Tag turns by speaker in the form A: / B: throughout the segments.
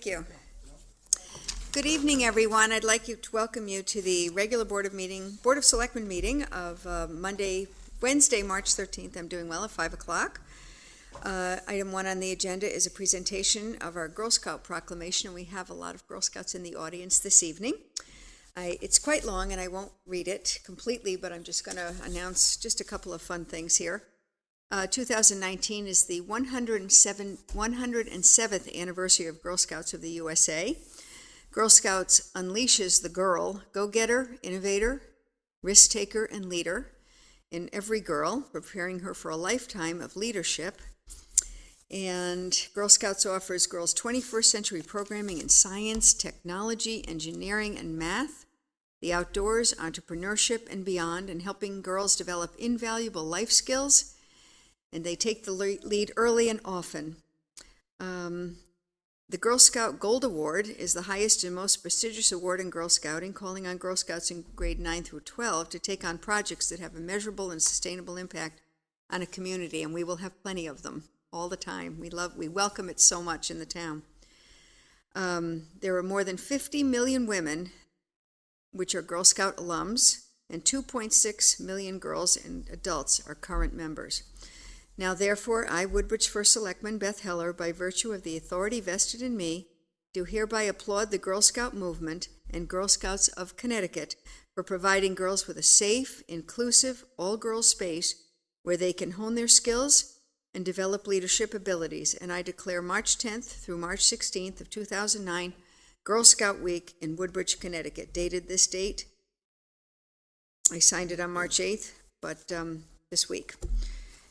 A: Thank you. Good evening, everyone. I'd like to welcome you to the regular Board of Selectmen meeting of Wednesday, March 13th. I'm doing well at 5 o'clock. Item 1 on the agenda is a presentation of our Girl Scout proclamation, and we have a lot of Girl Scouts in the audience this evening. It's quite long, and I won't read it completely, but I'm just going to announce just a couple of fun things here. 2019 is the 107th anniversary of Girl Scouts of the USA. Girl Scouts unleashes the girl, go-getter, innovator, risk-taker, and leader in every girl, preparing her for a lifetime of leadership. And Girl Scouts offers girls 21st century programming in science, technology, engineering, and math, the outdoors, entrepreneurship, and beyond, and helping girls develop invaluable life skills. And they take the lead early and often. The Girl Scout Gold Award is the highest and most prestigious award in Girl Scouting, calling on Girl Scouts in grade 9 through 12 to take on projects that have a measurable and sustainable impact on a community, and we will have plenty of them all the time. We welcome it so much in the town. There are more than 50 million women, which are Girl Scout alums, and 2.6 million girls and adults are current members. Now, therefore, I, Woodbridge First Selectman Beth Heller, by virtue of the authority vested in me, do hereby applaud the Girl Scout movement and Girl Scouts of Connecticut for providing girls with a safe, inclusive, all-girls space where they can hone their skills and develop leadership abilities. And I declare March 10th through March 16th of 2009 Girl Scout Week in Woodbridge, Connecticut. Dated this date. I signed it on March 8th, but this week.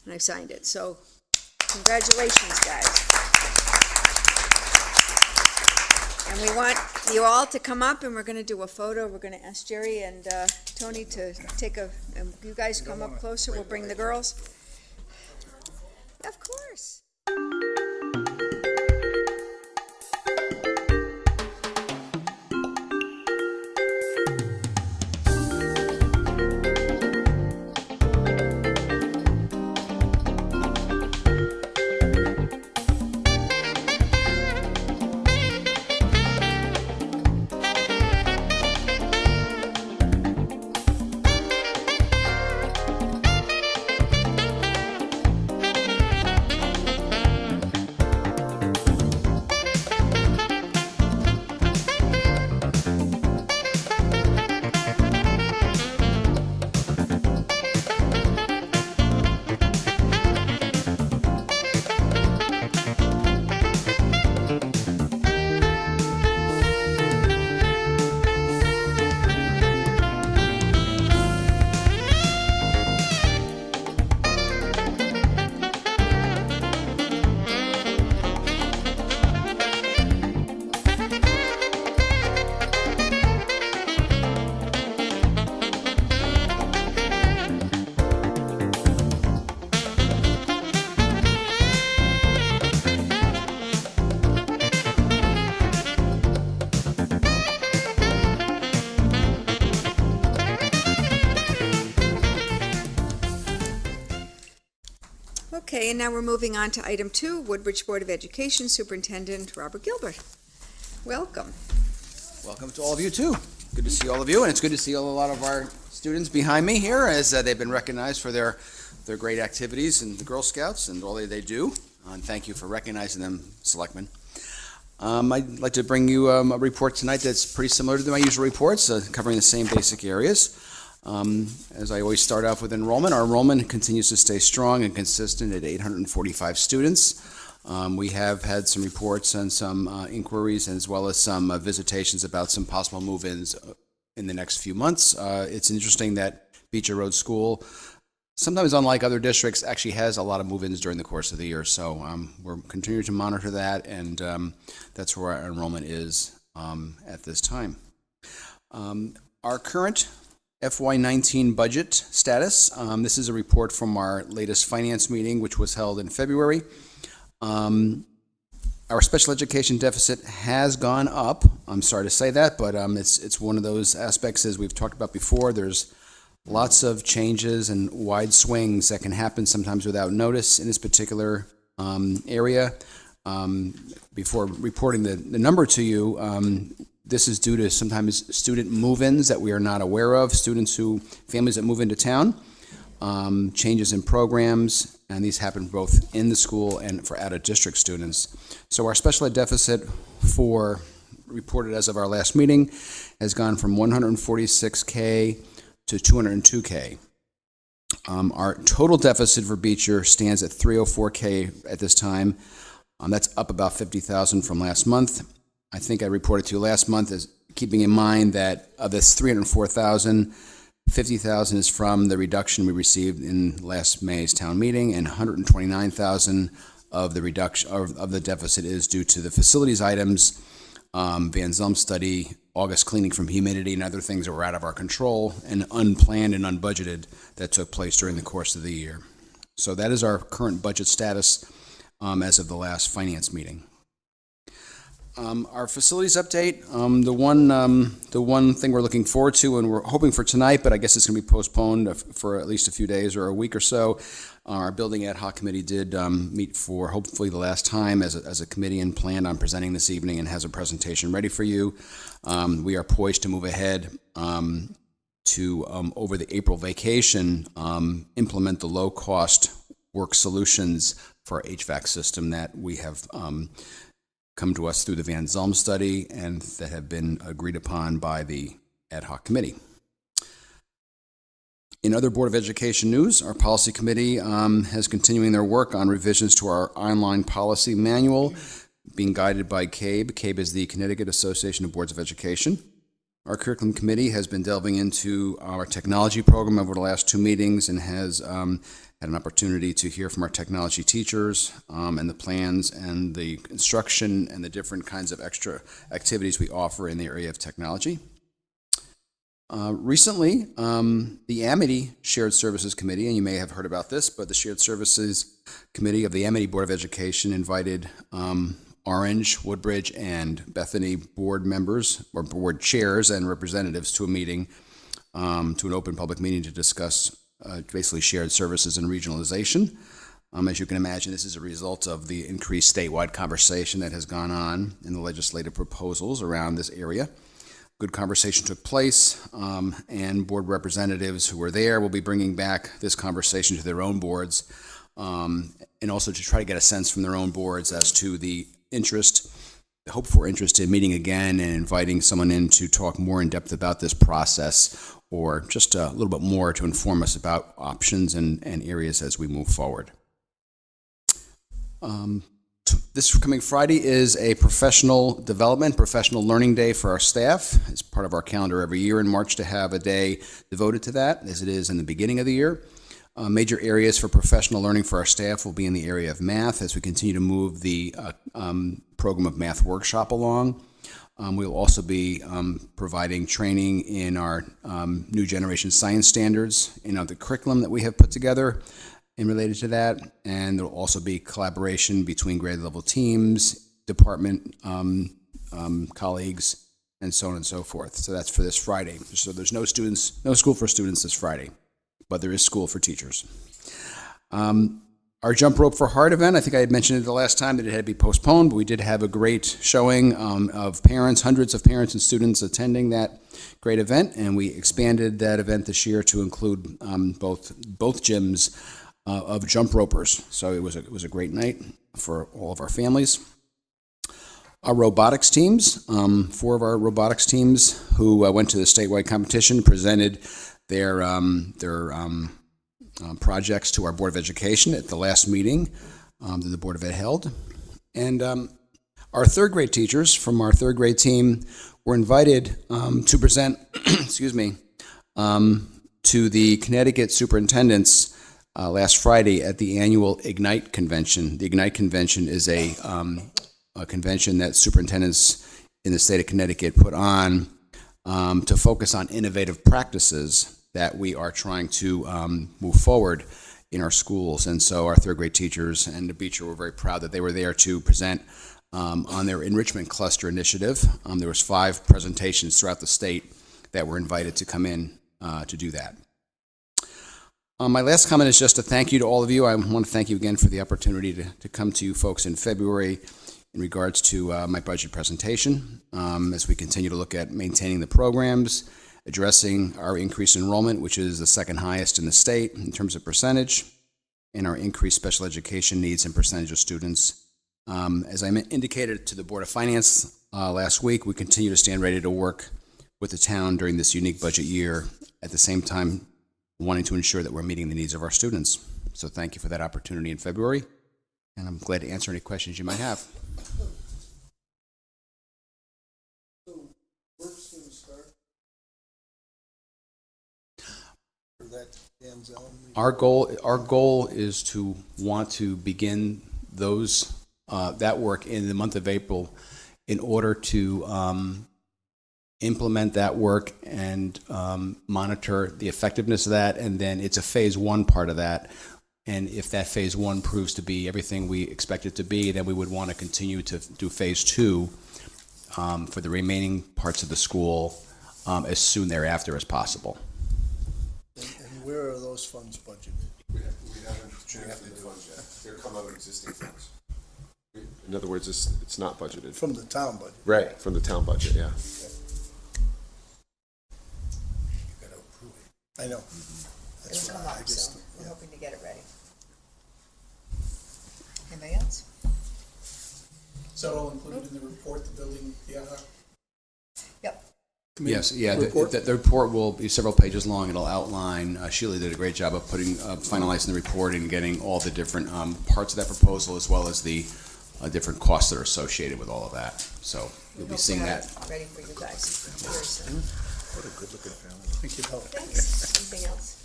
A: And I've signed it. So, congratulations, guys. And we want you all to come up, and we're going to do a photo. We're going to ask Jerry and Tony to take and you guys come up closer. We'll bring the girls. Of course. Okay, and now we're moving on to item 2, Woodbridge Board of Education Superintendent Robert Gilbert. Welcome.
B: Welcome to all of you, too. Good to see all of you, and it's good to see a lot of our students behind me here as they've been recognized for their great activities in the Girl Scouts and all that they do. And thank you for recognizing them, Selectmen. I'd like to bring you a report tonight that's pretty similar to my usual reports, covering the same basic areas. As I always start off with enrollment, our enrollment continues to stay strong and consistent at 845 students. We have had some reports and some inquiries, as well as some visitations about some possible move-ins in the next few months. It's interesting that Beecher Road School, sometimes unlike other districts, actually has a lot of move-ins during the course of the year. So we're continuing to monitor that, and that's where our enrollment is at this time. Our current FY19 budget status. This is a report from our latest finance meeting, which was held in February. Our special education deficit has gone up. I'm sorry to say that, but it's one of those aspects, as we've talked about before. There's lots of changes and wide swings that can happen sometimes without notice in this particular area. Before reporting the number to you, this is due to sometimes student move-ins that we are not aware of, families that move into town, changes in programs, and these happen both in the school and for out-of-district students. So our special ed deficit reported as of our last meeting has gone from 146K to 202K. Our total deficit for Beecher stands at 304K at this time. That's up about 50,000 from last month. I think I reported to you last month, as keeping in mind that of this 304,000, 50,000 is from the reduction we received in last May's town meeting, and 129,000 of the reduction of the deficit is due to the facilities items, Van Zelm study, August cleaning from humidity, and other things that were out of our control and unplanned and unbudgeted that took place during the course of the year. So that is our current budget status as of the last finance meeting. Our facilities update, the one thing we're looking forward to and we're hoping for tonight, but I guess it's going to be postponed for at least a few days or a week or so. Our building ad hoc committee did meet for hopefully the last time as a committee and planned on presenting this evening and has a presentation ready for you. We are poised to move ahead to, over the April vacation, implement the low-cost work solutions for our HVAC system that we have come to us through the Van Zelm study and that have been agreed upon by the ad hoc committee. In other Board of Education news, our policy committee has continuing their work on revisions to our online policy manual, being guided by CABE. CABE is the Connecticut Association of Boards of Education. Our curriculum committee has been delving into our technology program over the last 2 meetings and has had an opportunity to hear from our technology teachers and the plans and the instruction and the different kinds of extra activities we offer in the area of technology. Recently, the Amity Shared Services Committee, and you may have heard about this, but the Shared Services Committee of the Amity Board of Education invited Orange, Woodbridge, and Bethany board members, or board chairs and representatives to a meeting, to an open public meeting to discuss basically shared services and regionalization. As you can imagine, this is a result of the increased statewide conversation that has gone on in the legislative proposals around this area. Good conversation took place, and board representatives who were there will be bringing back this conversation to their own boards, and also to try to get a sense from their own boards as to the hope for interest in meeting again and inviting someone in to talk more in depth about this process, or just a little bit more to inform us about options and areas as we move forward. This coming Friday is a professional learning day for our staff. It's part of our calendar every year in March to have a day devoted to that, as it is in the beginning of the year. Major areas for professional learning for our staff will be in the area of math as we continue to move the program of math workshop along. We'll also be providing training in our new generation science standards, the curriculum that we have put together and related to that, and there will also be collaboration between grade level teams, department colleagues, and so on and so forth. So that's for this Friday. So there's no school for students this Friday, but there is school for teachers. Our Jump Rope for Heart event, I think I had mentioned it the last time that it had to be postponed, but we did have a great showing of parents, hundreds of parents and students attending that great event, and we expanded that event this year to include both gyms of jump ropers. So it was a great night for all of our families. Our robotics teams, 4 of our robotics teams who went to the statewide competition presented their projects to our Board of Education at the last meeting that the Board of Ed held. And our third grade teachers from our third grade team were invited to present, to the Connecticut superintendents last Friday at the annual Ignite Convention. The Ignite Convention is a convention that superintendents in the state of Connecticut put on to focus on innovative practices that we are trying to move forward in our schools. And so our third grade teachers and the Beecher were very proud that they were there to present on their enrichment cluster initiative. There was 5 presentations throughout the state that were invited to come in to do that. My last comment is just a thank you to all of you. I want to thank you again for the opportunity to come to you folks in February in regards to my budget presentation, as we continue to look at maintaining the programs, addressing our increased enrollment, which is the second highest in the state in terms of percentage, and our increased special education needs and percentage of students. As I indicated to the Board of Finance last week, we continue to stand ready to work with the town during this unique budget year, at the same time wanting to ensure that we're meeting the needs of our students. So thank you for that opportunity in February, and I'm glad to answer any questions you might have.
C: So, work's gonna start? For that Danzel?
B: Our goal is to want to begin those that work in the month of April in order to implement that work and monitor the effectiveness of that, and then it's a phase one part of that. And if that phase one proves to be everything we expect it to be, then we would want to continue to do phase two for the remaining parts of the school as soon thereafter as possible.
C: And where are those funds budgeted?
D: We haven't drafted the funds yet. They're come out of existing funds. In other words, it's not budgeted.
C: From the town budget?
D: Right, from the town budget, yeah.
C: You gotta approve it. I know. That's
A: It'll
C: what
A: come
C: I
A: up,
C: just,
A: so we're
C: yeah.
A: hoping to get it ready. Anybody else?
E: Is that all included in the report, the building, the ad hoc?
A: Yep.
B: Yes, yeah,
C: Report?
B: the report will be several pages long. It'll outline, Sheila did a great job of finalizing the report and getting all the different parts of that proposal, as well as the different costs that are associated with all of that. So you'll be seeing that.
A: Ready for you guys. Very soon.
C: What a good looking family. Thank you.
A: Thanks. Anything else?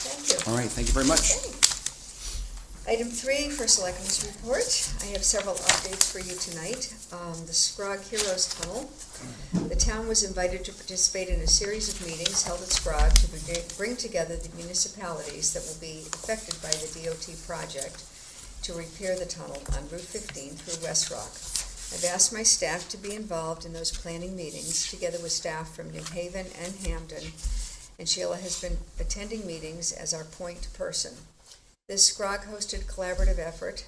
A: Thank you.
B: All right, thank you very much.
A: Okay. Item 3 for Selectmen's report. I have several updates for you tonight. The Scrog Heroes Tunnel. The town was invited to participate in a series of meetings held at Scrog to bring together the municipalities that will be affected by the DOT project to repair the tunnel on Route 15 through West Rock. I've asked my staff to be involved in those planning meetings, together with staff from New Haven and Hampden, and Sheila has been attending meetings as our point person. This Scrog-hosted collaborative effort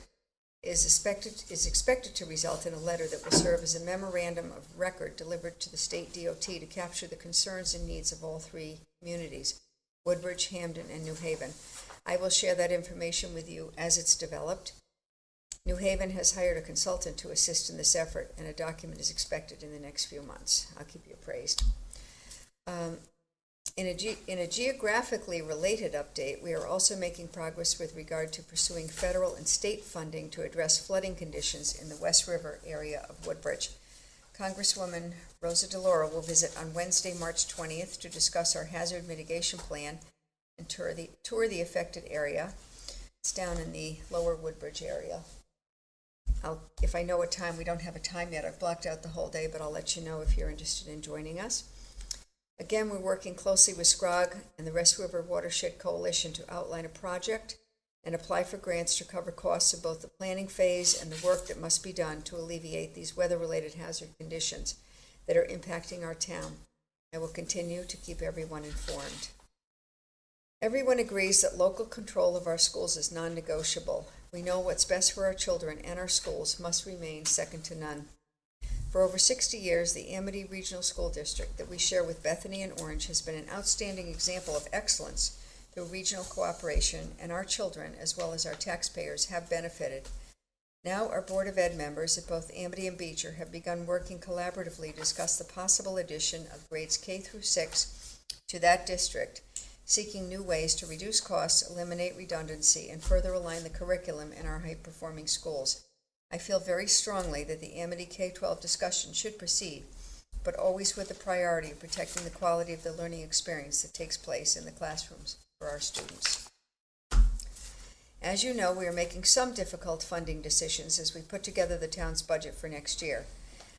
A: is expected to result in a letter that will serve as a memorandum of record delivered to the state DOT to capture the concerns and needs of all three communities, Woodbridge, Hampden, and New Haven. I will share that information with you as it's developed. New Haven has hired a consultant to assist in this effort, and a document is expected in the next few months. I'll keep you appraised. In a geographically related update, we are also making progress with regard to pursuing federal and state funding to address flooding conditions in the West River area of Woodbridge. Congresswoman Rosa DeLauro will visit on Wednesday, March 20th to discuss our hazard mitigation plan and tour the affected area. It's down in the lower Woodbridge area. If I know a time, we don't have a time yet. I've blocked out the whole day, but I'll let you know if you're interested in joining us. Again, we're working closely with SCROG and the West River Watershed Coalition to outline a project and apply for grants to cover costs of both the planning phase and the work that must be done to alleviate these weather-related hazard conditions that are impacting our town. I will continue to keep everyone informed. Everyone agrees that local control of our schools is non-negotiable. We know what's best for our children, and our schools must remain second to none. For over 60 years, the Amity Regional School District that we share with Bethany and Orange has been an outstanding example of excellence through regional cooperation, and our children, as well as our taxpayers, have benefited. Now our Board of Ed members at both Amity and Beecher have begun working collaboratively to discuss the possible addition of grades K through 6 to that district, seeking new ways to reduce costs, eliminate redundancy, and further align the curriculum in our high-performing schools. I feel very strongly that the Amity K-12 discussion should proceed, but always with the priority of protecting the quality of the learning experience that takes place in the classrooms for our students. As you know, we are making some difficult funding decisions as we put together the town's budget for next year.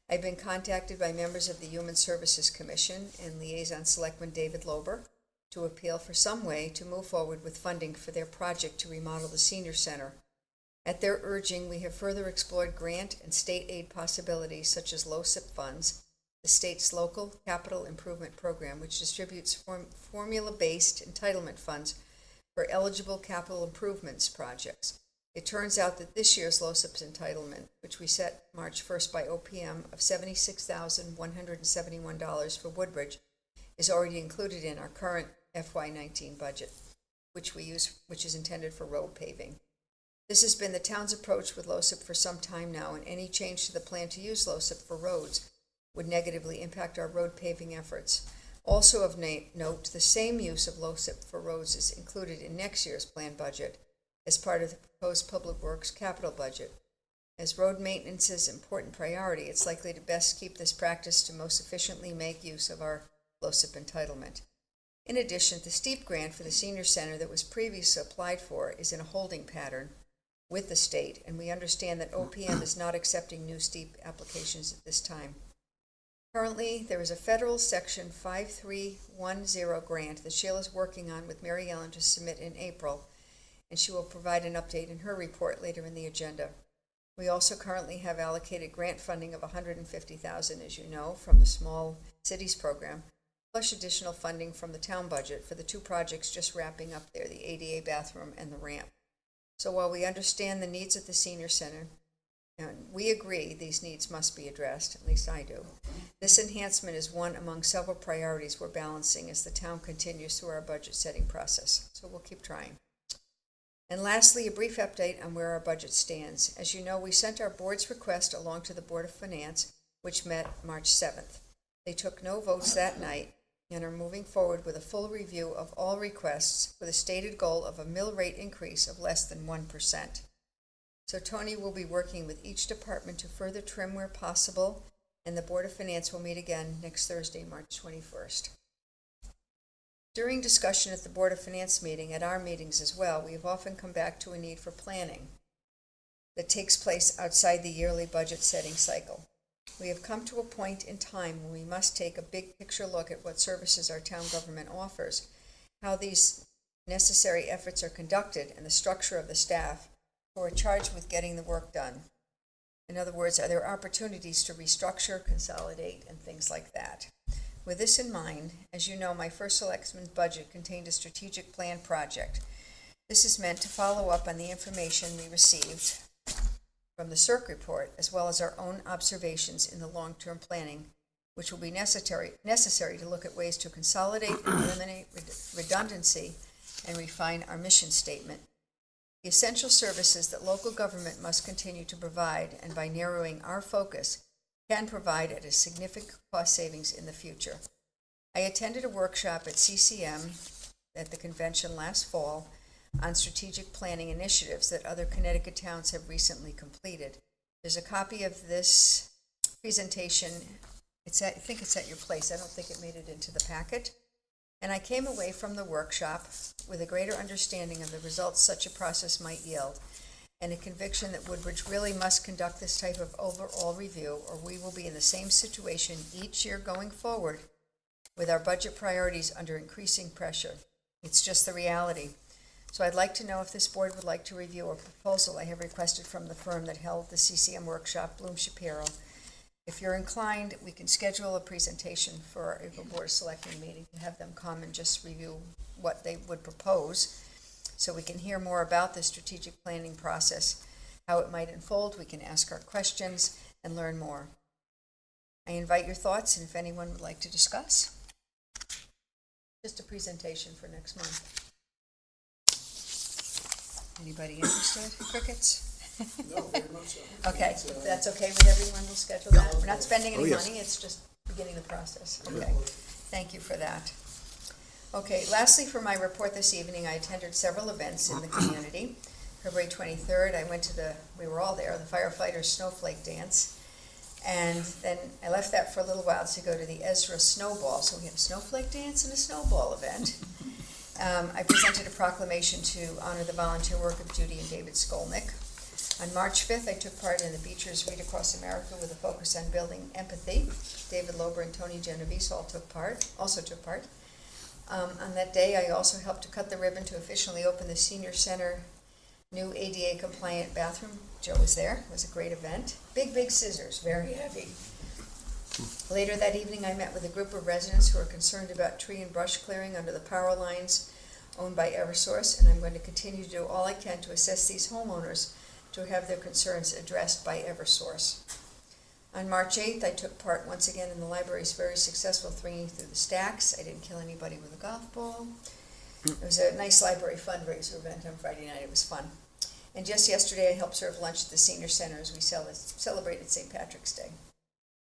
A: I've been contacted by members of the Human Services Commission and Liaison Selectman David Lober to appeal for some way to move forward with funding for their project to remodel the senior center. At their urging, we have further explored grant and state aid possibilities such as LoCIP funds, the state's local capital improvement program, which distributes formula-based entitlement funds for for eligible capital improvements projects. It turns out that this year's LoSiP's entitlement, which we set March 1st by OPM of $76,171 for Woodbridge, is already included in our current FY19 budget, which is intended for road paving. This has been the town's approach with LoSiP for some time now, and any change to the plan to use LoSiP for roads would negatively impact our road paving efforts. Also of note, the same use of LoSiP for roads is included in next year's planned budget as part of the proposed Public Works capital budget. As road maintenance is an important priority, it's likely to best keep this practice to most efficiently make use of our LoSiP entitlement. In addition, the STEEP grant for the senior center that was previously applied for is in a holding pattern with the state, and we understand that OPM is not accepting new STEEP applications at this time. Currently, there is a federal Section 5310 grant that Sheila is working on with Mary Ellen to submit in April, and she will provide an update in her report later in the agenda. We also currently have allocated grant funding of $150,000, as you know, from the Small Cities Program, plus additional funding from the town budget for the two projects just wrapping up there, the ADA bathroom and the ramp. So while we understand the needs at the senior center, and we agree these needs must be addressed, at least I do, this enhancement is one among several priorities we're balancing as the town continues through our budget setting process. So we'll keep trying. And lastly, a brief update on where our budget stands. As you know, we sent our board's request along to the Board of Finance, which met March 7th. They took no votes that night and are moving forward with a full review of all requests with a stated goal of a mill rate increase of less than 1%. So Tony will be working with each department to further trim where possible, and the Board of Finance will meet again next Thursday, March 21st. During discussion at the Board of Finance meeting, at our meetings as well, we have often come back to a need for planning that takes place outside the yearly budget setting cycle. We have come to a point in time when we must take a big picture look at what services our town government offers, how these necessary efforts are conducted, and the structure of the staff who are charged with getting the work done. In other words, are there opportunities to restructure, consolidate, and things like that? With this in mind, as you know, my first Selectmen's budget contained a strategic plan project. This is meant to follow up on the information we received from the CERC report, as well as our own observations in the long-term planning, which will be necessary to look at ways to consolidate and eliminate redundancy and refine our mission statement. The essential services that local government must continue to provide, and by narrowing our focus, can provide at a significant cost savings in the future. I attended a workshop at CCM at the convention last fall on strategic planning initiatives that other Connecticut towns have recently completed. There's a copy of this presentation. I think it's at your place. I don't think it made it into the packet. And I came away from the workshop with a greater understanding of the results such a process might yield, and a conviction that Woodbridge really must conduct this type of overall review, or we will be in the same situation each year going forward with our budget priorities under increasing pressure. It's just the reality. So I'd like to know if this board would like to review a proposal I have requested from the firm that held the CCM workshop, Bloom Shapiro. If you're inclined, we can schedule a presentation for our April Board of Selectmen meeting to have them come and just review what they would propose, so we can hear more about the strategic planning process, how it might unfold. We can ask our questions and learn more. I invite your thoughts, and if anyone would like to discuss. Just a presentation for next month. Anybody interested? Crickets?
E: No, very much so.
A: Okay,
E: It's,
A: if that's okay with everyone, we'll schedule that. We're not spending any money, it's just beginning the process. Okay, thank you for that. Okay, lastly, for my report this evening, I attended several events in the community. February 23rd, we were all there, the firefighters snowflake dance. And then I left that for a little while to go to the Ezra Snowball. So we had a snowflake dance and a snowball event. I presented a proclamation to honor the volunteer work of Judy and David Skolnick. On March 5th, I took part in the Beechers Read Across America with a focus on building empathy. David Lober and Tony Genovese also took part. On that day, I also helped to cut the ribbon to officially open the Senior Center new ADA compliant bathroom. Joe was there. It was a great event. Big scissors, very heavy. Later that evening, I met with a group of residents who are concerned about tree and brush clearing under the power lines owned by Eversource, and I'm going to continue to do all I can to assist these homeowners to have their concerns addressed by Eversource. On March 8th, I took part once again in the library's very successful Thinking Through the Stacks. I didn't kill anybody with a golf ball. It was a nice library fundraiser event on Friday night. It was fun. And just yesterday, I helped serve lunch at the senior center as we celebrated St. Patrick's Day.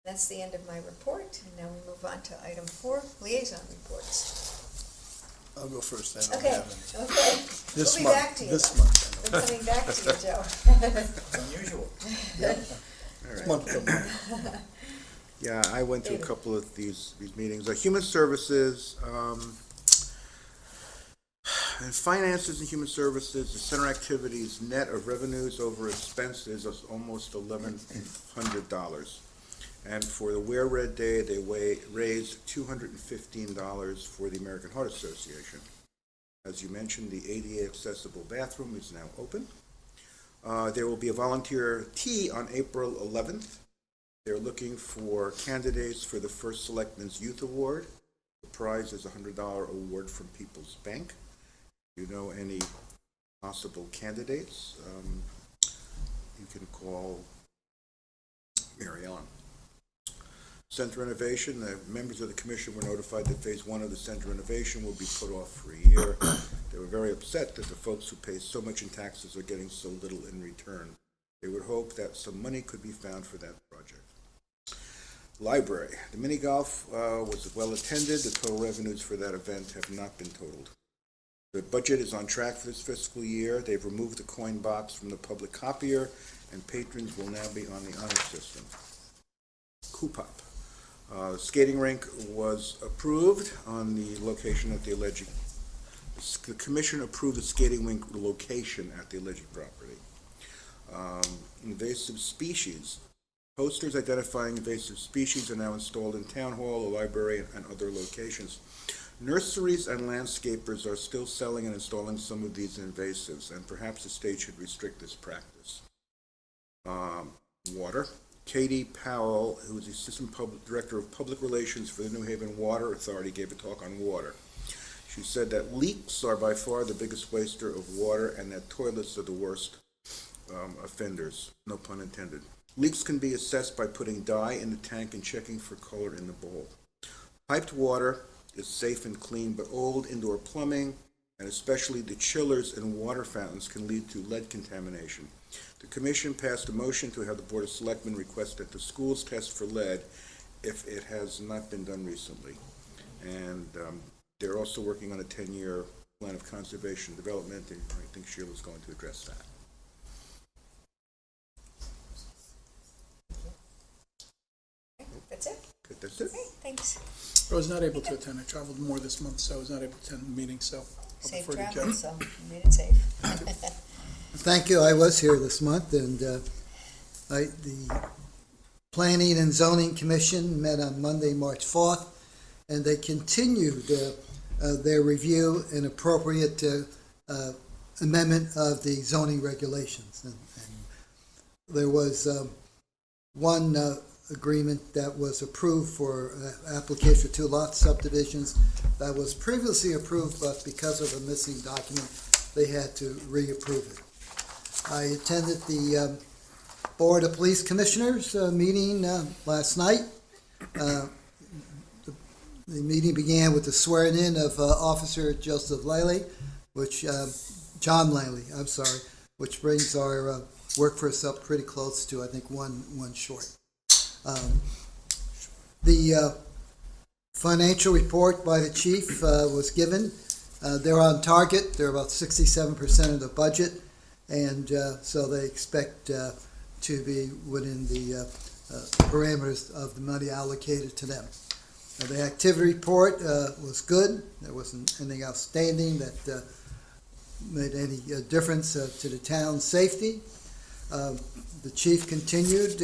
A: That's the end of my report, and now we move on to item 4, liaison reports.
C: I'll go first. I don't
A: Okay,
C: have any.
A: okay.
C: This
A: We'll be
C: month,
A: back to you.
C: this month,
A: We're coming back to you, Joe.
C: Unusual.
F: All right.
C: Month.
F: Yeah, I went to a
A: David.
F: couple of these meetings. Human Services, and Finances and Human Services, the center activities net of revenues over expenses is almost $1,100. And for the Wear Red Day, they raised $215 for the American Heart Association. As you mentioned, the ADA accessible bathroom is now open. There will be a volunteer tea on April 11th. They're looking for candidates for the first Selectmen's Youth Award. The prize is a $100 award from People's Bank. If you know any possible candidates, you can call Mary Ellen. Center renovation, the members of the commission were notified that phase 1 of the center renovation will be put off for a year. They were very upset that the folks who pay so much in taxes are getting so little in return. They would hope that some money could be found for that project. Library, the mini golf was well attended. The total revenues for that event have not been totaled. The budget is on track for this fiscal year. They've removed the coin box from the public copier, and patrons will now be on the honor system. Coupop. Skating rink was approved on the location at the alleged. The commission approved the skating rink location at the alleged property. Invasive species. Posters identifying invasive species are now installed in town hall, a library, and other locations. Nurseries and landscapers are still selling and installing some of these invasives, and perhaps the state should restrict this practice. Water. Katie Powell, who is the Assistant Director of Public Relations for the New Haven Water Authority, gave a talk on water. She said that leaks are by far the biggest waster of water and that toilets are the worst offenders, no pun intended. Leaks can be assessed by putting dye in the tank and checking for color in the bowl. Piped water is safe and clean, but old indoor plumbing, and especially the chillers and water fountains, can lead to lead contamination. The commission passed a motion to have the Board of Selectmen request that the schools test for lead if it has not been done recently. And they're also working on a 10-year plan of conservation and development, and I think Sheila's going to address that.
A: That's it?
F: Good, that's it.
A: Okay, thanks.
E: I was not able to attend. I traveled more this month, so I was not able to attend the meeting, so I'll
A: Safe
E: defer to
A: travel,
E: Jeff.
A: so you made it safe.
G: Thank you. I was here this month, and the Planning and Zoning Commission met on Monday, March 4th, and they continued their review and appropriate amendment of the zoning regulations. And there was one agreement that was approved for application for 2 lot subdivisions that was previously approved, but because of a missing document, they had to reapprove it. I attended the Board of Police Commissioners meeting last night. The meeting began with the swearing-in of Officer Joseph Laley, John Laley, I'm sorry, which brings our workforce up pretty close to, I think, one short. The financial report by the chief was given. They're on target. They're about 67% of the budget, and so they expect to be within the parameters of the money allocated to them. The activity report was good. There wasn't anything outstanding that made any difference to the town's safety. The chief continued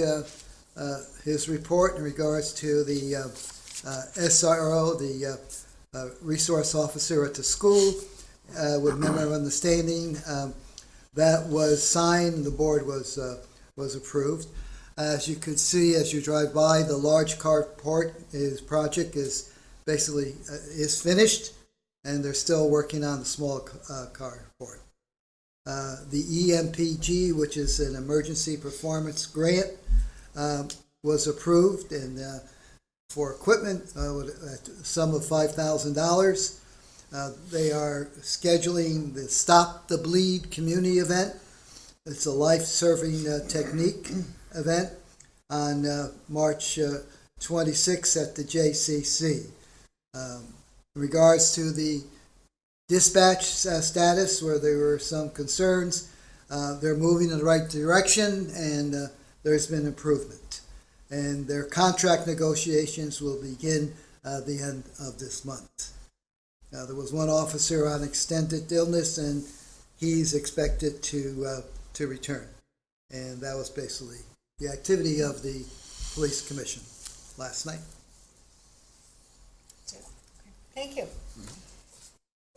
G: his report in regards to the SRO, the resource officer at the school, with memorandum of understanding that was signed and the board was approved. As you could see, as you drive by, the large carport project is basically is finished. and they're still working on the small car report. The EMPG, which is an emergency performance grant, was approved, and for equipment with a sum of $5,000. They are scheduling the Stop the Bleed community event. It's a life-saving technique event on March 26th at the JCC. In regards to the dispatch status, where there were some concerns, they're moving in the right direction, and there's been improvement. And their contract negotiations will begin the end of this month. There was one officer on extended illness, and he's expected to return. And that was basically the activity of the police commission last night.
A: Thank you.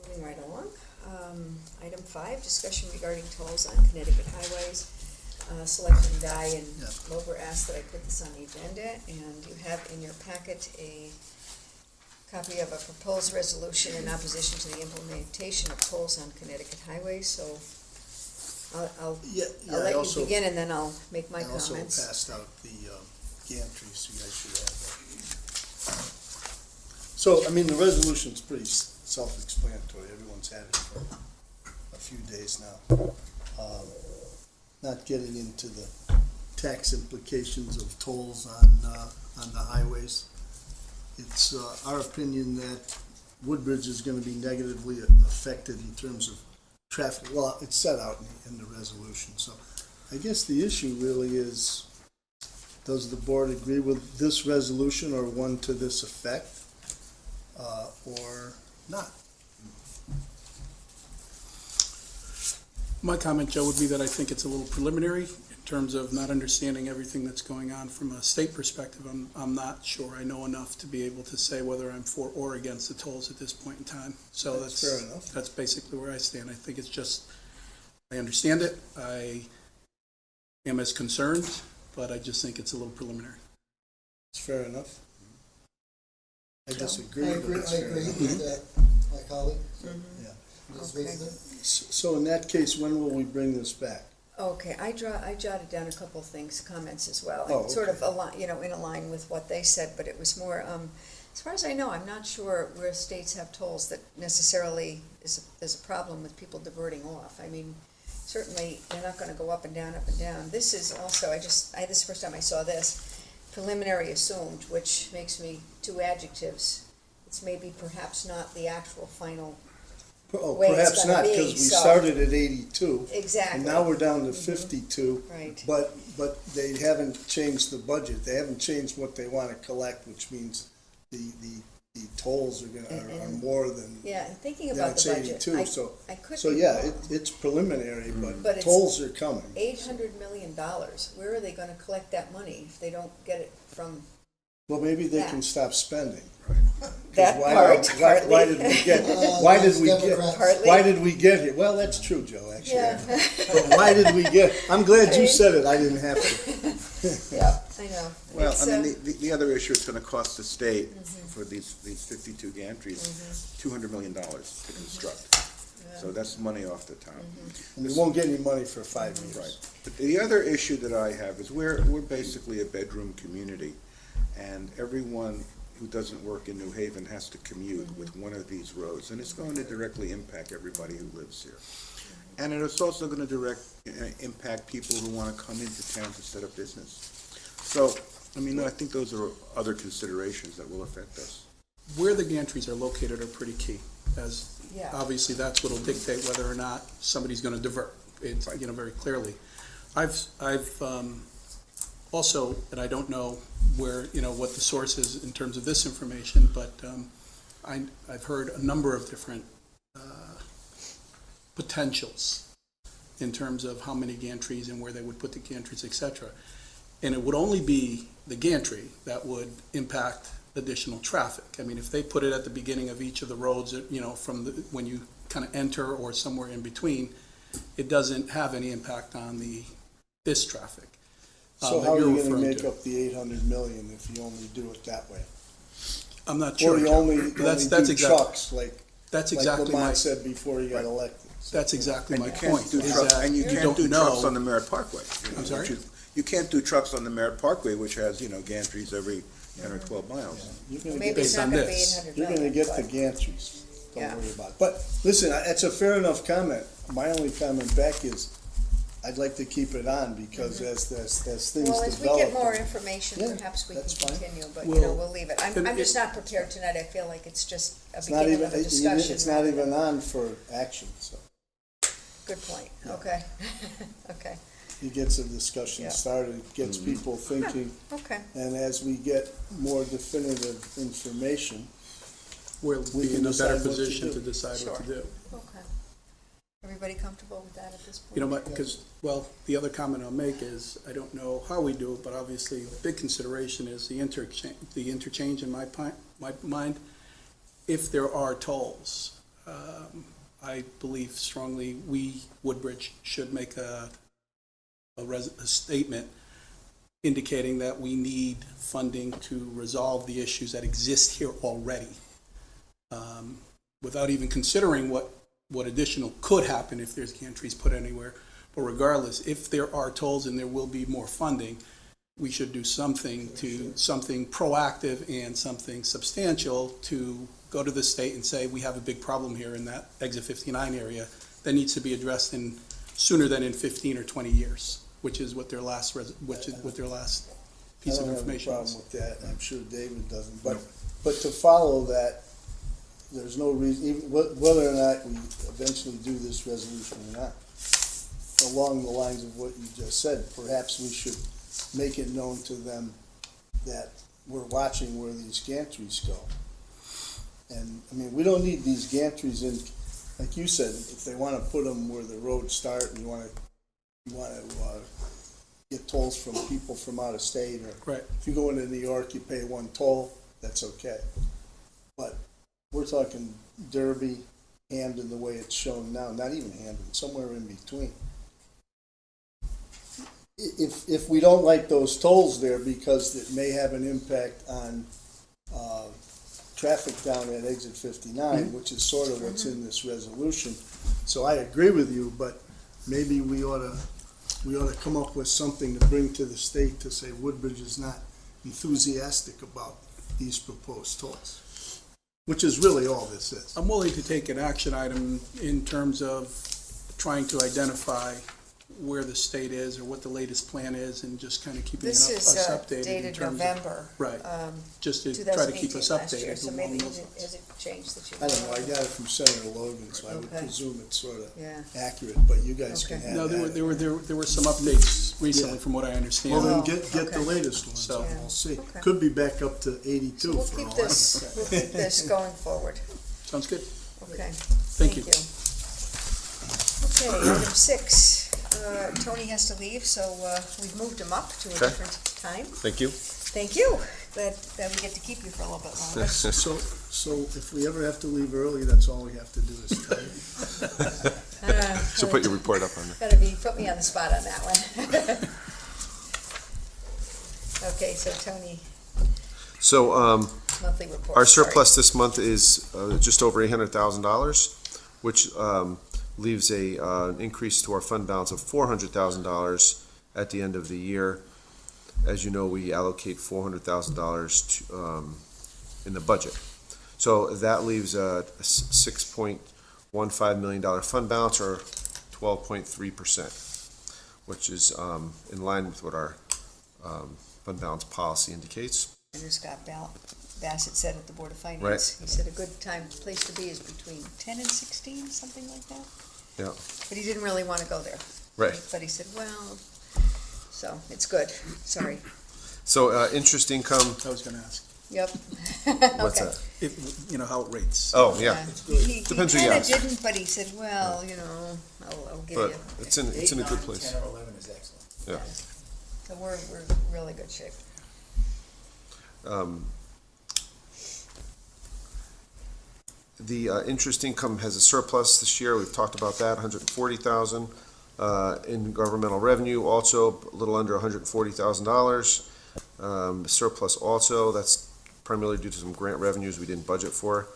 A: Moving right along. Item 5, discussion regarding tolls on Connecticut highways. Selectmen Guy and Lober asked that I put this on the agenda, and you have in your packet a copy of a proposed resolution in opposition to the implementation of tolls on Connecticut highways, so I'll
C: I
A: let
C: also-
A: you begin, and then I'll make my
C: I also
A: comments.
C: passed out the gantries, so you guys should have that. So, I mean, the resolution's pretty self-explanatory. Everyone's had it for a few days now. Not getting into the tax implications of tolls on the highways. It's our opinion that Woodbridge is gonna be negatively affected in terms of traffic. Well, it's set out in the resolution, so I guess the issue really is, does the board agree with this resolution or one to this effect, or not?
E: My comment, Joe, would be that I think it's a little preliminary in terms of not understanding everything that's going on from a state perspective. I'm not sure I know enough to be able to say whether I'm for or against the tolls at this point in time. So
C: That's fair enough.
E: That's basically where I stand. I think it's just, I understand it. I am as concerned, but I just think it's a little preliminary.
C: It's fair enough. I disagree,
G: I
C: but
G: agree,
C: it's
G: I
C: fair
G: agree
C: enough.
G: with my colleague.
C: Yeah.
G: Ms.
A: Okay.
G: Wisner.
C: So in that case, when will we bring this back?
A: Okay, I jotted down a couple of things, comments as well.
C: Oh,
A: Sort of
C: okay.
A: in line with what they said, but it was more, as far as I know, I'm not sure where states have tolls that necessarily there's a problem with people diverting off. I mean, certainly, they're not gonna go up and down, up and down. This is also, this is the first time I saw this, preliminary assumed, which makes me two adjectives. It's maybe perhaps not the actual final,
C: Oh,
A: way it's
C: perhaps
A: gonna
C: not,
A: be,
C: because we
A: so-
C: started at 82.
A: exactly.
C: And now we're down to 52.
A: Right.
C: But they haven't changed the budget. They haven't changed what they want to collect, which means the tolls are more than,
A: Yeah, and thinking
C: yeah,
A: about
C: it's
A: the budget,
C: 82, so.
A: I could
C: So
A: be
C: yeah,
A: wrong.
C: it's preliminary,
A: But
C: but
A: it's
C: tolls are coming.
A: $800 million. Where are they gonna collect that money if they don't get it from
C: Well, maybe they
A: Yeah.
C: can stop spending. 'Cause
A: that
C: why-
A: part?
C: Why did we get, why did we get,
G: Democrats.
A: Partly.
C: why did we get here? Well, that's true, Joe, actually.
A: Yeah,
C: But why did we get, I'm glad you said it, I didn't have to.
A: yeah, I know.
F: Well,
A: It's,
F: I mean, the other issue, it's gonna cost the state for these 52 gantries, $200 million to construct. So that's money off the town.
C: And we won't get any money for 5 years.
F: Right. But the other issue that I have is we're basically a bedroom community, and everyone who doesn't work in New Haven has to commute with one of these roads, and it's going to directly impact everybody who lives here. And it's also going to impact people who want to come into town to set up business. So, I mean, I think those are other considerations that will affect us.
E: Where the gantries are located are pretty key, as
A: Yeah.
E: obviously that's what'll dictate whether or not somebody's gonna divert, it's,
F: Right.
E: very clearly. I've also, and I don't know where, what the source is in terms of this information, but, I've heard a number of different, potentials in terms of how many gantries and where they would put the gantries, et cetera. And it would only be the gantry that would impact additional traffic. I mean, if they put it at the beginning of each of the roads, from when you kind of enter or somewhere in between, it doesn't have any impact on this traffic.
C: So
E: that
C: how are
E: you're
C: you gonna
E: referring
C: make
E: to.
C: up the 800 million if you only do it that way?
E: I'm not
C: Or
E: sure.
C: you
E: Joe.
C: only
E: That's
C: do
E: exactly.
C: trucks, like
E: That's
C: like
E: exactly
C: Lamont
E: my,
C: said before he got elected. So-
E: that's exactly
F: And
E: my
F: you can't
E: point,
F: do
E: is
F: trucks,
E: that
F: and you
E: you
F: can't do
E: don't
F: trucks on
E: know.
F: the Merritt Parkway.
E: I'm sorry?
F: You can't do trucks on the Merritt Parkway, which has, gantries every 10 or 12 miles.
C: You're gonna
A: Maybe
C: get,
A: it's
E: based
A: not
E: on
A: gonna be
E: this.
A: 800
C: you're gonna
A: million,
C: get the
A: but-
C: gantries,
A: Yeah.
C: don't worry about it. But, listen, it's a fair enough comment. My only comment back is, I'd like to keep it on, because as things develop.
A: Well, as we get more information,
C: Yeah,
A: perhaps we can
C: that's fine.
A: continue, but,
E: Well,
A: we'll leave it. I'm just not prepared tonight. I feel like it's just a
C: It's not
A: beginning
C: even,
A: of a discussion.
C: it's not
A: rather
C: even
A: than-
C: on for action, so
A: Good point, okay. Okay,
C: he gets a discussion
A: Yeah.
C: started, gets people thinking,
A: okay.
C: and as we get more definitive information,
E: We'll
C: we
E: be
C: can
E: in a better
C: decide what to
E: position
C: do.
E: to decide what to
A: Sure.
E: do.
A: Okay. Everybody comfortable with that at this point?
E: You know, because, well, the other comment I'll make is, I don't know how we do it, but obviously, the big consideration is the interchange in my mind. If there are tolls, I believe strongly Woodbridge should make a statement indicating that we need funding to resolve the issues that exist here already, without even considering what additional could happen if there's gantries put anywhere. But regardless, if there are tolls and there will be more funding, we should do something proactive and something substantial to go to the state and say, we have a big problem here in that exit 59 area that needs to be addressed sooner than in 15 or 20 years, which is what their last piece of
C: I don't have a
E: information
C: problem
E: is.
C: with that, I'm sure David doesn't, but to follow that, there's no reason, even whether or not we eventually do this resolution or not, along the lines of what you just said, perhaps we should make it known to them that we're watching where these gantries go. And, I mean, we don't need these gantries in, like you said, if they wanna put them where the roads start, and you wanna get tolls from people from out of state, or
E: Right.
C: if you go into New York, you pay one toll, that's okay. But we're talking Derby, Hamden, the way it's shown now, not even Hamden, somewhere in between. If we don't like those tolls there because it may have an impact on, traffic down at exit 59, which is sort of what's in this resolution. So I agree with you, but maybe we ought to come up with something to bring to the state to say Woodbridge is not enthusiastic about these proposed tolls, which is really all this is.
E: I'm willing to take an action item in terms of trying to identify where the state is or what the latest plan is, and just kind of keeping
A: This
E: us
A: is
E: updated in
A: dated
E: terms of.
A: November.
E: Right. Just to try to keep
A: 2018
E: us
A: last year,
E: updated
A: so
E: along
A: maybe
E: those
A: has
E: lines.
A: it changed that you?
C: I don't know, I got it from Senator Logan, so I would
A: Okay.
C: presume it's sort of
A: Yeah.
C: accurate, but you guys can
A: Okay.
C: have
E: No,
C: that.
E: there were some updates recently
C: Yeah.
E: from what I understand.
C: Well, then
A: Oh,
C: get the
A: okay.
C: latest ones,
E: So-
C: and we'll see.
A: Okay.
C: Could be back up to
A: So
C: 82
A: we'll
C: for
A: keep
C: all I
A: this,
C: know.
A: we'll keep this going forward,
E: Sounds good.
A: okay?
E: Thank you.
A: Okay, item 6, Tony has to leave, so, we've moved him up to a
D: Okay.
A: different time.
D: Thank you.
A: Thank you, glad that we get to keep you for a little bit longer.
C: So if we ever have to leave early, that's all we have to do is tell you.
D: So put your report up on there.
A: Put me on the spot on that one. Okay, so Tony,
D: So,
A: monthly report.
D: our
A: sorry.
D: surplus this month is just over $800,000, which leaves an increase to our fund balance of $400,000 at the end of the year. As you know, we allocate $400,000 in the budget. So that leaves a $6.15 million fund balance, or 12.3%, which is in line with what our fund balance policy indicates.
A: And as Scott Bassett said at the Board of Finance,
D: Right.
A: he said a good place to be is between 10 and 16, something like that.
D: Yeah.
A: But he didn't really want to go there.
D: Right.
A: But he said, well, so it's good, sorry.
D: So interest income,
E: I was gonna ask,
A: Yep.
D: what's
A: Okay.
D: that?
E: you know, how it rates.
D: Oh, yeah.
A: He
D: Depends who you
A: kind of
D: ask.
A: didn't, but he said, well, I'll give
D: But
A: you.
D: it's in a good place.
G: 10 or 11 is excellent.
D: Yeah.
A: So we're really good shape.
D: The interest income has a surplus this year. We've talked about that, $140,000. In governmental revenue, also a little under $140,000. Surplus also, that's primarily due to some grant revenues we didn't budget for.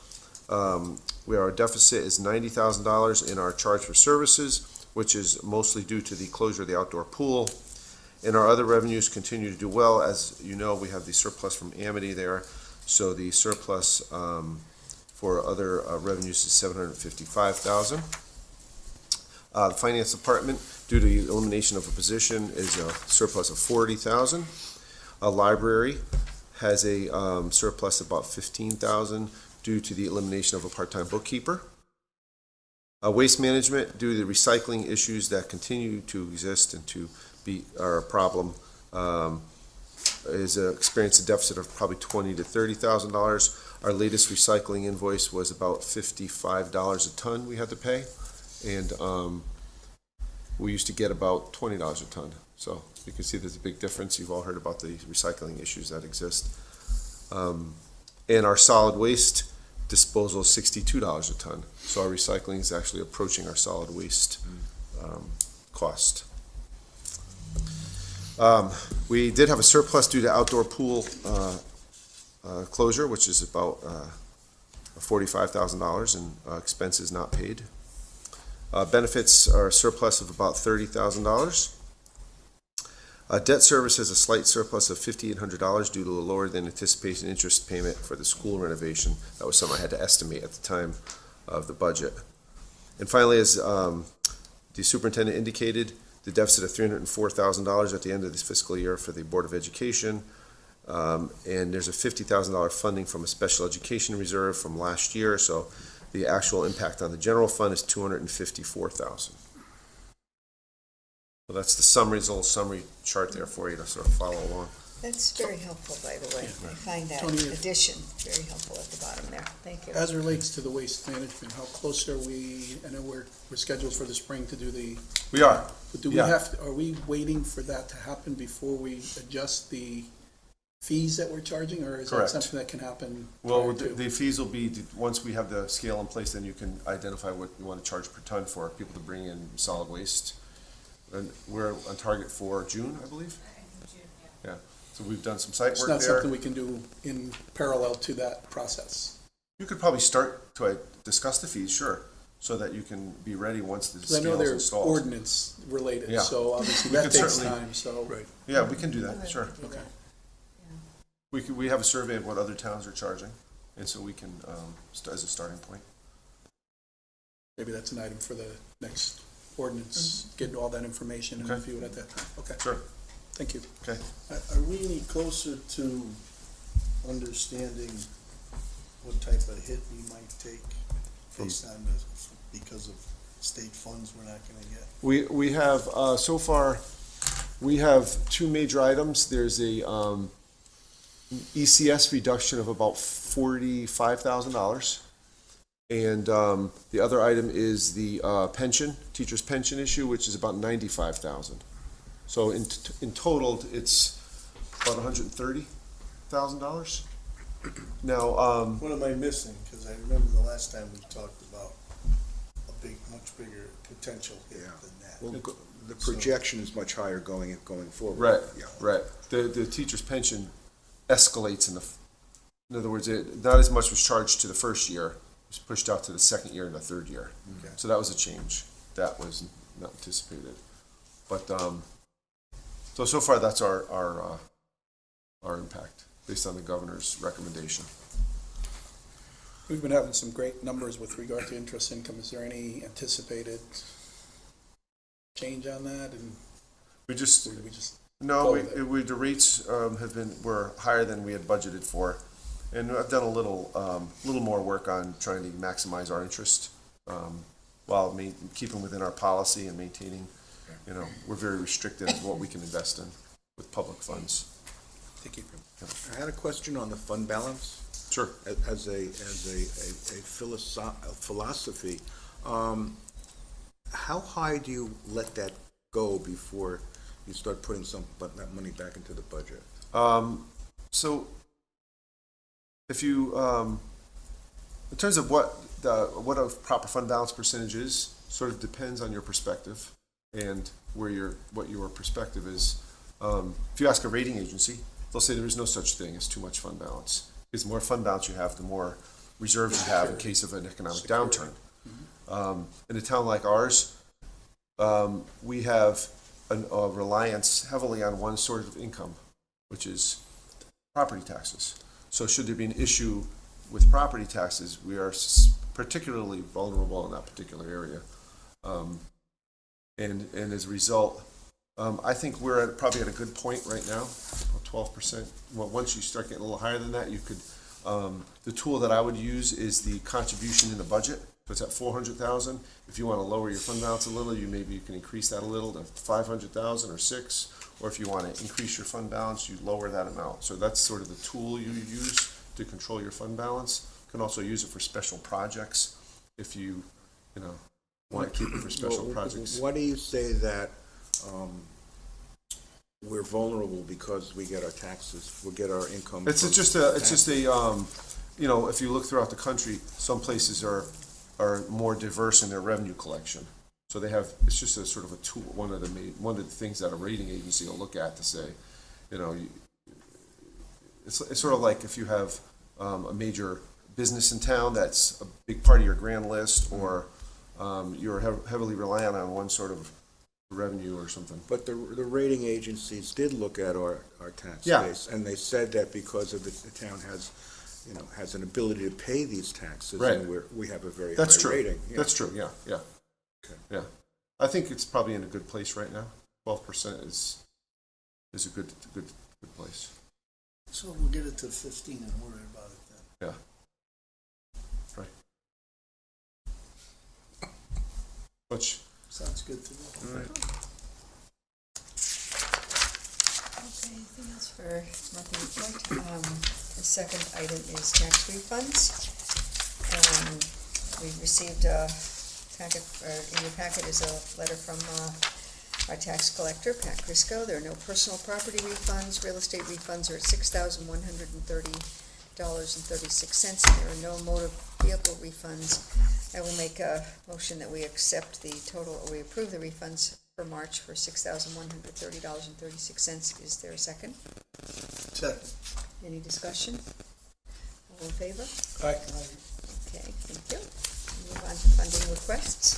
D: Our deficit is $90,000 in our charge for services, which is mostly due to the closure of the outdoor pool. And our other revenues continue to do well. As you know, we have the surplus from Amity there, so the surplus for other revenues is $755,000. The finance department, due to the elimination of a position, is a surplus of $40,000. A library has a surplus of about $15,000 due to the elimination of a part-time bookkeeper. Waste management, due to the recycling issues that continue to exist and to be a problem, is experienced a deficit of probably $20,000 to $30,000. Our latest recycling invoice was about $55 a ton we had to pay, and we used to get about $20 a ton. So you can see there's a big difference. You've all heard about the recycling issues that exist. And our solid waste disposal is $62 a ton. So our recycling is actually approaching our solid waste cost. We did have a surplus due to outdoor pool closure, which is about $45,000 in expenses not paid. Benefits are a surplus of about $30,000. Debt service has a slight surplus of $5,800 due to a lower than anticipated interest payment for the school renovation. That was something I had to estimate at the time of the budget. And finally, as the superintendent indicated, the deficit of $304,000 at the end of this fiscal year for the Board of Education. And there's a $50,000 funding from a special education reserve from last year, so the actual impact on the general fund is $254,000. So that's the summary, there's a little summary chart there for you to sort of follow along.
A: That's very helpful, by the way. I find that
E: Tony,
A: addition very helpful at the bottom there. Thank you.
E: As relates to the waste management, how close are we? I know we're scheduled for the spring to do the,
D: We are.
E: but do we
D: Yeah.
E: are we waiting for that to happen before we adjust the fees that we're charging, or is that
D: Correct.
E: something that can happen?
D: Well,
E: prior to?
D: the fees will be, once we have the scale in place, then you can identify what you want to charge per ton for people to bring in solid waste. And we're on target for June, I believe. Yeah, so we've done some site
E: It's
D: work
E: not
D: there.
E: something we can do in parallel to that process.
D: You could probably start to discuss the fees, sure, so that you can be ready once the
E: 'Cause I know
D: scale's
E: they're
D: installed.
E: ordinance related,
D: Yeah.
E: so obviously
D: We
E: that
D: could
E: takes
D: certainly-
E: time, so.
C: Right.
D: Yeah, we can do that, sure.
E: Okay.
D: We have a survey of what other towns are charging, and so we can, as a starting point.
E: Maybe that's an item for the next ordinance, get all that information and
D: Okay.
E: review it at that time. Okay,
D: Sure.
E: thank you.
D: Okay.
C: Are we any closer to understanding what type of hit we might take based on because of state funds we're not gonna get?
D: We have, so far, we have two major items. There's a ECS reduction of about $45,000. And the other item is the pension, teacher's pension issue, which is about $95,000. So in total, it's about $130,000. Now,
C: What am I missing? Cause I remember the last time we talked about a much bigger potential hit
F: Yeah.
C: than that.
F: Well, the projection is much higher going forward.
D: right,
F: Yeah.
D: right. The teacher's pension escalates in other words, not as much was charged to the first year, it was pushed out to the second year and the third year.
C: Okay.
D: So that was a change. That was not anticipated. But, so far, that's our impact, based on the governor's recommendation.
E: We've been having some great numbers with regard to interest income. Is there any anticipated change on that? And
D: We just,
E: or do we just,
D: no,
E: Go with
D: the rates were higher than we had budgeted for. And I've done a little more work on trying to maximize our interest, while keeping within our policy and maintaining, we're very restricted in what we can invest in with public funds.
E: thank you.
F: I had a question on the fund balance.
D: Sure.
F: As a philosophy, how high do you let that go before you start putting that money back into the budget?
D: So if you, in terms of what a proper fund balance percentage is, sort of depends on your perspective and what your perspective is. If you ask a rating agency, they'll say there is no such thing as too much fund balance. Because the more fund balance you have, the more reserves you have in case of an economic downturn. In a town like ours, we have a reliance heavily on one sort of income, which is property taxes. So should there be an issue with property taxes, we are particularly vulnerable in that particular area. And as a result, I think we're probably at a good point right now, 12%. Well, once you start getting a little higher than that, you could, the tool that I would use is the contribution in the budget. So it's at 400,000. If you want to lower your fund balance a little, maybe you can increase that a little to 500,000 or 6. Or if you want to increase your fund balance, you lower that amount. So that's sort of the tool you use to control your fund balance. You can also use it for special projects if you want to keep it for special projects.
F: Why do you say that we're vulnerable because we get our taxes, we get our income?
D: It's just a, if you look throughout the country, some places are more diverse in their revenue collection. So they have, it's just a sort of a tool, one of the things that a rating agency will look at to say, it's sort of like if you have a major business in town that's a big part of your grand list, or you're heavily reliant on one sort of revenue or something.
F: But the rating agencies did look at our tax
D: Yeah.
F: base, and they said that because of the town has an ability to pay these taxes,
D: Right.
F: and we have a very
D: That's
F: high
D: true.
F: rating. Yeah.
D: That's true, yeah.
F: Okay.
D: Yeah. I think it's probably in a good place right now. 12% is a good place.
C: So we'll get it to 15 and worry about it then.
D: Yeah. Right. Which,
C: Sounds good to me.
A: Okay, anything else for nothing report? The second item is tax refunds. We received a packet, in your packet is a letter from our tax collector, Pat Crisco. There are no personal property refunds. Real estate refunds are at $6,130.36, and there are no motor vehicle refunds. I will make a motion that we accept the total, or we approve the refunds for March for $6,130.36. Is there a second?
C: Second.
A: Any discussion? All in favor?
C: Aye.
A: Okay, thank you. Move on to funding requests.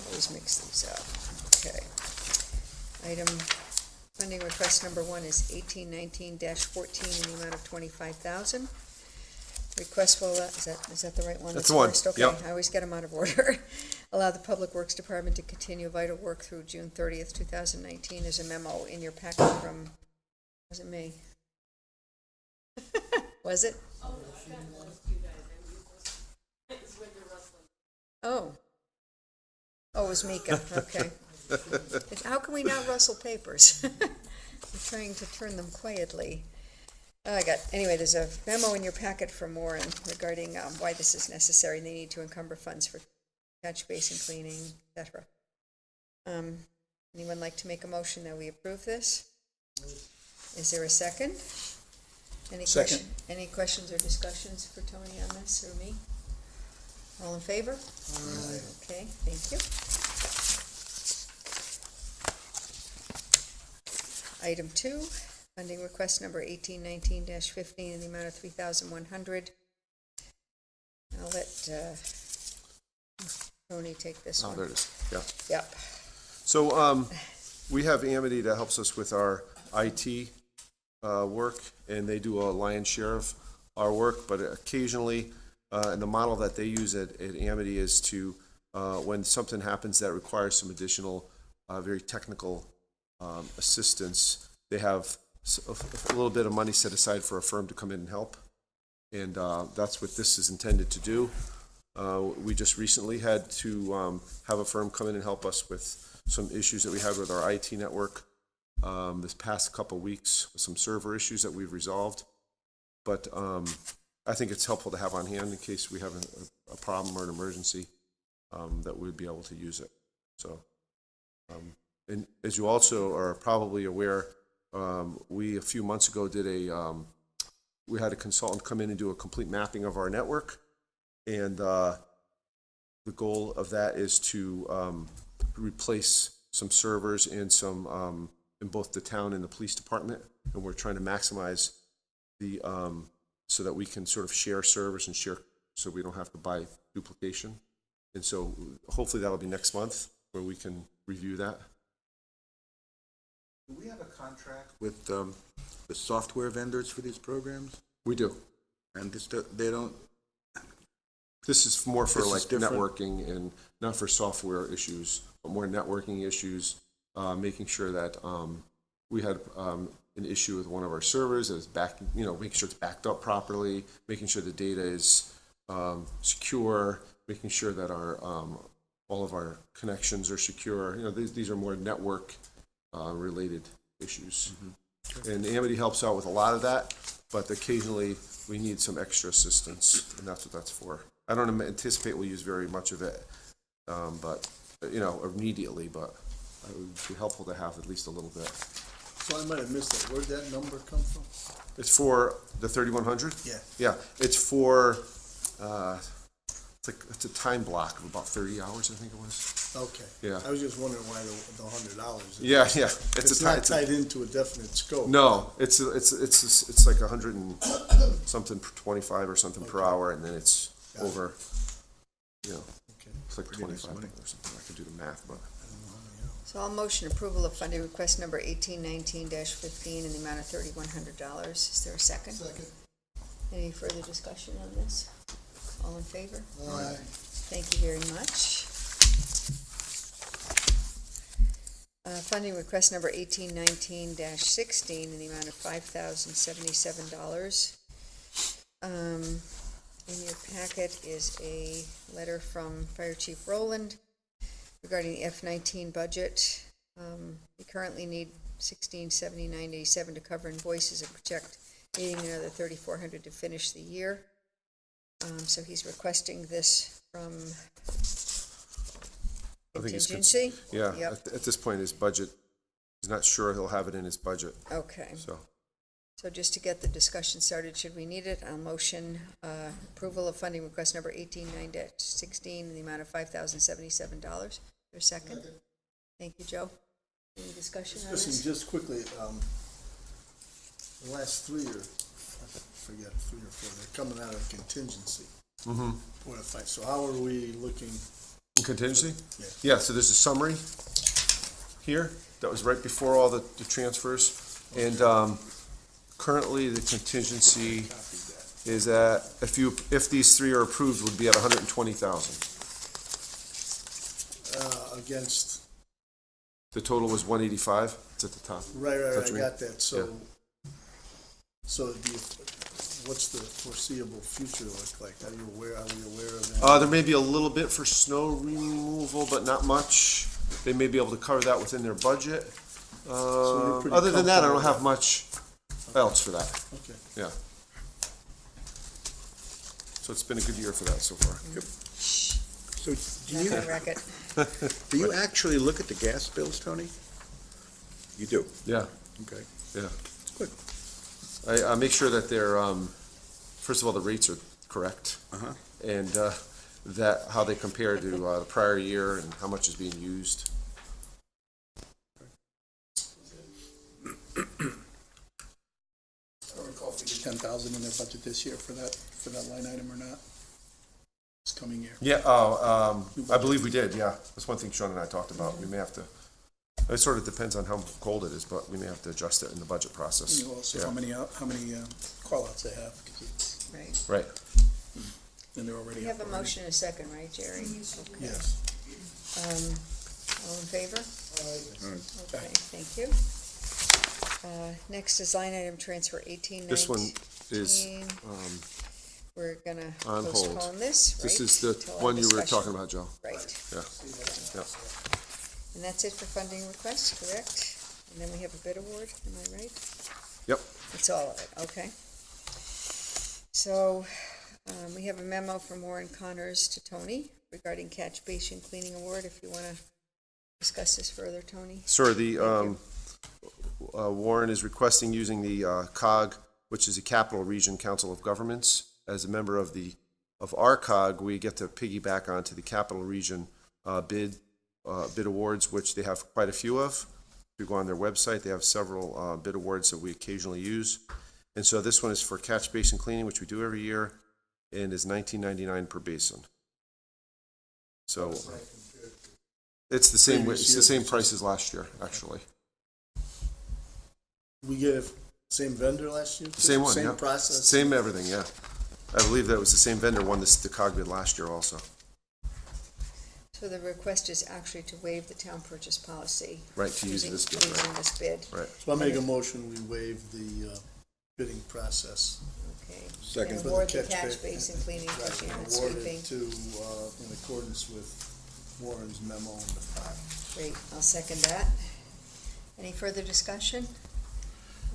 A: Always mix these up. Okay. Item, funding request number 1 is 1819-14 in the amount of $25,000. Request will, is that the right one?
D: That's the one,
A: First? Okay,
D: yep.
A: I always get them out of order. Allow the Public Works Department to continue vital work through June 30th, 2019. There's a memo in your packet from, was it me? Was it? Oh. Oh, it was Mika, okay. How can we not rustle papers? I'm trying to turn them quietly. Anyway, there's a memo in your packet from Warren regarding why this is necessary. They need to encumber funds for catch basin cleaning, etc. Anyone like to make a motion that we approve this? Is there a second?
C: Second.
A: Any questions or discussions for Tony on this, or me? All in favor?
C: Aye.
A: Okay, thank you. Item 2, funding request number 1819-15 in the amount of $3,100. I'll let Tony take this
D: oh,
A: one.
D: there it is, yeah.
A: Yep.
D: So we have Amity that helps us with our IT work, and they do a lion's share of our work, but occasionally, and the model that they use at Amity is to, when something happens that requires some additional, very technical assistance, they have a little bit of money set aside for a firm to come in and help, and that's what this is intended to do. We just recently had to have a firm come in and help us with some issues that we had with our IT network this past couple weeks, with some server issues that we've resolved. But I think it's helpful to have on hand in case we have a problem or an emergency, that we'd be able to use it. So, and as you also are probably aware, we a few months ago did we had a consultant come in and do a complete mapping of our network, and the goal of that is to replace some servers and some in both the town and the police department, and we're trying to maximize so that we can sort of share service and share, so we don't have to buy duplication. And so hopefully that'll be next month where we can review that.
F: Do we have a contract with the software vendors for these programs?
D: We do.
F: And they don't,
D: This is more for
F: This is
D: like
F: different?
D: networking and not for software issues, but more networking issues, making sure that, we had, an issue with one of our servers that is making sure it's backed up properly, making sure the data is, secure, making sure that our, all of our connections are secure. These are more network, related issues. And Amity helps out with a lot of that, but occasionally we need some extra assistance, and that's what that's for. I don't anticipate we'll use very much of it, but, immediately, but it would be helpful to have at least a little bit.
C: So I might have missed that. Where'd that number come from?
D: It's for the 3,100?
C: Yeah.
D: Yeah, it's for, it's a time block of about 30 hours, I think it was.
C: Okay.
D: Yeah.
C: I was just wondering why the $100.
D: Yeah.
C: It's not tied into a definite scope.
D: No, it's like 100 and something, 25 or something per hour, and then it's
C: Got it.
D: over,
C: Okay.
D: it's like
F: Pretty nice
D: 25
F: money.
D: or something. I could do the math, but.
A: So I'll motion approval of funding request number 1819-15 in the amount of $3,100. Is there a second?
G: Second.
A: Any further discussion on this? All in favor?
G: Aye.
A: Thank you very much. Funding request number 1819-16 in the amount of $5,077. In your packet is a letter from Fire Chief Rowland regarding the F-19 budget. We currently need $1,679.87 to cover invoices and project needing another $3,400 to finish the year. So he's requesting this from
D: I think it's
A: contingency?
D: Yeah,
A: Yep.
D: at this point, his budget, he's not sure he'll have it in his budget,
A: Okay.
D: so.
A: So just to get the discussion started, should we need it, I'll motion approval of funding request number 1819-16 in the amount of $5,077. For a second? Thank you, Joe. Any discussion on
C: Listen,
A: this?
C: just quickly, the last 3 or 4, they're coming out of contingency.
D: Mm-hmm.
C: So how are we looking?
D: Contingency?
C: Yeah.
D: Yeah, so there's a summary here that was right before all the transfers. And currently, the contingency is at, if these 3 are approved, would be at 120,000.
C: Against,
D: The total was 185. It's at the top.
C: right,
D: Is that
C: I
D: what you mean?
C: got that, so, what's the foreseeable future look like? Are we aware of that?
D: There may be a little bit for snow removal, but not much. They may be able to cover that within their budget.
C: So you're pretty
D: Other than that, I don't
C: comfortable
D: have much else for that.
C: Okay.
D: Yeah. So it's been a good year for that so far.
F: so
A: Not gonna wreck it.
F: do you actually look at the gas bills, Tony? You do?
D: Yeah,
F: Okay.
D: yeah.
F: Good.
D: I make sure that they're, first of all, the rates are correct.
F: Uh-huh.
D: And that, how they compare to the prior year and how much is being used.
E: I don't recall if we did 10,000 in their budget this year for that line item or not. This coming year.
D: Yeah, I believe we did, yeah. That's one thing Sean and I talked about. We may have to, it sort of depends on how cold it is, but we may have to adjust it in the budget process.
E: You know, also
D: Yeah.
E: how many call-outs they have, because it's,
A: Right.
D: Right.
E: and they're already
A: We
E: up
A: have a
E: already.
A: motion and a second, right, Jerry? Okay.
C: Yes.
A: All in favor? Okay, thank you. Next is line item transfer 1819.
D: This one is,
A: We're gonna
D: on hold.
A: postpone this, right?
D: this is the
A: till our
D: one you were
A: discussion.
D: talking about, Joe.
A: Right.
D: Yeah, yeah.
A: And that's it for funding requests, correct? And then we have a bid award, am I right?
D: Yep.
A: That's all of it, okay. So, we have a memo from Warren Connors to Tony regarding catch basin cleaning award, if you wanna discuss this further, Tony.
D: Sir, the,
A: Thank
D: Warren is requesting using the COG, which is the Capital Region Council of Governments. As a member of our COG, we get to piggyback onto the Capital Region bid awards, which they have quite a few of. If you go on their website, they have several bid awards that we occasionally use. And so this one is for catch basin cleaning, which we do every year, and is $19.99 per basin. So it's the same, it's the same price as last year, actually.
C: We get a same vendor last year?
D: Same one, yeah.
C: Same process?
D: Same everything, yeah. I believe that was the same vendor won this, the cog bid last year also.
A: So the request is actually to waive the town purchase policy.
D: Right, to use this bid,
A: Using
D: right.
A: this bid.
D: Right.
C: So I make a motion, we waive the bidding process.
A: Okay.
F: Second.
A: And
C: For the
A: award the
C: catch
A: catch
C: ba-
A: basin cleaning,
C: Right,
A: flushing, and
C: award
A: sweeping.
C: it to, in accordance with Warren's memo in the file.
A: Great, I'll second that. Any further discussion?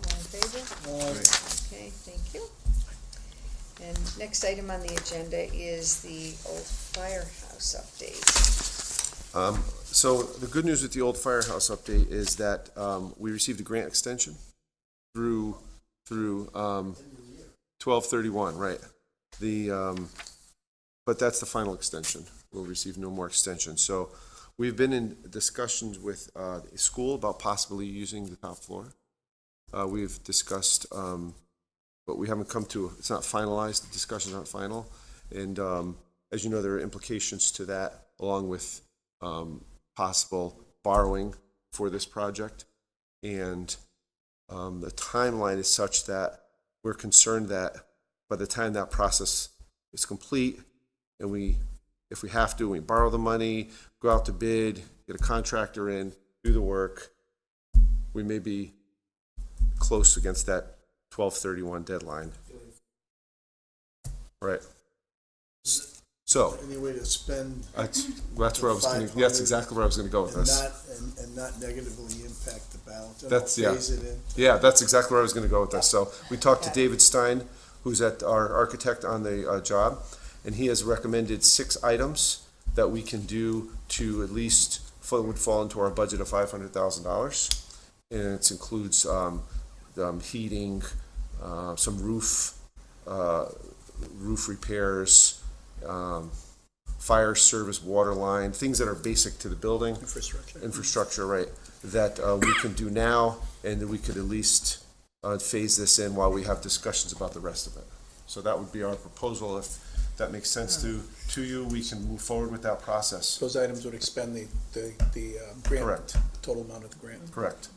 A: All in favor? Okay, thank you. And next item on the agenda is the old firehouse update.
D: So the good news with the old firehouse update is that we received a grant extension through 12/31, right? But that's the final extension. We'll receive no more extensions. So we've been in discussions with the school about possibly using the top floor. We've discussed, but we haven't come to, it's not finalized, the discussion's not final. And as you know, there are implications to that, along with possible borrowing for this project. And the timeline is such that we're concerned that by the time that process is complete, and if we have to, we borrow the money, go out to bid, get a contractor in, do the work, we may be close against that 12/31 deadline. Right. So,
C: Any way to spend
D: that's where I was gonna, that's exactly where I was gonna go with
C: and
D: this.
C: not negatively impact the balance? And
D: That's-
C: not
D: yeah.
C: phase it in?
D: Yeah, that's exactly where I was gonna go with this. So, we talked to David Stein, who's our architect on the job, and he has recommended 6 items that we can do to at least, would fall into our budget of $500,000. And it includes heating, some roof repairs, fire service, water line, things that are basic to the building. Infrastructure, right, that we can do now, and that we could at least phase this in while we have discussions about the rest of it. So that would be our proposal. If that makes sense to you, we can move forward with that process.
E: Those items would expend the grant.
D: Correct.
E: Total amount of the grant.
D: Correct.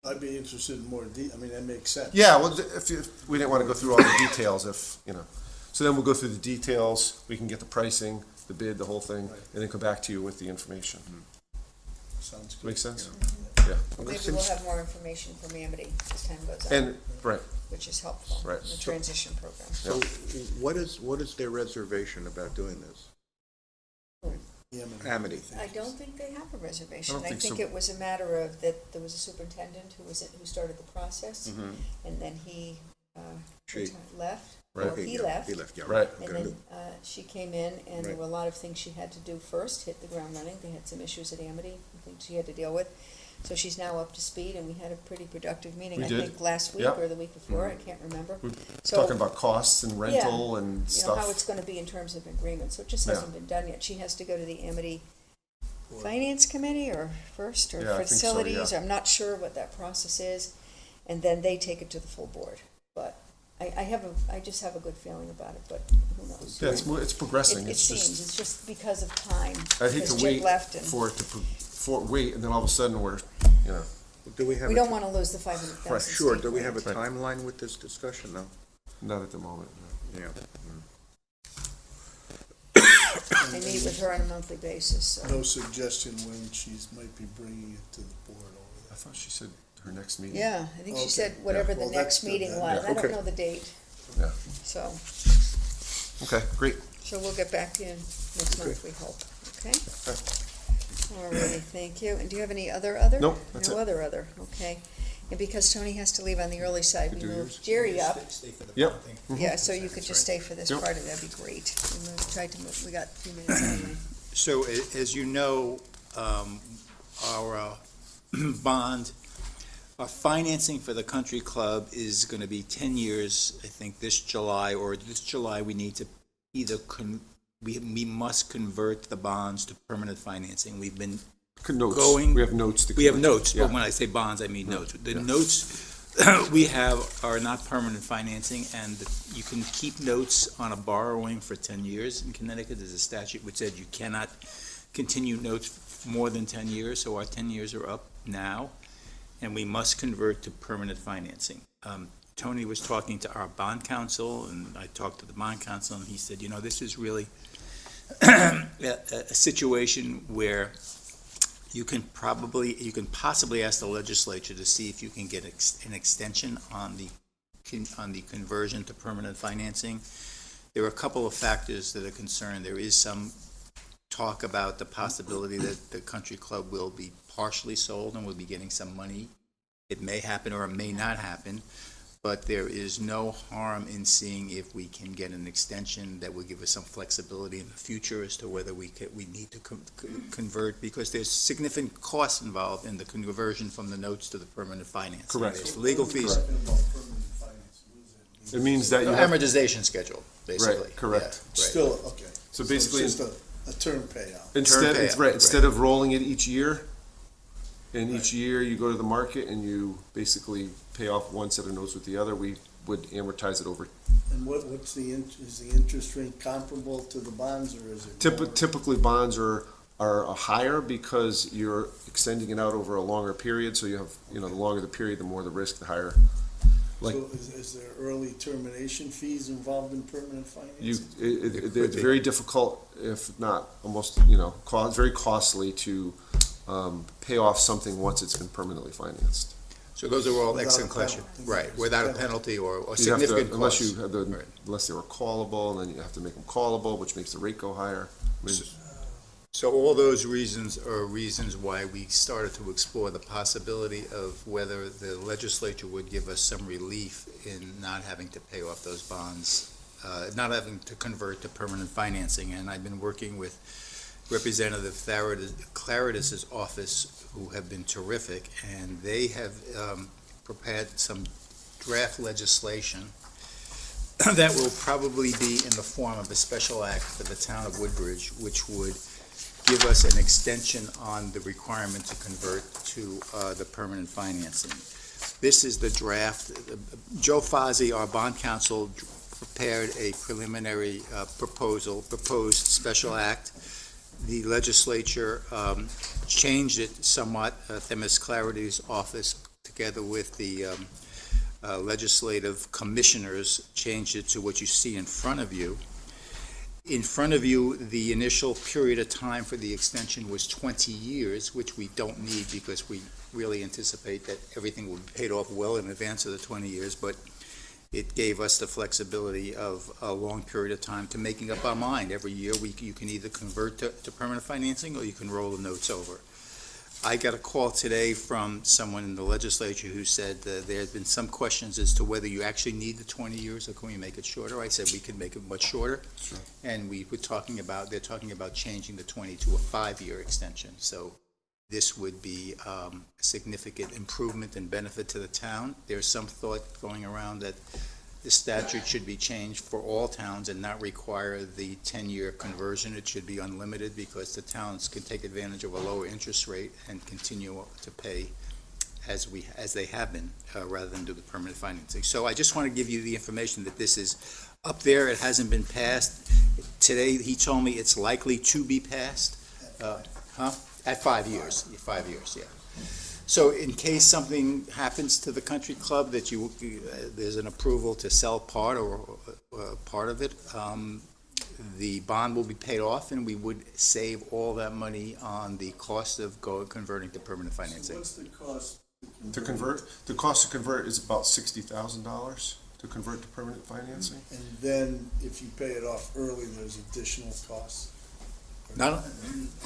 C: I'd be interested in more I mean, that makes sense.
D: Yeah, well, if we didn't want to go through all the details, so then we'll go through the details, we can get the pricing, the bid, the whole thing, and then come back to you with the information.
C: Sounds good.
D: Make sense? Yeah.
A: Maybe we'll have more information from Amity as time goes on,
D: And, right,
A: which is helpful
D: Right.
A: in the transition program.
F: So what is their reservation about doing this?
C: Yeah, I mean,
F: Amity.
A: I don't think they have a reservation.
D: I don't
A: I
D: think
A: think
D: so.
A: it was a matter of that there was a superintendent who started the process,
F: Mm-hmm.
A: and then he
F: She-
A: left,
D: Right.
A: or he left.
F: He left, yeah.
D: Right.
A: And
F: Gonna
A: then
F: do-
A: she came in, and there
F: Right.
A: were a lot of things she had to do first, hit the ground running. They had some issues at Amity, I think she had to deal with. So she's now up to speed, and we had a pretty productive meeting,
D: We
A: I
D: did.
A: think last week
D: Yep. Mm-hmm.
A: or the week before, I can't remember.
D: we're
A: So,
D: talking about costs and rental and
A: you know,
D: stuff.
A: how it's gonna be in terms of agreement, so it just
D: Yeah.
A: hasn't been done yet. She has to go to the Amity Finance Committee or first, or
D: Yeah, I think so,
A: facilities,
D: yeah.
A: I'm not sure what that process is, and then they take it to the full board. But I just have a good feeling about it, but who knows?
D: Yeah, it's progressing,
A: It
D: it's
A: seems,
D: just,
A: it's just because of time.
D: I'd hate
A: because
D: to
A: Jim
D: wait
A: left and
D: for it to, wait, and then all of a sudden we're,
F: Do we have?
A: we
F: a
A: don't
F: ti-
A: wanna lose the 500,000.
F: Right, sure, do we
A: Steve
F: have a
A: grant.
F: timeline with this discussion, though?
D: not at the moment. No.
F: Yeah.
A: I meet with her on a monthly basis, so.
C: No suggestion when she's might be bringing it to the board over
D: I thought she said her next meeting.
A: Yeah, I think she
C: Okay.
A: said whatever the
C: Well,
A: next
C: that's good
A: meeting
C: then.
A: was,
F: Yeah,
A: I don't
F: okay.
A: know the date,
D: Yeah.
A: so.
D: Okay, great.
A: So we'll get back to you next month, we hope, okay? All righty, thank you. And do you have any other?
D: Nope, that's
A: No
D: it.
A: other, okay. And because Tony has to leave on the early side, we
D: do yours.
A: moved Jerry up.
D: Yep.
A: Yeah, so you could just stay for this
D: Yep.
A: part, and that'd be great. We got a few minutes anyway.
H: So as you know, our bond, our financing for the country club is going to be 10 years, I think, this July we need to either, we must convert the bonds to permanent financing. We've been
D: Notes.
H: Going-
D: We have notes to.
H: We have
D: convert.
H: notes,
D: Yeah.
H: but when I say bonds, I mean notes. The notes, we are not permanent financing, and you can keep notes on a borrowing for 10 years. In Connecticut, there's a statute which said you cannot continue notes more than 10 years, so our 10 years are up now, and we must convert to permanent financing. Tony was talking to our bond counsel, and I talked to the bond counsel, and he said, this is really a situation where you can possibly ask the legislature to see if you can get an extension on the conversion to permanent financing. There are a couple of factors that are concerned. There is some talk about the possibility that the country club will be partially sold and will be getting some money. It may happen or it may not happen, but there is no harm in seeing if we can get an extension that will give us some flexibility in the future as to whether we need to convert, because there's significant costs involved in the conversion from the notes to the permanent finance.
D: Correct.
H: There's legal fees.
C: Talking about permanent finance, what does that mean?
D: It means that you have,
H: Amortization schedule, basically.
D: Right, correct.
H: Yeah, right.
C: Still, okay.
D: So basically-
C: it's just a term payout.
D: instead,
H: payout,
D: it's right,
H: right.
D: instead of rolling it each year, and each year you go to the market and you basically pay off one set of notes with the other, we would amortize it over.
C: And what's is the interest rate comparable to the bonds, or is it? more?
D: Typically, bonds are higher because you're extending it out over a longer period, so you have, the longer the period, the more the risk, the higher. Like,
C: So is there early termination fees involved in permanent
D: you,
C: financing?
D: it's very difficult, if not almost, very costly to pay off something once it's been permanently financed.
H: So those are all
C: Without
H: excellent
C: a
H: questions.
C: penalty.
H: Right, without a penalty or
D: You have to-
H: significant
D: unless
H: costs.
D: you have the,
H: Right.
D: unless they were callable, and then you have to make them callable, which makes the rate go higher. I mean,
H: So all those reasons are reasons why we started to explore the possibility of whether the legislature would give us some relief in not having to pay off those bonds, not having to convert to permanent financing. And I've been working with Representative Claridis's office, who have been terrific, and they have prepared some draft legislation that will probably be in the form of a special act for the town of Woodbridge, which would give us an extension on the requirement to convert to the permanent financing. This is the draft. Joe Fozzi, our bond counsel, prepared a preliminary proposed special act. The legislature changed it somewhat. Themis Clarity's office, together with the legislative commissioners, changed it to what you see in front of you. In front of you, the initial period of time for the extension was 20 years, which we don't need because we really anticipate that everything will be paid off well in advance of the 20 years, but it gave us the flexibility of a long period of time to making up our mind. Every year, you can either convert to permanent financing or you can roll the notes over. I got a call today from someone in the legislature who said there had been some questions as to whether you actually need the 20 years or can we make it shorter. I said we could make it much shorter.
D: Sure.
H: And they're talking about changing the 20 to a 5-year extension. So this would be a significant improvement and benefit to the town. There's some thought going around that the statute should be changed for all towns and not require the 10-year conversion. It should be unlimited because the towns can take advantage of a lower interest rate and continue to pay as they have been, rather than do the permanent financing. So I just want to give you the information that this is up there. It hasn't been passed. Today, he told me it's likely to be passed. At 5 years. 5 years, yeah. So in case something happens to the country club that there's an approval to sell part or part of it, the bond will be paid off and we would save all that money on the cost of converting to permanent
C: So
H: financing.
C: what's the cost?
D: the cost to convert is about $60,000 to convert to permanent financing.
C: And then if you pay it off early, there's additional costs?
H: Not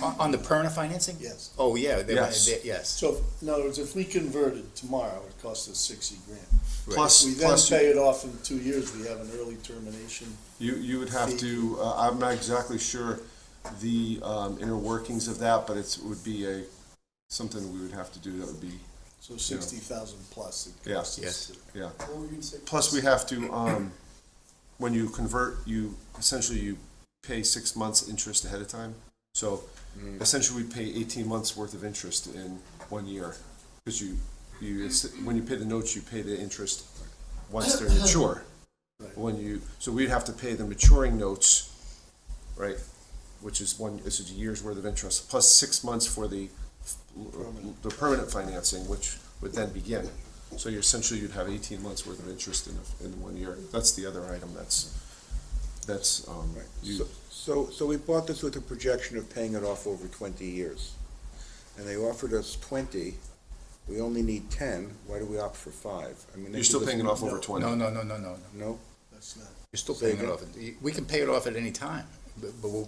H: on the permanent financing?
C: Yes.
H: Oh, yeah.
D: Yes.
H: Yes.
C: So, in other words, if we converted tomorrow, it costs us $60,000.
D: Plus,
C: If we then
D: plus
C: pay it off in 2 years, we have an early termination.
D: you would have to, I'm not exactly sure the inner workings of that, but it would be something we would have to do that would be,
C: So 60,000 plus. It
D: Yeah.
C: costs us
H: Yes.
C: to-
D: yeah.
C: What were you gonna say?
D: Plus, we have to, when you convert, you pay 6 months interest ahead of time. So essentially, we pay 18 months worth of interest in 1 year, because when you pay the notes, you pay the interest once they're mature.
C: Right.
D: So we'd have to pay the maturing notes, right, which is a year's worth of interest, plus 6 months for the permanent financing, which would then begin. So you'd have 18 months worth of interest in 1 year. That's the other item
F: So we bought this with a projection of paying it off over 20 years. And they offered us 20, we only need 10, why do we opt for 5? I mean,
D: you're still paying it off over 20.
H: No.
F: No?
C: That's not.
H: You're still
F: Say
H: paying it off. We can pay it off at any time,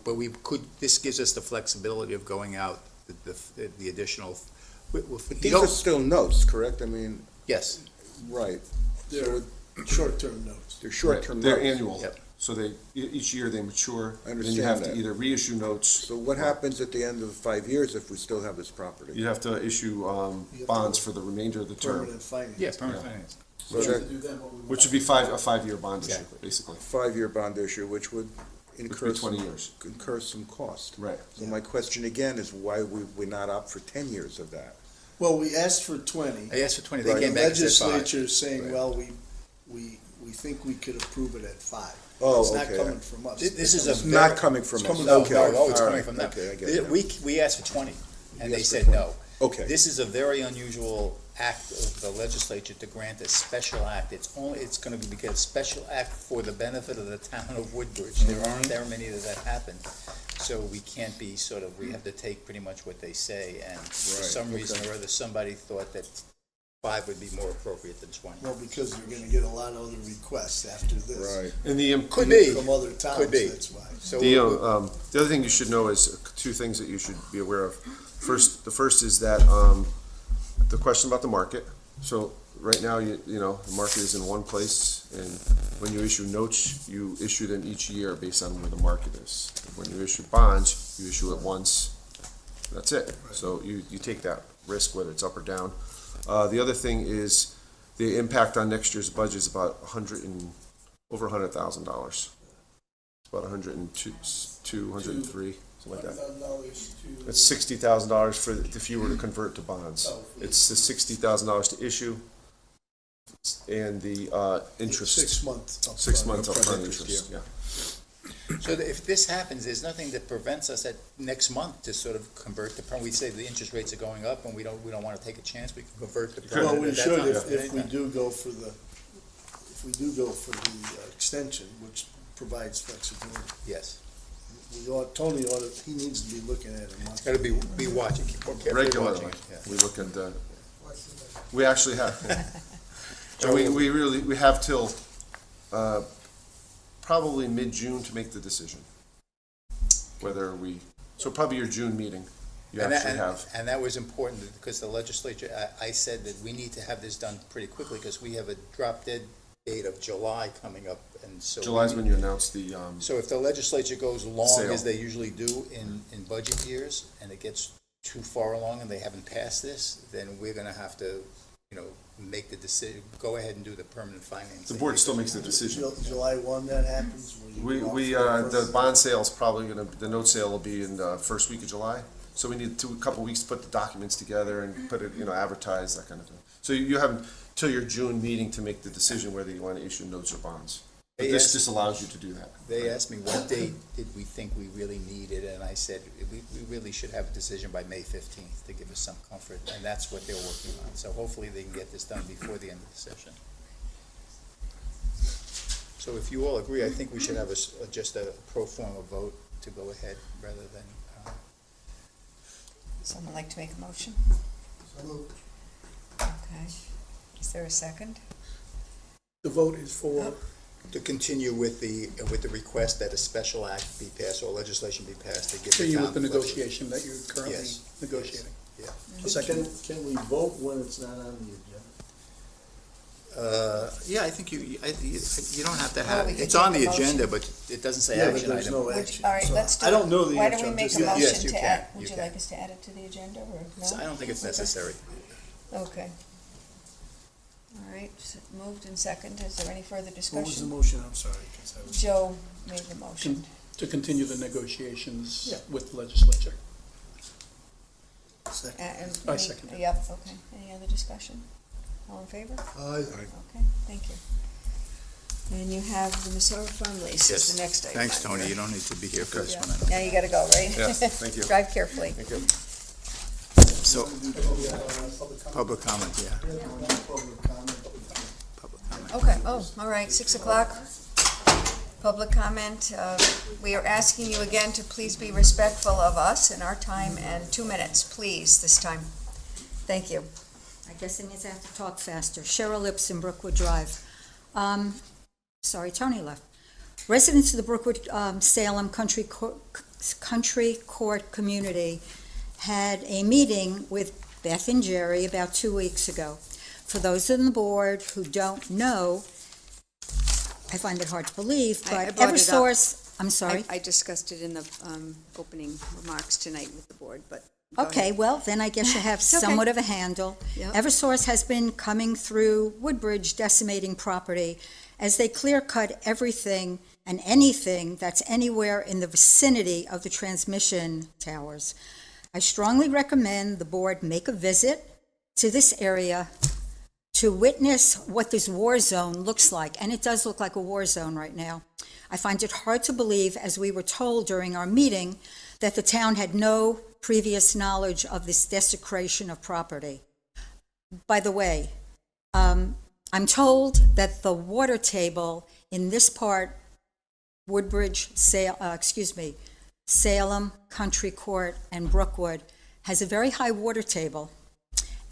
H: but we could, this gives us the flexibility of going out the additional.
F: But these are still notes, correct? I mean,
H: Yes,
F: right,
C: They're short-term notes.
F: they're short-term notes.
D: They're annual.
H: Yep.
D: So each year they mature.
F: I
D: Then you
F: understand
D: have to
F: that.
D: either reissue notes.
F: So what happens at the end of the 5 years if we still have this property?
D: You have to issue bonds for the remainder of the term,
C: Permanent finance.
H: yeah, permanent
D: Yeah.
H: finance.
F: So that
D: which would be a 5-year bond issue,
H: Exactly.
D: basically.
F: 5-year bond issue, which would
D: Which
F: incur
D: would be 20 years.
F: some cost.
D: Right.
F: So my question again is why we not opt for 10 years of that?
C: Well, we asked for 20.
H: I asked for 20, they
F: Right.
H: came
C: The
H: back and said 5.
C: legislature is saying,
F: Right.
C: well, we think we could approve it at 5.
F: Oh,
C: It's not
F: okay.
C: coming from us.
H: This is
F: It's
H: a
F: not
H: very-
F: coming from
C: It's
F: us.
C: coming
F: Okay.
C: from-
H: No, it's
F: all
H: coming
F: right.
H: from them.
F: Okay, I get it now.
H: We asked for 20, and
F: You
H: they
F: asked for
H: said
F: 20.
H: no.
F: Okay.
H: This is a very unusual act of the legislature to grant a special act. It's gonna be a special act for the benefit of the town of Woodbridge. There aren't very many that happen. So we can't be we have to take pretty much what they say, and for
F: Right,
H: some reason
F: okay.
H: or other, somebody thought that 5 would be more appropriate than 20.
C: Well, because they're gonna get a lot of other requests after this.
F: Right.
D: And the
H: Could be.
C: From other towns,
H: Could be.
C: that's why.
H: So
D: The other thing you should know is 2 things that you should be aware of. The first is that the question about the market. So right now, you know, the market is in one place, and when you issue notes, you issue them each year based on where the market is. When you issue bonds, you issue it once. That's it. So you take that risk, whether it's up or down. The other thing is the impact on next year's budget is about over $100,000. It's about 102, 103, something like that. It's $60,000 if you were to convert to bonds. It's the $60,000 to issue and the interest.
C: 6 months.
D: 6 months
F: Upfront
D: upfront
F: interest,
D: interest, yeah.
H: So if this happens, there's nothing that prevents us at next month to convert the, we say the interest rates are going up and we don't want to take a chance, we can convert the
C: Well,
H: permanent
C: we
H: at that
C: should
H: time.
C: if we do go for the extension, which provides flexibility.
H: Yes.
C: Tony he needs to be looking at it a month.
H: Gotta be watching, carefully
D: Regularly,
H: watching it, yeah.
D: we look at, we actually have. And we have till probably mid-June to make the decision. So probably your June meeting, you actually have.
H: And that was important because the legislature, I said that we need to have this done pretty quickly because we have a drop dead date of July coming up, and so.
D: July's when you announce the,
H: So if the legislature goes long
D: Sale.
H: as they usually do in budget years, and it gets too far along and they haven't passed this, then we're gonna have to, make the decision, go ahead and do the permanent financing.
D: the board still makes the decision.
C: July 1 that happens? where you
D: We,
C: go out for
D: the bond sale's probably the note sale will be in the first week of July. So we need a couple weeks to put the documents together and put it, advertise, that kind of thing. So you have till your June meeting to make the decision whether you want to issue notes or bonds. But this just allows you to do that.
H: They asked me what date did we think we really needed, and I said, we really should have a decision by May 15th to give us some comfort, and that's what they're working on. So hopefully they can get this done before the end of the session. So if you all agree, I think we should have just a pro forma vote to go ahead rather than,
A: Someone like to make a motion? Okay. Is there a second?
E: The vote is for,
H: to continue with the request that a special act be passed or legislation be passed to give the
E: continue
H: town
E: with the
H: flexibility.
E: negotiation that you're currently
H: Yes.
E: negotiating.
H: Yeah.
E: A second?
C: Can we vote when it's not on the agenda?
H: Yeah, I think you don't have to
A: Well,
H: have,
A: we could
H: it's on
A: take
H: the
A: a motion.
H: agenda, but it doesn't say
C: Yeah, but
H: action
C: there's
H: item.
C: no
A: Which,
C: action.
A: all right,
C: So
A: let's do
C: I
A: it.
C: don't know the
A: Why
C: answer.
A: don't we
C: I'm
A: make
C: just
A: a
C: asking.
H: Yes,
A: motion
H: you
A: to
H: can.
A: add,
H: You
A: would you
H: can.
A: like us to add it to the agenda, or no?
H: I don't think it's necessary.
A: Okay. All right, moved and second. Is there any further
C: What was the
A: discussion?
C: motion? I'm sorry. 'cause I was-
A: Joe made the motion.
E: To continue the negotiations
C: Yeah.
E: with the legislature. I second it.
A: Yep, okay. Any other discussion? All in favor? Okay, thank you. And you have the Massaro Farm lease is the next item.
H: Thanks,
A: on
H: Tony.
A: here.
H: You don't need to be here for this
A: Yeah.
H: one. I don't
A: Now you gotta go, right?
D: Yes, thank you.
A: Drive carefully.
D: Thank you.
H: So, public comment, yeah. Public comment.
A: Okay, oh, all right, 6 o'clock. Public comment. We are asking you again to please be respectful of us and our time, and 2 minutes, please, this time. Thank you.
I: I guess it means I have to talk faster. Cheryl Lipson, Brookwood Drive. Sorry, Tony left. Residents of the Brookwood Salem Country Court community had a meeting with Beth and Jerry about 2 weeks ago. For those on the board who don't know, I find it hard to believe,
A: I
I: but
A: brought it up.
I: Eversource, I'm sorry.
A: I discussed it in the opening remarks tonight with the board, but go
I: Okay,
A: ahead.
I: well, then I guess you have
A: okay.
I: somewhat of a handle.
A: Yep.
I: Eversource has been coming through Woodbridge decimating property as they clear-cut everything and anything that's anywhere in the vicinity of the transmission towers. I strongly recommend the board make a visit to this area to witness what this war zone looks like, and it does look like a war zone right now. I find it hard to believe, as we were told during our meeting, that the town had no previous knowledge of this desecration of property. By the way, I'm told that the water table in this part, Salem, Country Court, and Brookwood, has a very high water table.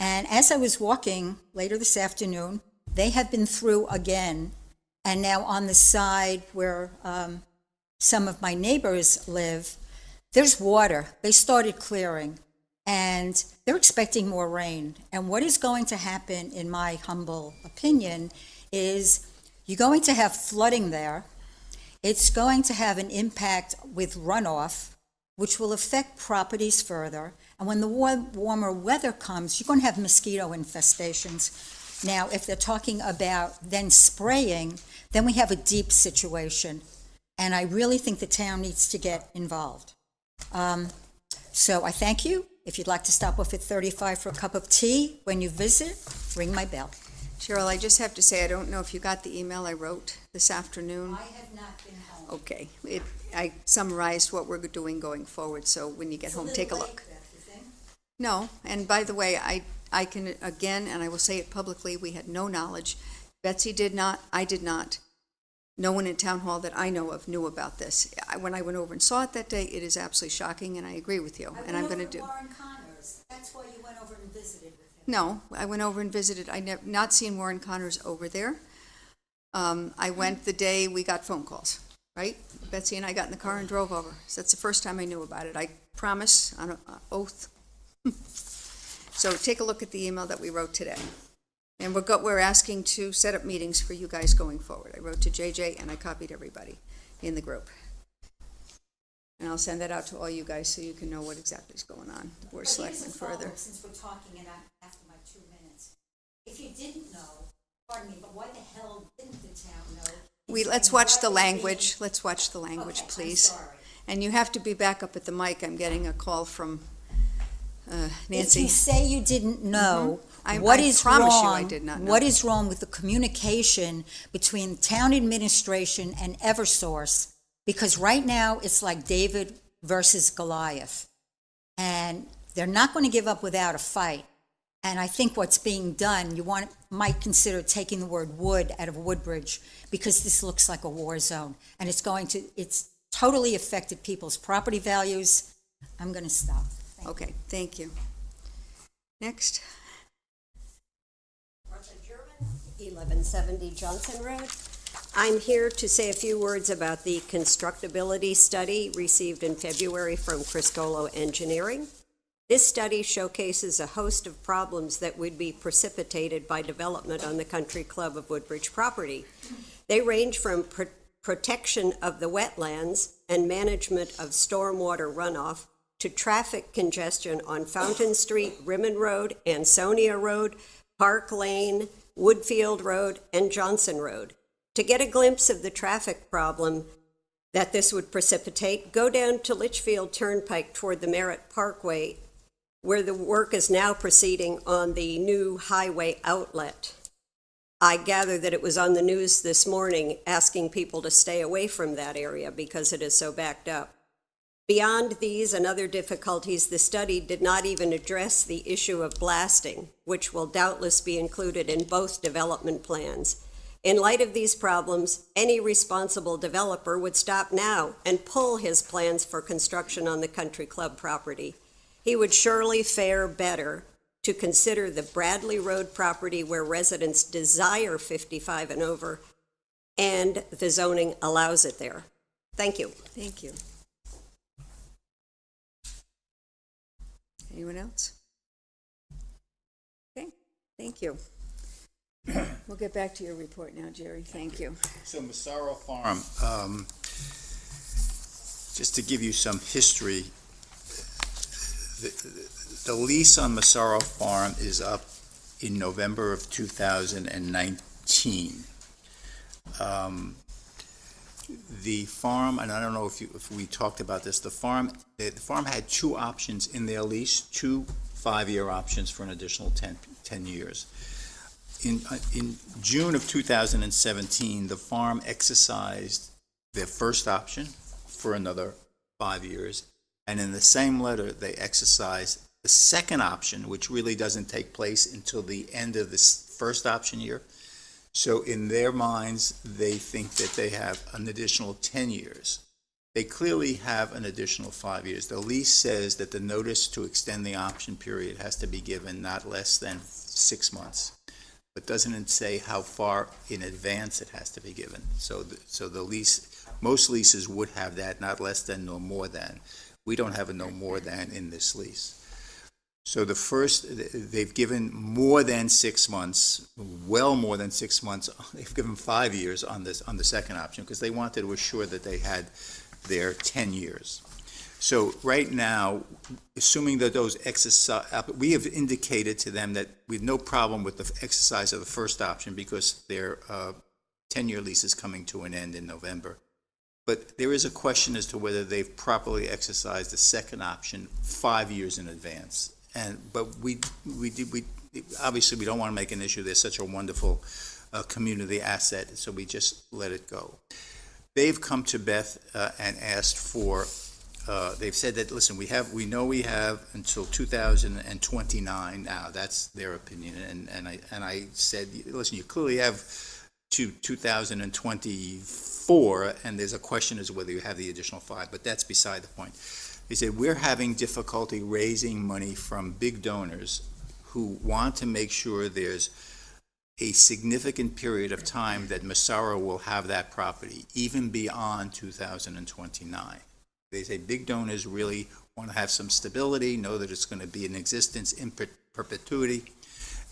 I: And as I was walking later this afternoon, they have been through again, and now on the side where some of my neighbors live, there's water. They started clearing, and they're expecting more rain. And what is going to happen, in my humble opinion, is you're going to have flooding there. It's going to have an impact with runoff, which will affect properties further. And when the warmer weather comes, you're going to have mosquito infestations. Now, if they're talking about then spraying, then we have a deep situation. And I really think the town needs to get involved. So I thank you. If you'd like to stop off at 35 for a cup of tea when you visit, ring my bell.
A: Cheryl, I just have to say, I don't know if you got the email I wrote this afternoon.
I: I have not been home.
A: Okay, I summarized what we're doing going forward, so when you get home, take a look. No, and by the way, I can, again, and I will say it publicly, we had no knowledge. Betsy did not, I did not. No one in town hall that I know of knew about this. When I went over and saw it that day, it is absolutely shocking, and I agree with you, and I'm going to do.
I: Warren Connors. That's why you went over and visited with him.
A: No, I went over and visited. I never not seen Warren Connors over there. I went the day we got phone calls, right? Betsy and I got in the car and drove over. So that's the first time I knew about it. I promise on an oath. So take a look at the email that we wrote today. And we're asking to set up meetings for you guys going forward. I wrote to JJ and I copied everybody in the group. And I'll send that out to all you guys so you can know what exactly is going on. The Board of Selectmen further.
I: Since we're talking and I'm after my 2 minutes. If you didn't know, pardon me, but why the hell didn't the town know?
A: Let's watch the language. Let's watch the language,
I: Okay,
A: please.
I: I'm sorry.
A: And you have to be back up at the mic. I'm getting a call from Nancy.
I: If you say you didn't know,
A: I
I: what is
A: promise you
I: wrong?
A: I did not know.
I: What is wrong with the communication between town administration and Eversource? Because right now it's like David versus Goliath, and they're not going to give up without a fight. And I think what's being done, might consider taking the word wood out of Woodbridge, because this looks like a war zone, and it's totally affected people's property values. I'm going to stop. Thank you.
A: Okay, thank you. Next.
J: Martha German, 1170 Johnson Road. I'm here to say a few words about the constructability study received in February from Criscolo Engineering. This study showcases a host of problems that would be precipitated by development on the Country Club of Woodbridge property. They range from protection of the wetlands and management of stormwater runoff to traffic congestion on Fountain Street, Rimmon Road, Ansonia Road, Park Lane, Woodfield Road, and Johnson Road. To get a glimpse of the traffic problem that this would precipitate, go down to Litchfield Turnpike toward the Merritt Parkway where the work is now proceeding on the new highway outlet. I gather that it was on the news this morning asking people to stay away from that area because it is so backed up. Beyond these and other difficulties, the study did not even address the issue of blasting, which will doubtless be included in both development plans. In light of these problems, any responsible developer would stop now and pull his plans for construction on the country club property. He would surely fare better to consider the Bradley Road property where residents desire 55 and over, and the zoning allows it there. Thank you.
A: Thank you. Anyone else? Okay, thank you. We'll get back to your report now, Jerry. Thank you.
H: So Massaro Farm, just to give you some history, the lease on Massaro Farm is up in November of 2019. The farm, and I don't know if we talked about this, the farm had two options in their lease, 2 5-year options for an additional 10 years. In June of 2017, the farm exercised their first option for another 5 years, and in the same letter, they exercised the second option, which really doesn't take place until the end of this first option year. So in their minds, they think that they have an additional 10 years. They clearly have an additional 5 years. The lease says that the notice to extend the option period has to be given not less than 6 months, but doesn't say how far in advance it has to be given. So the lease, most leases would have that, not less than nor more than. We don't have a no more than in this lease. So the first, they've given more than 6 months, well more than 6 months. They've given 5 years on this, on the second option, because they wanted to assure that they had their 10 years. So right now, assuming that those exercise, we have indicated to them that we have no problem with the exercise of the first option because their 10-year lease is coming to an end in November. But there is a question as to whether they've properly exercised the second option 5 years in advance. But we obviously we don't want to make an issue. They're such a wonderful community asset, so we just let it go. They've come to Beth and asked for. They've said that, listen, we know we have until 2029 now. That's their opinion, and I said, listen, you clearly have to 2024, and there's a question as to whether you have the additional 5, but that's beside the point. They said, we're having difficulty raising money from big donors who want to make sure there's a significant period of time that Massaro will have that property, even beyond 2029. They say big donors really want to have some stability, know that it's going to be in existence in perpetuity,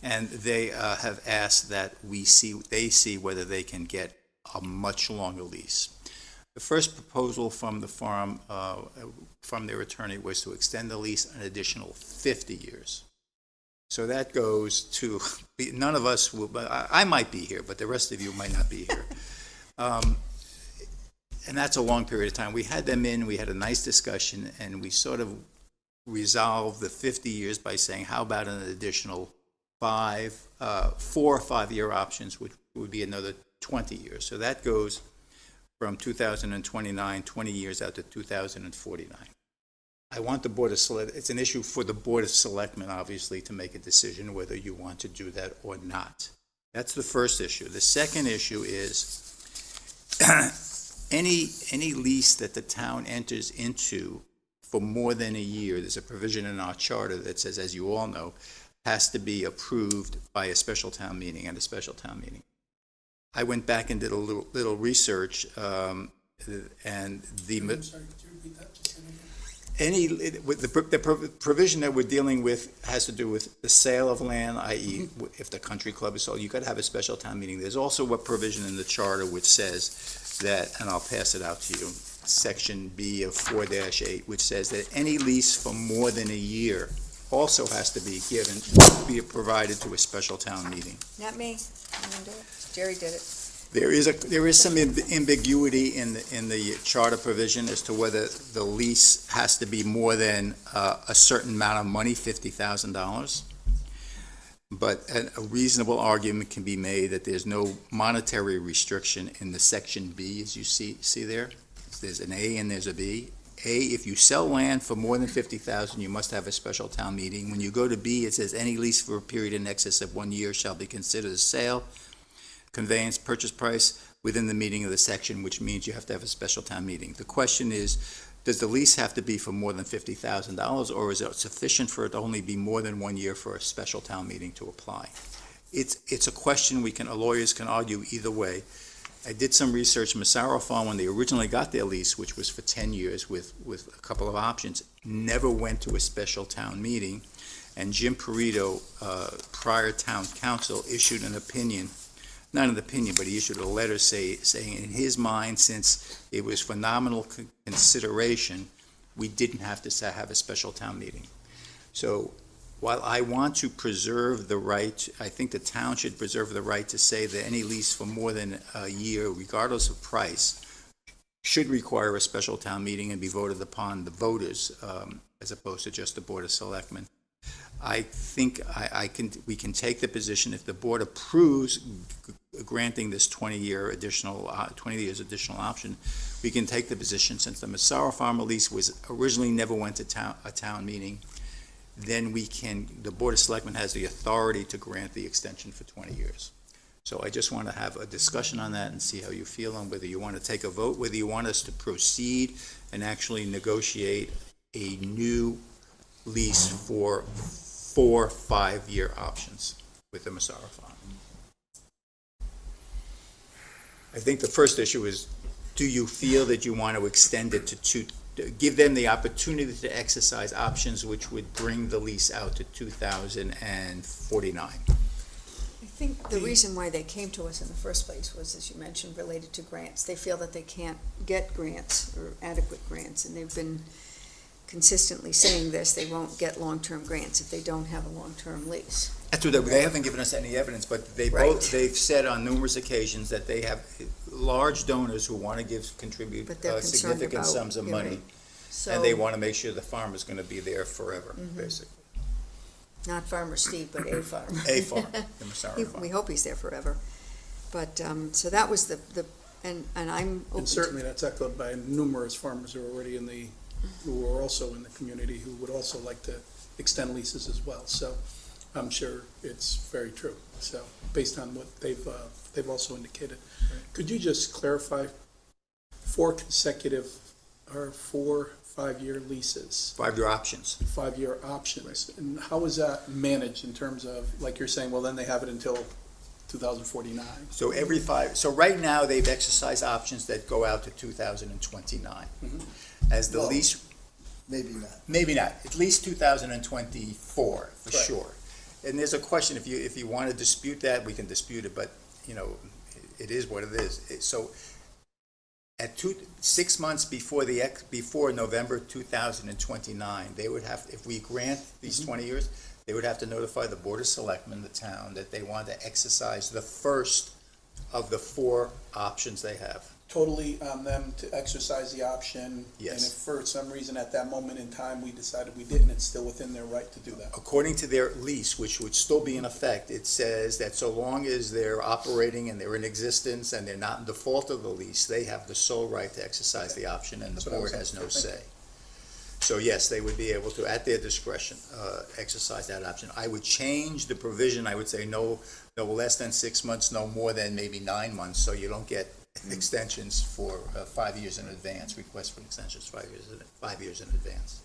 H: and they have asked that they see whether they can get a much longer lease. The first proposal from the farm, from their attorney, was to extend the lease an additional 50 years. So that goes to, none of us will, I might be here, but the rest of you might not be here. And that's a long period of time. We had them in, we had a nice discussion, and we sort of resolved the 50 years by saying, how about an additional 4 or 5 year options, which would be another 20 years. So that goes from 2029, 20 years out to 2049. I want the Board of Select, it's an issue for the Board of Selectmen, obviously, to make a decision whether you want to do that or not. That's the first issue. The second issue is any lease that the town enters into for more than a year, there's a provision in our charter that says, as you all know, has to be approved by a special town meeting and a special town meeting. I went back and did a little research, and the provision that we're dealing with has to do with the sale of land, i.e., if the country club is sold, you've got to have a special town meeting. There's also a provision in the charter which says that, and I'll pass it out to you, Section B of 4-8, which says that any lease for more than a year also has to be provided to a special town meeting.
A: Not me. I didn't do it. Jerry did it.
H: There is some ambiguity in the charter provision as to whether the lease has to be more than a certain amount of money, $50,000. But a reasonable argument can be made that there's no monetary restriction in the section B, as you see there. There's an A and there's a B. A, if you sell land for more than $50,000, you must have a special town meeting. When you go to B, it says any lease for a period in excess of 1 year shall be considered a sale, conveyance, purchase price within the meaning of the section, which means you have to have a special town meeting. The question is, does the lease have to be for more than $50,000, or is it sufficient for it to only be more than 1 year for a special town meeting to apply? It's a question lawyers can argue either way. I did some research. Massaro Farm, when they originally got their lease, which was for 10 years with a couple of options, never went to a special town meeting. And Jim Perito, prior town council, issued an opinion, not an opinion, but he issued a letter saying in his mind, since it was for nominal consideration, we didn't have to have a special town meeting. So while I want to preserve the right, I think the town should preserve the right to say that any lease for more than a year, regardless of price, should require a special town meeting and be voted upon the voters, as opposed to just the Board of Selectmen. I think we can take the position, if the board approves granting this 20 years additional option, we can take the position, since the Massaro Farm lease was originally never went to a town meeting, then the Board of Selectmen has the authority to grant the extension for 20 years. So I just want to have a discussion on that and see how you feel on whether you want to take a vote, whether you want us to proceed and actually negotiate a new lease for 4 5-year options with the Massaro Farm. I think the first issue is, do you feel that you want to extend it to give them the opportunity to exercise options which would bring the lease out to 2049?
A: I think the reason why they came to us in the first place was, as you mentioned, related to grants. They feel that they can't get grants or adequate grants, and they've been consistently saying this, they won't get long-term grants if they don't have a long-term lease.
H: That's what they haven't given us any evidence, but they've said on numerous occasions that they have large donors who want to contribute
A: But they're concerned
H: significant
A: about,
H: sums of money,
A: So,
H: and they want to make sure the farm is going to be there forever, basically.
A: not Farmer Steve, but a farm.
H: A farm, the Massaro Farm.
A: We hope he's there forever. But, so that was and I'm open
E: And certainly that's echoed by numerous farmers who are already who are also in the community, who would also like to extend leases as well. So I'm sure it's very true. So based on what they've also indicated. Could you just clarify 4 consecutive or 4 5-year leases?
H: 5-year options.
E: 5-year options. And how is that managed in terms of, like you're saying, well, then they have it until 2049?
H: So so right now, they've exercised options that go out to 2029. As the
C: Well,
H: lease,
C: Maybe not.
H: at least 2024, for
E: Right.
H: sure. And there's a question, if you want to dispute that, we can dispute it, but, it is what it is. So at 6 months before November 2029, they would have, if we grant these 20 years, they would have to notify the Board of Selectmen, the town, that they want to exercise the first of the 4 options they have.
E: Totally on them to exercise the option.
H: Yes.
E: And if for some reason at that moment in time we decided we didn't, it's still within their right to do that.
H: According to their lease, which would still be in effect, it says that so long as they're operating and they're in existence and they're not in default of the lease, they have the sole right to exercise the option, and
E: That's
H: the
E: what I
H: board
E: was
H: has no
E: thinking.
H: say. So yes, they would be able to, at their discretion, exercise that option. I would change the provision. I would say no less than 6 months, no more than maybe 9 months, so you don't get extensions for 5 years in advance, request for extensions 5 years in advance.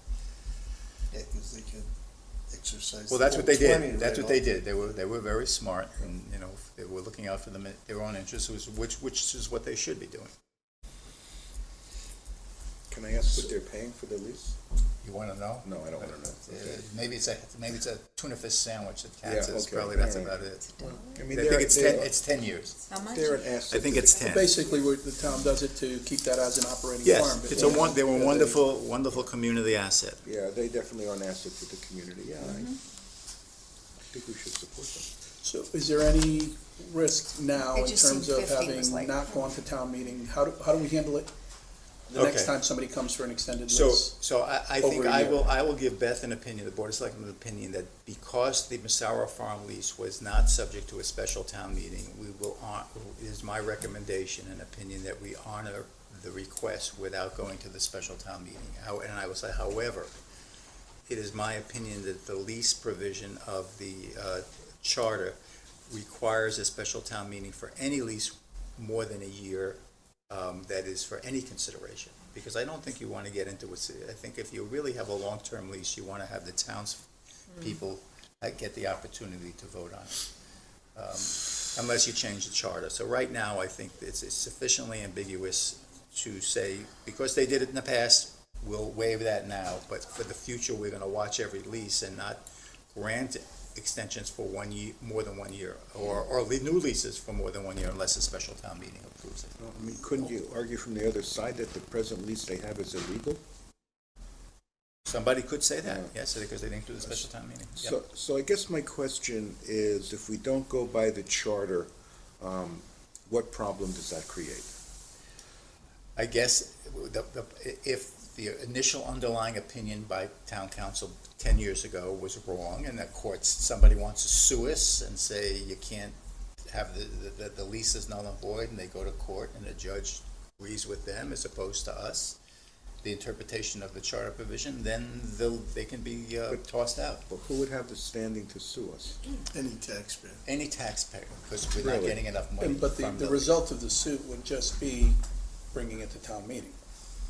C: Yeah, because they could exercise.
H: Well, that's
C: the
H: what they
C: 20
H: did. That's
C: right
H: what they
C: off.
H: did. They were very smart, and, they were looking out for their own interests, which is what they should be doing.
F: Can I ask what they're paying for the lease?
H: You want to know?
F: No, I don't want to know. Okay.
H: Maybe it's a tuna fish sandwich at Katz's.
F: Yeah, okay,
H: Probably that's
F: all right.
H: about it.
F: I mean,
H: I think it's 10 years.
A: How much?
F: They're an asset.
H: I think it's 10.
E: Basically, the town does it to keep that as an operating
H: Yes,
E: farm.
H: they were a wonderful community asset.
F: Yeah, they definitely are an asset to the community, yeah. I think we should support them.
E: So is there any risk now
A: It
E: in
A: just
E: terms
A: seemed
E: of
A: 15 was
E: having
A: like-
E: not gone to town meeting? How do we handle it the next
H: Okay.
E: time somebody comes for an extended
H: So,
E: lease?
H: I think
E: Over a
H: I
E: year.
H: will give Beth an opinion, the Board of Selectmen an opinion, that because the Massaro Farm lease was not subject to a special town meeting, it is my recommendation and opinion that we honor the request without going to the special town meeting. And I will say, however, it is my opinion that the lease provision of the charter requires a special town meeting for any lease more than a year, that is for any consideration. Because I don't think you want to get into it. I think if you really have a long-term lease, you want to have the townspeople get the opportunity to vote on it, unless you change the charter. So right now, I think it's sufficiently ambiguous to say, because they did it in the past, we'll waive that now, but for the future, we're going to watch every lease and not grant extensions for 1 year, more than 1 year, or new leases for more than 1 year unless a special town meeting approves it.
F: I mean, couldn't you argue from the other side that the present lease they have is illegal?
H: Somebody could say that, yes, because they didn't do the special town meeting. Yep.
F: So I guess my question is, if we don't go by the charter, what problem does that create?
H: I guess if the initial underlying opinion by town council 10 years ago was wrong, and that somebody wants to sue us and say you can't have the lease is null and void, and they go to court and the judge agrees with them as opposed to us, the interpretation of the charter provision, then they can be tossed out.
F: But who would have the standing to sue us?
C: Any taxpayer.
H: Any taxpayer, because we're not
F: Really?
H: getting enough money
E: But
H: from
E: the result of the suit would just be bringing it to town meeting.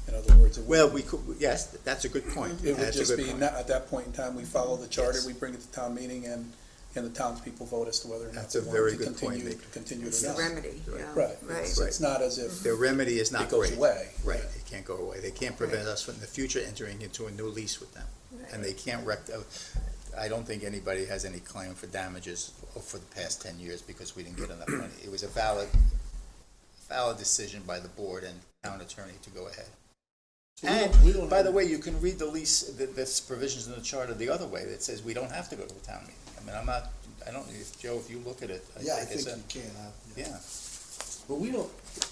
E: In other words, it
H: Well,
E: would,
H: we could, yes, that's a good point.
E: it would
H: That's a
E: just
H: good
E: be,
H: point.
E: at that point in time, we follow the charter,
H: Yes.
E: we bring it to town meeting, and the townspeople vote as to whether or not
H: That's
E: they
H: a
E: want
H: very
E: to
H: good point.
E: continue
A: It's
E: it or
A: the
E: not.
A: remedy, yeah.
E: Right.
A: Right.
E: It's not as if
H: Their remedy is
E: it
H: not
E: goes
H: great.
E: away.
H: Right, it can't go away. They can't prevent us from in the future entering into a new lease with them. And they can't I don't think anybody has any claim for damages for the past 10 years because we didn't get enough money. It was a valid decision by the board and town attorney to go ahead.
C: So
H: And,
C: we don't
H: by the
C: have-
H: way, you can read the lease, this provisions in the charter the other way, that says we don't have to go to a town meeting. I mean, Joe, if you look at it,
C: Yeah, I
H: it's
C: think you can,
H: yeah,
C: But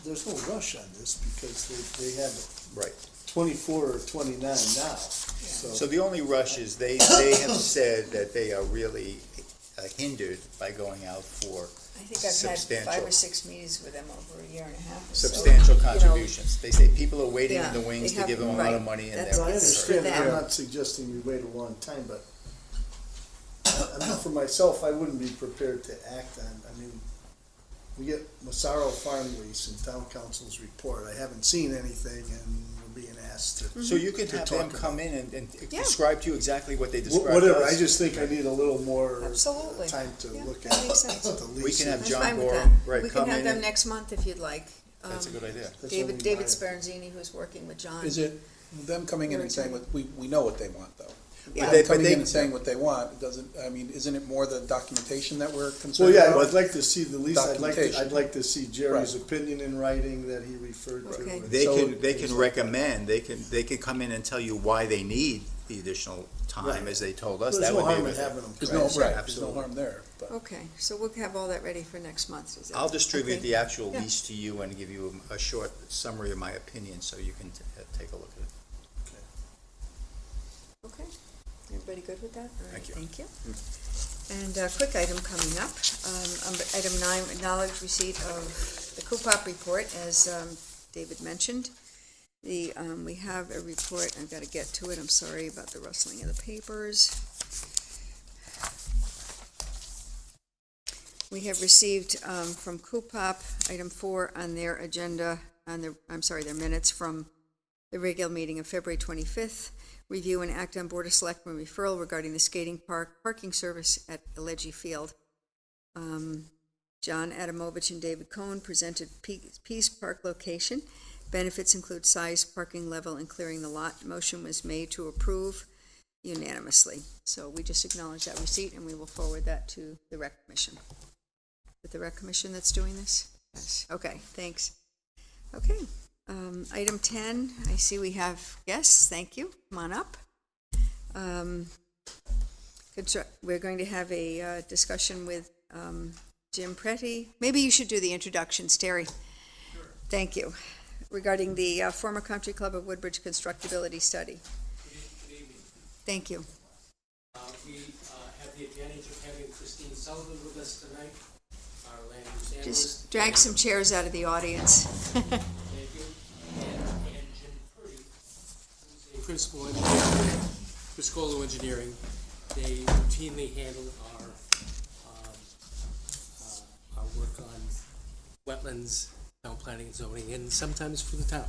C: there's no rush on this because they have
H: right.
C: 24 or 29 now,
H: So the only rush is they have said that they are really hindered by going out for
A: I think I've had 5
H: Substantial.
A: or 6 meetings with them over a year and a half. or so.
H: substantial
A: You know,
H: contributions. They say people are waiting in
A: Yeah,
H: the wings
A: they
H: to
A: have-
H: give them a lot of
A: right.
H: money and
A: That's-
C: So I
H: they're.
A: it's for
C: understand, that. I'm
A: them.
C: not suggesting we wait a long time, but I mean, for myself, I wouldn't be prepared to act on, I mean, we get Massaro Farm lease in town council's report. I haven't seen anything and we're being asked to.
H: So you can
C: to
H: have
C: talk
H: them
C: about-
H: come in and
A: Yeah.
H: describe to you exactly what they described to
C: Whatever,
H: us.
C: I just think I need a little more
A: Absolutely.
C: time to
A: Yeah,
C: look
A: that
C: at
A: makes sense.
C: the lease.
H: We can have
A: I'm
H: John
A: fine with
H: Gorham,
A: that.
H: right,
A: We
H: come
A: can have
H: in
A: them
H: and-
A: next month if you'd like.
H: That's a good idea.
C: That's only
A: David
C: mine.
A: Speranzini, who's working with John.
E: Is it them coming in and saying what, we know what they want, though.
A: Yeah.
E: Them coming in and saying what they want, isn't it more the documentation that we're
C: Well,
E: concerned
C: yeah,
E: about?
C: I'd like to see the lease,
E: Documentation.
C: I'd like to see Jerry's
E: Right.
C: opinion in writing that he referred to.
A: Okay.
H: They
C: So
H: can
C: things like
H: recommend, they can come in and tell you why they need the additional time,
C: Right.
H: as they told
C: that.
H: us.
C: There's
H: That
C: no
H: would be
C: harm in
H: with it.
C: having them.
E: There's
C: present.
E: there's no
H: absolutely.
E: harm there, but.
A: Okay, so we'll have all that ready for next month, is that?
H: I'll distribute
A: okay?
H: the actual
A: Yeah.
H: lease to you and give you a short summary of my opinion, so you can take a look at it.
A: Okay, everybody good with that? All right,
H: Thank you.
A: Thank you. And a quick item coming up, under item 9, acknowledge receipt of the COOPOP report, as David mentioned. We have a report, I've got to get to it, I'm sorry about the rustling of the papers. We have received from COOPOP, item 4 on their agenda, their minutes from the regular meeting of February 25th. Review and act on Board of Selectmen referral regarding the skating park parking service at Alleghi Field. John Adamovich and David Cohn presented Peace Park location. Benefits include size, parking level, and clearing the lot. Motion was made to approve unanimously. So we just acknowledge that receipt, and we will forward that to the Rec Commission. Is it the Rec Commission that's doing this? Yes. Okay, thanks. Okay. Item 10, I see we have guests, thank you, come on up. We're going to have a discussion with Jim Pretty. Maybe you should do the introductions, Terry. Thank you. Regarding the former Country Club of Woodbridge constructability study.
K: Good evening.
A: Thank you.
K: We have the advantage of having Christine Sullivan with us tonight, our land use analyst.
A: Just drag some chairs out of the audience.
K: Thank you. And Jim Purdy, who's a principal engineer with Friscolo Engineering. They routinely handle our work on wetlands, town planning and zoning, and sometimes for the town.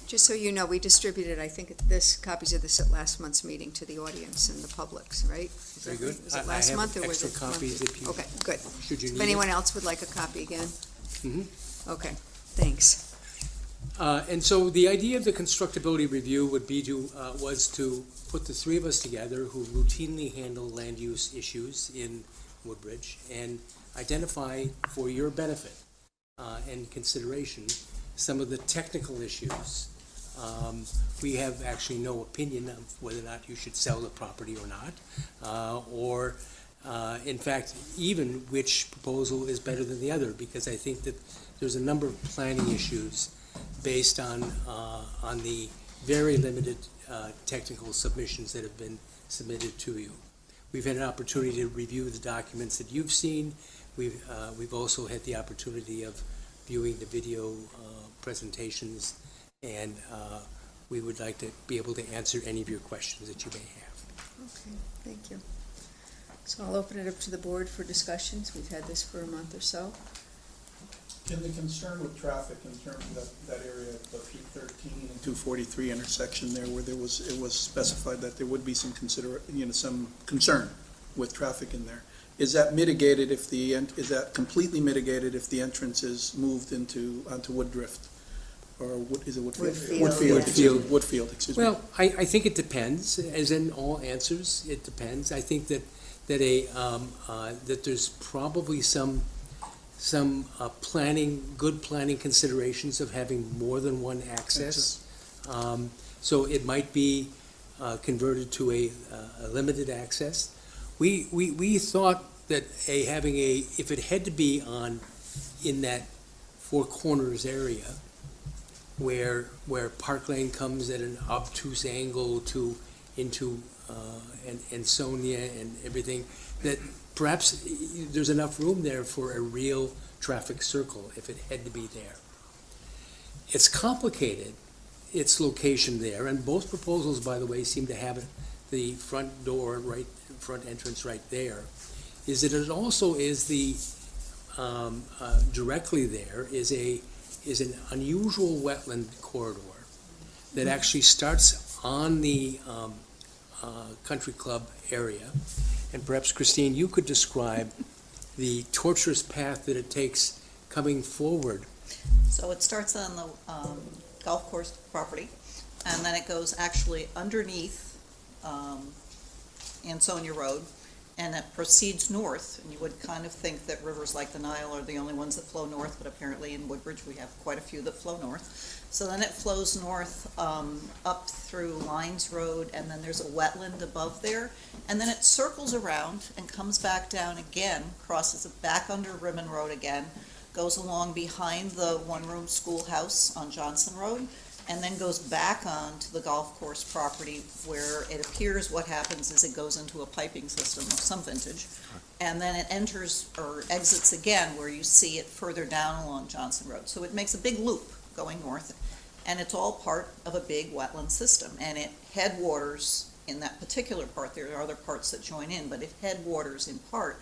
A: Just so you know, we distributed, I think, copies of this at last month's meeting to the audience and the publics, right? Is
K: Very
A: that-
K: good.
A: Was it last month or
K: I have
A: was it?
K: extra copies if you,
A: Okay, good.
K: should you
A: If
K: need
A: anyone
K: it.
A: else would like a copy again?
K: Mhm.
A: Okay, thanks.
K: And so the idea of the constructability review would be was to put the three of us together who routinely handle land use issues in Woodbridge and identify for your benefit and consideration some of the technical issues. We have actually no opinion of whether or not you should sell the property or not, or in fact, even which proposal is better than the other, because I think that there's a number of planning issues based on the very limited technical submissions that have been submitted to you. We've had an opportunity to review the documents that you've seen. We've also had the opportunity of viewing the video presentations, and we would like to be able to answer any of your questions that you may have.
A: Okay, thank you. So I'll open it up to the board for discussions. We've had this for a month or so.
E: Can the concern with traffic in terms of that area, the 313 and 243 intersection there, where it was specified that there would be some some concern with traffic in there, is that mitigated if is that completely mitigated if the entrance is moved onto Woodrift? Or is it Woodfield?
A: Woodfield.
K: Woodfield.
E: Excuse me.
K: Well, I think it depends, as in all answers, it depends. I think that there's probably some good planning considerations of having more than one access. So it might be converted to a limited access. We thought that if it had to be in that Four Corners area, where Park Lane comes at an obtuse angle into Ansonia and everything, that perhaps there's enough room there for a real traffic circle if it had to be there. It's complicated, its location there, and both proposals, by the way, seem to have the front entrance right there. Is that it also is directly there is an unusual wetland corridor that actually starts on the country club area. And perhaps, Christine, you could describe the tortuous path that it takes coming forward.
L: So it starts on the golf course property, and then it goes actually underneath Ansonia Road, and it proceeds north, and you would kind of think that rivers like the Nile are the only ones that flow north, but apparently in Woodbridge we have quite a few that flow north. So then it flows north up through Lines Road, and then there's a wetland above there, and then it circles around and comes back down again, crosses it back under Rimmon Road again, goes along behind the one-room schoolhouse on Johnson Road, and then goes back onto the golf course property, where it appears what happens is it goes into a piping system of some vintage, and then it enters or exits again where you see it further down along Johnson Road. So it makes a big loop going north, and it's all part of a big wetland system, and it headwaters in that particular part. There are other parts that join in, but it headwaters in part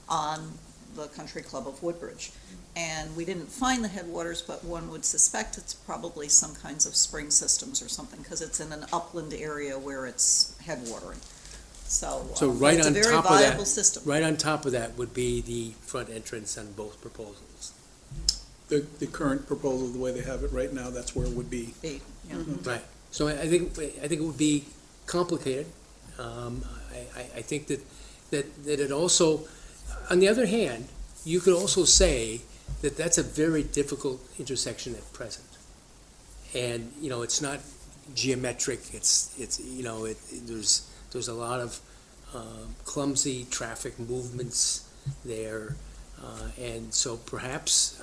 L: on the Country Club of Woodbridge. And we didn't find the headwaters, but one would suspect it's probably some kinds of spring systems or something, because it's in an upland area where it's headwatering. So
K: Right
L: it's a
K: on
L: very
K: top of
L: viable
K: that,
L: system.
K: right on top of that would be the front entrance on both proposals.
E: The current proposal, the way they have it right now, that's where it would be.
K: Right. So I think it would be complicated. I think that it also, on the other hand, you could also say that that's a very difficult intersection at present. And, it's not geometric, there's a lot of clumsy traffic movements there. And so perhaps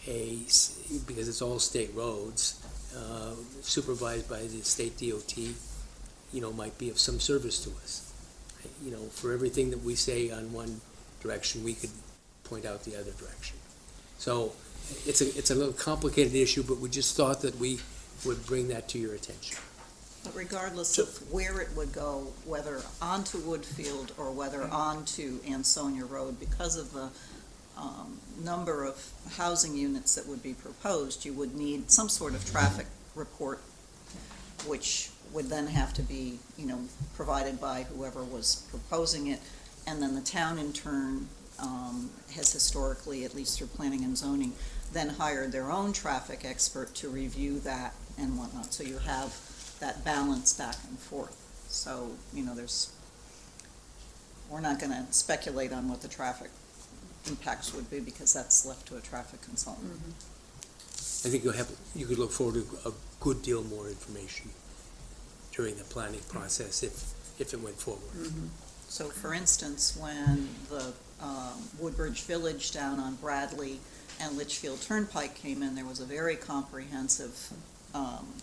K: because it's all state roads, supervised by the state DOT, might be of some service to us. For everything that we say on one direction, we could point out the other direction. So it's a little complicated issue, but we just thought that we would bring that to your attention.
L: But regardless of where it would go, whether onto Woodfield or whether onto Ansonia Road, because of the number of housing units that would be proposed, you would need some sort of traffic report, which would then have to be, provided by whoever was proposing it. And then the town in turn has historically, at least through planning and zoning, then hired their own traffic expert to review that and whatnot. So you have that balance back and forth. So, we're not going to speculate on what the traffic impacts would be because that's left to a traffic consultant.
K: I think you could look forward to a good deal more information during the planning process if it went forward.
L: So for instance, when the Woodbridge Village down on Bradley and Litchfield Turnpike came in, there was a very comprehensive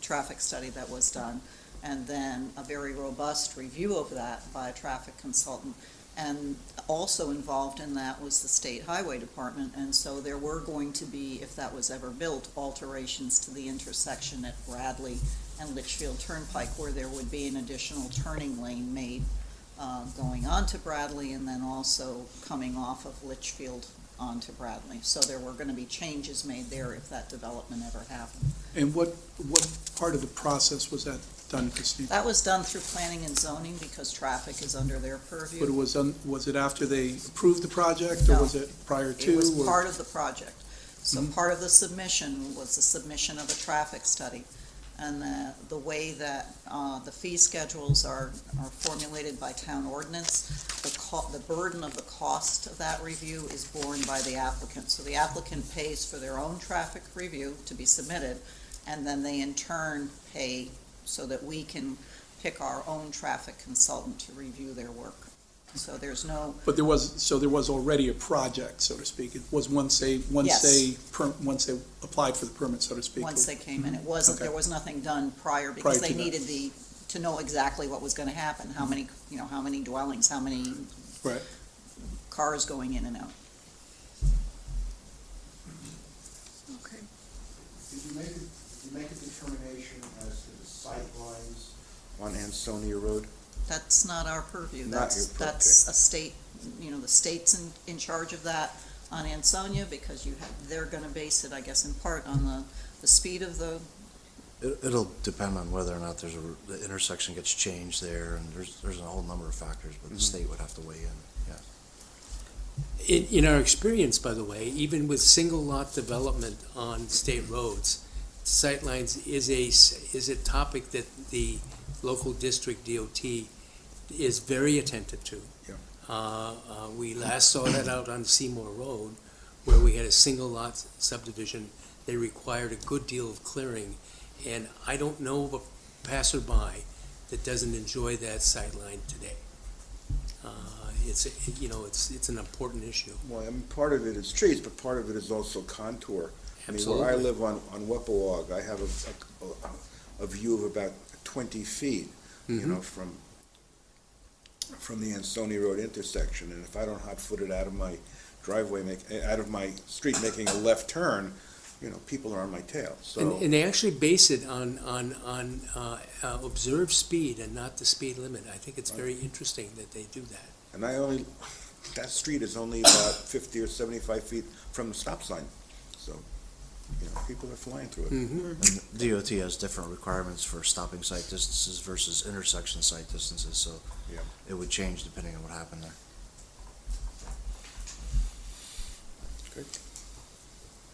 L: traffic study that was done, and then a very robust review of that by a traffic consultant. And also involved in that was the State Highway Department, and so there were going to be, if that was ever built, alterations to the intersection at Bradley and Litchfield Turnpike, where there would be an additional turning lane made going onto Bradley and then also coming off of Litchfield onto Bradley. So there were going to be changes made there if that development ever happened.
E: And what part of the process was that done, Christine?
L: That was done through planning and zoning because traffic is under their purview.
E: But was it after they approved the project, or
L: No.
E: was it prior to?
L: It was
E: or-
L: part of the project. So part of the submission was the submission of a traffic study. And the way that the fee schedules are formulated by town ordinance, the burden of the cost of that review is borne by the applicant. So the applicant pays for their own traffic review to be submitted, and then they in turn pay so that we can pick our own traffic consultant to review their work. So there's no,
E: But there was already a project, so to speak. It was once they applied for the permit, so to speak.
L: once they came in, there was nothing done prior because
E: Prior to
L: they
E: that.
L: needed to know exactly what was gonna happen, how many dwellings, how many
E: Right.
L: cars going in and out.
A: Okay.
F: Did you make a determination as to the sight lines on Ansonia Road?
L: That's not our purview.
F: Not your purview.
L: That's a state, the state's in charge of that on Ansonia because they're gonna base it, I guess, in part on the speed of the,
M: It'll depend on whether or not the intersection gets changed there, and there's a whole number of factors, but the state would have to weigh in, yeah.
K: In our experience, by the way, even with single lot development on state roads, sightlines is a topic that the local district DOT is very attentive to.
F: Yeah.
K: We last saw that out on Seymour Road, where we had a single lot subdivision. They required a good deal of clearing, and I don't know of a passerby that doesn't enjoy that sightline today. It's an important issue.
F: Well, I mean, part of it is trees, but part of it is also contour. I mean, where I
K: Absolutely.
F: live on Whipplewog, I have a view of about 20 feet, from the Ansonia Road intersection, and if I don't hot-foot it out of my driveway, out of my street making a left turn, people are on my tail, so.
K: And they actually base it on observed speed and not the speed limit. I think it's very interesting that they do that.
F: And that street is only about 50 or 75 feet from the stop sign, so, people are flying through it.
K: Mm-hmm.
M: And DOT has different requirements for stopping site distances versus intersection site distances, so
F: Yeah.
M: it would change depending on what happened there.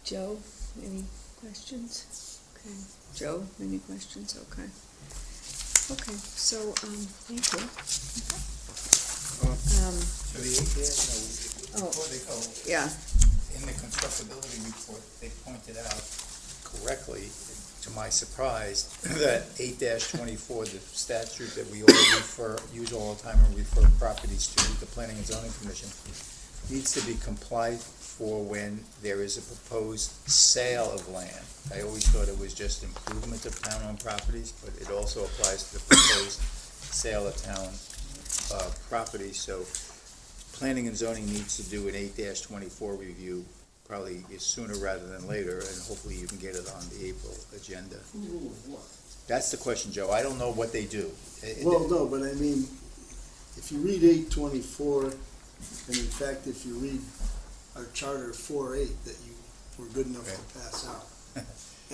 A: Joe, any questions? Okay. Joe, any questions? Okay. Okay, so, thank you.
H: So the before they go,
A: Yeah,
H: in the constructability report, they pointed out correctly, to my surprise, that 8-24, the statute that we all use all the time and refer properties to the Planning and Zoning Commission, needs to be complied for when there is a proposed sale of land. I always thought it was just improvement of town-owned properties, but it also applies to the proposed sale of town property. So planning and zoning needs to do an 8-24 review, probably sooner rather than later, and hopefully you can get it on the April agenda. That's the question, Joe. I don't know what they do.
C: Well, no, but I mean, if you read 824, and in fact, if you read our charter 4.8 that you were good enough to pass out,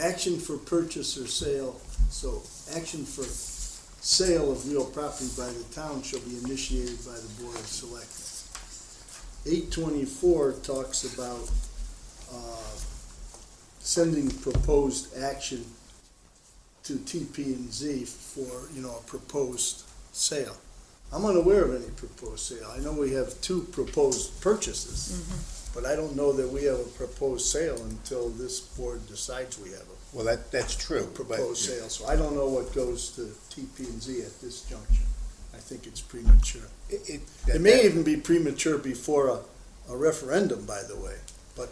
C: action for purchase or sale, so action for sale of real property by the town shall be initiated by the Board of Selectmen. 824 talks about sending proposed action to TP&Z for, a proposed sale. I'm unaware of any proposed sale. I know we have 2 proposed purchases, but I don't know that we have a proposed sale until this board decides we have a
H: Well, that's true.
C: proposed sale. So I don't know what goes to TP&Z at this juncture. I think it's premature. It may even be premature before a referendum, by the way, but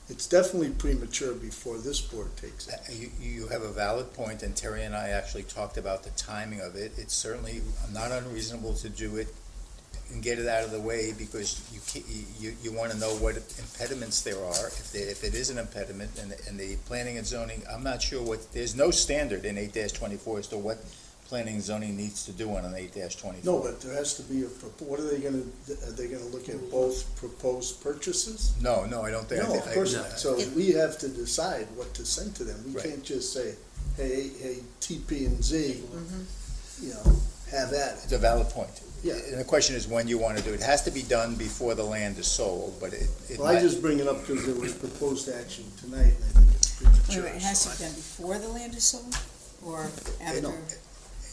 C: it's definitely premature before this board takes it.
H: You have a valid point, and Terry and I actually talked about the timing of it. It's certainly not unreasonable to do it and get it out of the way, because you want to know what impediments there are. If it is an impediment, and the planning and zoning, I'm not sure there's no standard in 8-24 as to what planning and zoning needs to do on an 8-24.
C: No, but there has to be what are they gonna look at both proposed purchases?
H: No, I don't think.
C: No, of course not. So we have to decide what to send to them. We
H: Right.
C: can't just say, hey, TP&Z, have at
H: It's
C: it.
H: a valid point.
C: Yeah.
H: And the question is when you want to do it. It has to be done before the land is sold, but it
C: Well, I
H: might.
C: just bring it up because there was proposed action tonight, and I think it's premature.
I: Wait, it has to be done before the land is sold, or after?
C: No.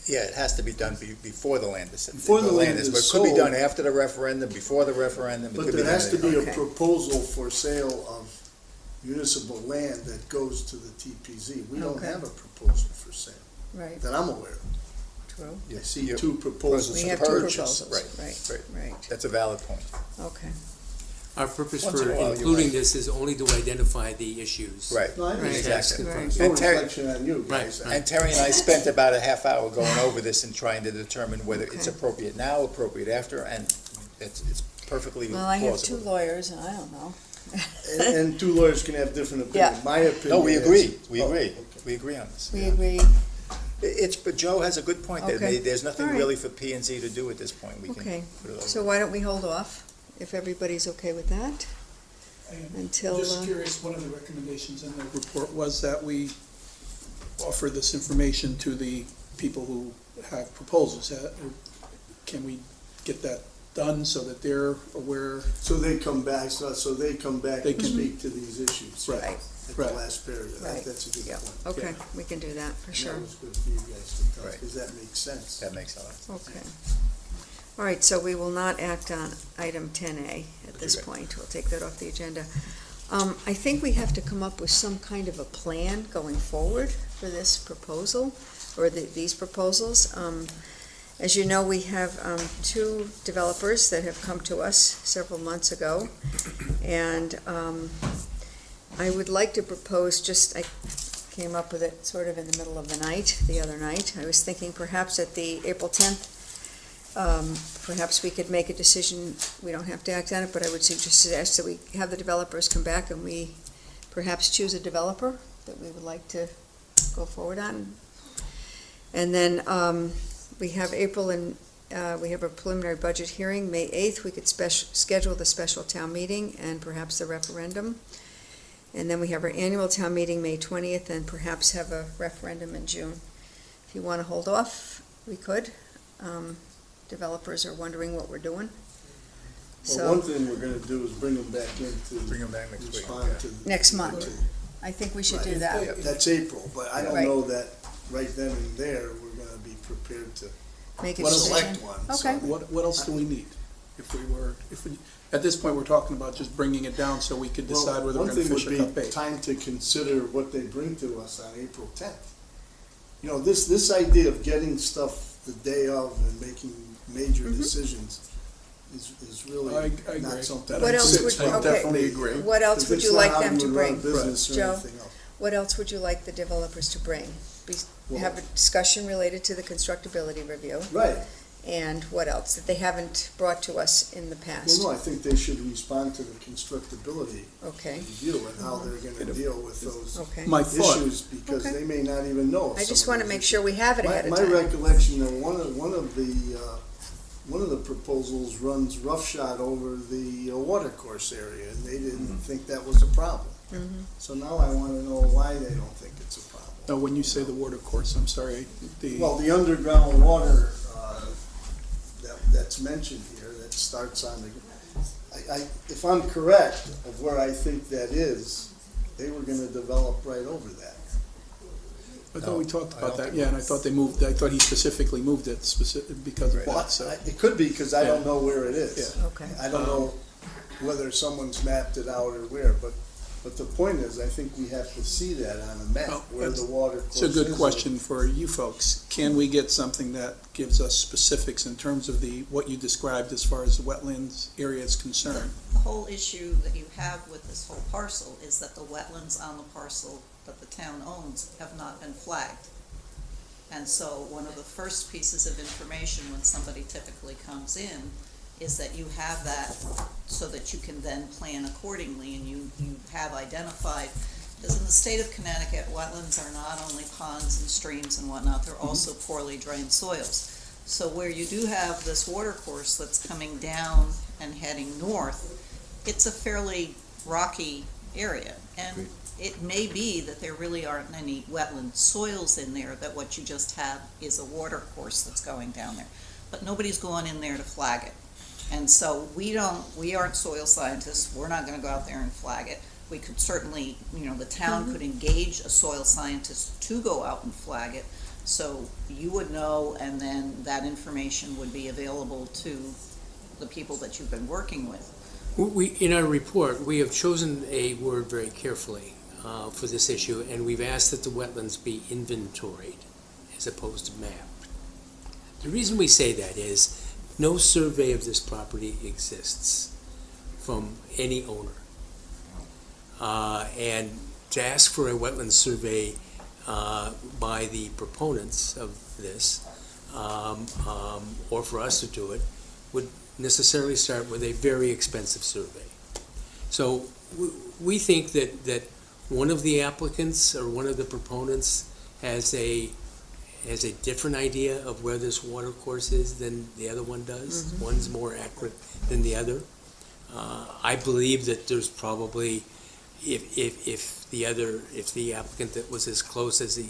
H: Yeah, it has to be done before the land is.
C: Before the land is
H: But it could be
C: sold.
H: done after the referendum, before the referendum. It
C: But
H: could be
C: there
H: done
C: has to be a
I: Okay.
C: proposal for sale of municipal land that goes to the TPZ. We don't
I: Okay.
C: have a proposal for sale
I: Right,
C: that I'm aware of.
I: true.
C: I see
H: Your
C: 2 proposals
I: We
C: to
I: have 2
C: purchase.
I: proposals,
H: right.
I: right,
H: That's a valid point.
I: okay.
K: Our purpose
H: Once in
K: for
H: a while, you're
K: including
H: right.
K: this is only to identify the issues.
H: Right.
C: No, I
I: Right.
H: Exactly.
I: Right.
C: It's no
H: And Terry-
C: reflection on you guys.
K: Right.
H: And Terry and I spent about a half hour going over this and trying to determine whether it's
I: Okay.
H: appropriate now, appropriate after, and it's perfectly
I: Well, I have 2
H: plausible.
I: lawyers, and I don't know.
C: And 2 lawyers can have different opinions.
I: Yeah.
C: My opinion
H: No, we
C: is-
H: agree, we
C: Oh,
H: agree,
C: okay.
H: we agree on this.
I: We agree,
H: But Joe has a good point there.
I: Okay.
H: There's nothing
I: All right.
H: really for P and Z to do at this point. We can
I: okay.
H: put it over.
A: So why don't we hold off, if everybody's okay with that, until,
E: Just curious, one of the recommendations in the report was that we offer this information to the people who have proposals. Can we get that done so that they're aware?
C: So they come back, they come back
E: They
C: and
E: can-
C: speak to these issues.
E: Right.
C: At the
E: Right.
C: last paragraph.
A: Right.
C: That's a good
A: Yeah.
C: point.
A: okay, we can do that, for
C: And
A: sure.
C: that was good for you guys to tell,
H: Right.
C: because that makes sense.
H: That makes a lot.
A: Okay. All right, so we will not act on item 10A at this
H: Okay.
A: point. We'll take that off the agenda. I think we have to come up with some kind of a plan going forward for this proposal, or these proposals. As you know, we have 2 developers that have come to us several months ago, and I would like to propose, I came up with it sort of in the middle of the night, the other night. I was thinking perhaps at the April 10th, perhaps we could make a decision. We don't have to act on it, but I would suggest that we have the developers come back and we perhaps choose a developer that we would like to go forward on. And then we have April, and we have a preliminary budget hearing, May 8th. We could schedule the special town meeting and perhaps the referendum. And then we have our annual town meeting, May 20th, and perhaps have a referendum in June. If you want to hold off, we could. Developers are wondering what we're doing.
C: Well, one
A: So,
C: thing we're gonna do is bring them back in to
H: Bring them back next week.
C: respond
H: yeah.
C: to.
A: Next month. I think we should do that.
C: That's April, but I don't
A: Right.
C: know that right then and there, we're gonna be prepared to
A: Make a
C: select
A: decision.
C: one. so-
A: Okay.
E: What else do we need? At this point, we're talking about just bringing it down so we could decide
C: Well,
E: whether we're
C: one
E: gonna
C: thing
E: fish or cut
C: would be
E: bait.
C: time to consider what they bring to us on April 10th. This idea of getting stuff the day of and making major decisions, is really
E: I agree.
C: not something.
A: What
C: that
A: else
C: sits
A: would-
C: well
E: I
C: with
E: definitely
C: me.
E: agree.
A: What else
C: Because
A: would
C: it's
A: you
C: not
A: like
C: how
A: them
C: you
A: to
C: run a
A: bring?
C: business or
A: Joe?
C: anything else.
A: What else would you like the developers to bring?
C: Well-
A: Have a discussion related to the constructability review,
C: Right.
A: and what else that they haven't brought to us in the
C: Well,
A: past?
C: no, I think they should respond to the constructability
A: Okay,
C: review and how they're gonna deal with those
A: okay.
E: My thought,
C: issues, because
A: Okay.
C: they may not even know. of
A: I just
C: some
A: want
C: of
A: to
C: those
A: make sure we have it ahead of
C: My
A: time.
C: recollection that one of the proposals runs roughshod over the water course area, and they didn't think that was a problem. So now I wanna know why they don't think it's a problem.
E: when you say the water course, I'm sorry,
C: Well, the underground water, that's mentioned here, that starts on the, if I'm correct of where I think that is, they were gonna develop right over that.
E: I thought we talked about that, yeah, and I thought I thought he specifically moved it because of
C: Well,
E: that, so.
C: it could be, cause I don't
E: Yeah.
C: know where it is.
E: Yeah.
A: Okay.
C: I don't know whether someone's mapped it out or where, but the point is, I think we have to see that on a map,
E: Well,
C: where the water course
E: It's a
C: is.
E: good question for you folks. Can we get something that gives us specifics in terms of what you described as far as the wetlands area is concerned?
L: The whole issue that you have with this whole parcel is that the wetlands on the parcel that the town owns have not been flagged. And so one of the first pieces of information when somebody typically comes in is that you have that so that you can then plan accordingly, and you have identified, because in the state of Connecticut, wetlands are not only ponds and streams and whatnot, they're also poorly drained soils. So where you do have this water course that's coming down and heading north, it's a fairly rocky area. And it may be that there really aren't any wetland soils in there, that what you just have is a water course that's going down there. But nobody's gone in there to flag it. And so we aren't soil scientists, we're not gonna go out there and flag it. We could certainly, the town could engage a soil scientist to go out and flag it, so you would know, and then that information would be available to the people that you've been working with.
K: In our report, we have chosen a word very carefully for this issue, and we've asked that the wetlands be inventoried as opposed to mapped. The reason we say that is, no survey of this property exists from any owner. And to ask for a wetland survey by the proponents of this, or for us to do it, would necessarily start with a very expensive survey. So we think that one of the applicants or one of the proponents has a different idea of where this water course is than the other one does. One's more accurate than the other. I believe that there's probably, if the applicant that was as close as he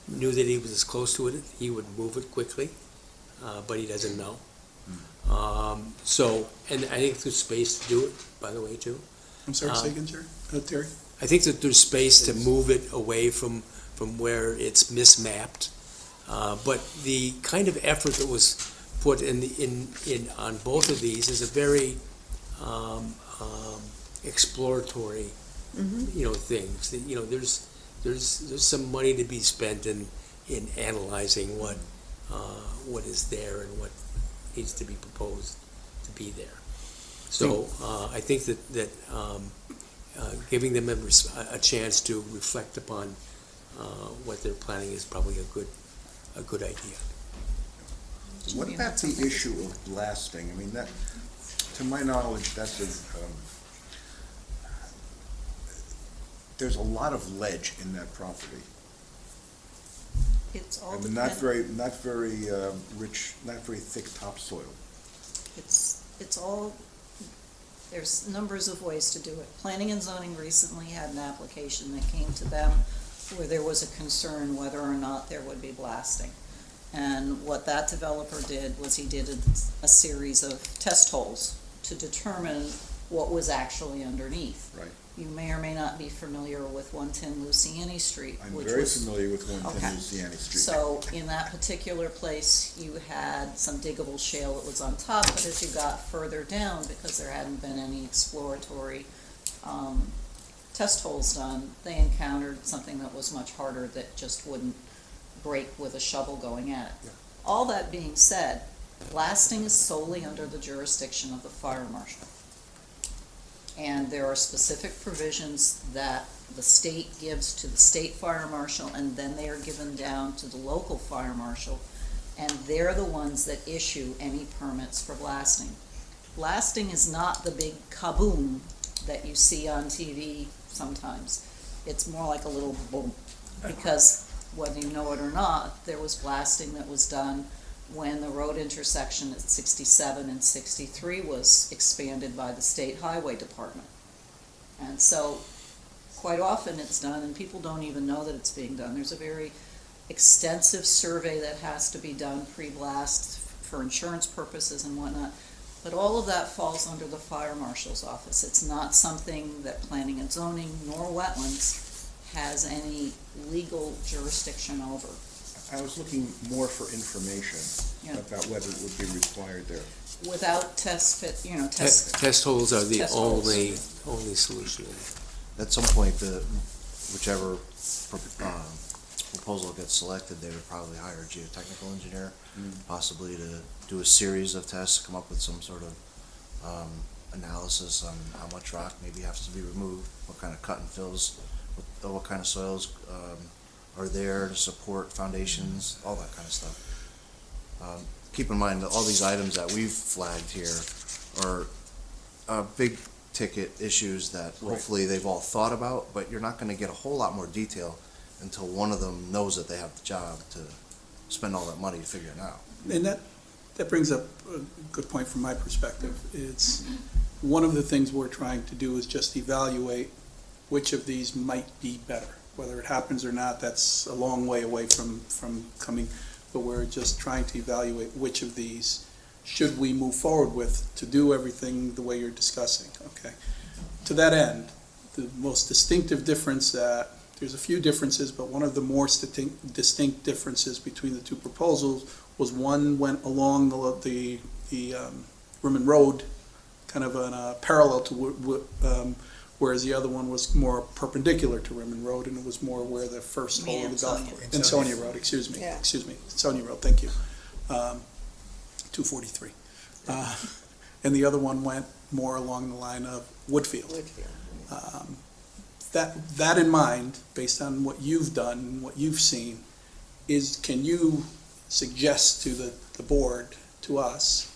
K: knew that he was as close to it, he would move it quickly, but he doesn't know. And I think there's space to do it, by the way, too.
E: I'm sorry, say again, Terry?
K: I think that there's space to move it away from where it's mismapped. But the kind of effort that was put on both of these is a very exploratory, things. There's some money to be spent in analyzing what is there and what needs to be proposed to be there. So I think that giving them a chance to reflect upon what they're planning is probably a good idea.
F: What about the issue of blasting? I mean, that, to my knowledge, that's there's a lot of ledge in that property.
L: It's all
F: And not very rich, not very thick topsoil.
L: It's all, there's numbers of ways to do it. Planning and zoning recently had an application that came to them where there was a concern whether or not there would be blasting. And what that developer did was he did a series of test holes to determine what was actually underneath.
F: Right.
L: You may or may not be familiar with 110 Luciani Street,
F: I'm
L: which
F: very
L: was.
F: familiar with 110
L: Okay.
F: Luciani Street.
L: So in that particular place, you had some diggable shale that was on top, but as you got further down, because there hadn't been any exploratory test holes done, they encountered something that was much harder that just wouldn't break with a shovel going at it.
F: Yeah.
L: All that being said, Blasting is solely under the jurisdiction of the fire marshal. And there are specific provisions that the state gives to the state fire marshal, and then they are given down to the local fire marshal, and they're the ones that issue any permits for blasting. Blasting is not the big kaboom that you see on TV sometimes. It's more like a little boom, because whether you know it or not, there was blasting that was done when the road intersection at 67 and 63 was expanded by the State Highway Department. And so, quite often it's done, and people don't even know that it's being done. There's a very extensive survey that has to be done pre-blast for insurance purposes and whatnot. But all of that falls under the fire marshal's office. It's not something that planning and zoning nor wetlands has any legal jurisdiction over.
F: I was looking more for information
L: Yeah.
F: about whether it would be required there.
L: Without test fit, test.
K: Test holes are the
L: Test holes.
K: only solution.
M: At some point, whichever proposal gets selected, they would probably hire a geotechnical engineer, possibly to do a series of tests, come up with some sort of analysis on how much rock maybe has to be removed, what kind of cut and fills, what kind of soils are there to support foundations, all that kind of stuff. Keep in mind that all these items that we've flagged here are big ticket issues that hopefully they've all thought about, but you're not gonna get a whole lot more detail until one of them knows that they have the job to spend all that money to figure it out.
E: And that brings up a good point from my perspective. It's, one of the things we're trying to do is just evaluate which of these might be better. Whether it happens or not, that's a long way away from coming, but we're just trying to evaluate which of these should we move forward with to do everything the way you're discussing, okay? To that end, the most distinctive difference there's a few differences, but one of the more distinct differences between the two proposals was one went along the Rimmon Road, kind of in a parallel to whereas the other one was more perpendicular to Rimmon Road, and it was more where the first
L: You mean
E: hole of the golf
L: Ansonia.
E: course. Ansonia Road, excuse me,
A: Yeah.
E: Ansonia Road, thank you. 243. And the other one went more along the line of Woodfield. That in mind, based on what you've done, and what you've seen, can you suggest to the board, to us,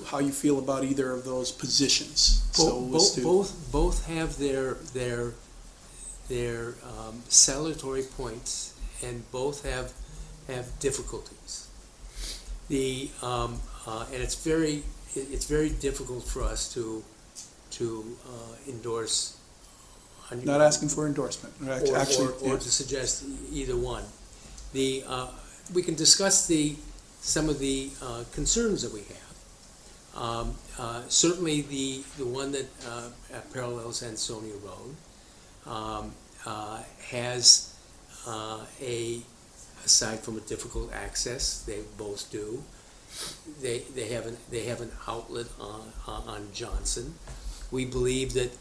E: how you feel about either of those positions?
K: Both have their salutary points, and both have difficulties. And it's very difficult for us to endorse.
E: Not asking for endorsement,
K: Or to suggest either one. We can discuss some of the concerns that we have. Certainly the one that parallels Ansonia Road has aside from a difficult access, they both do. They have an outlet on Johnson. We believe that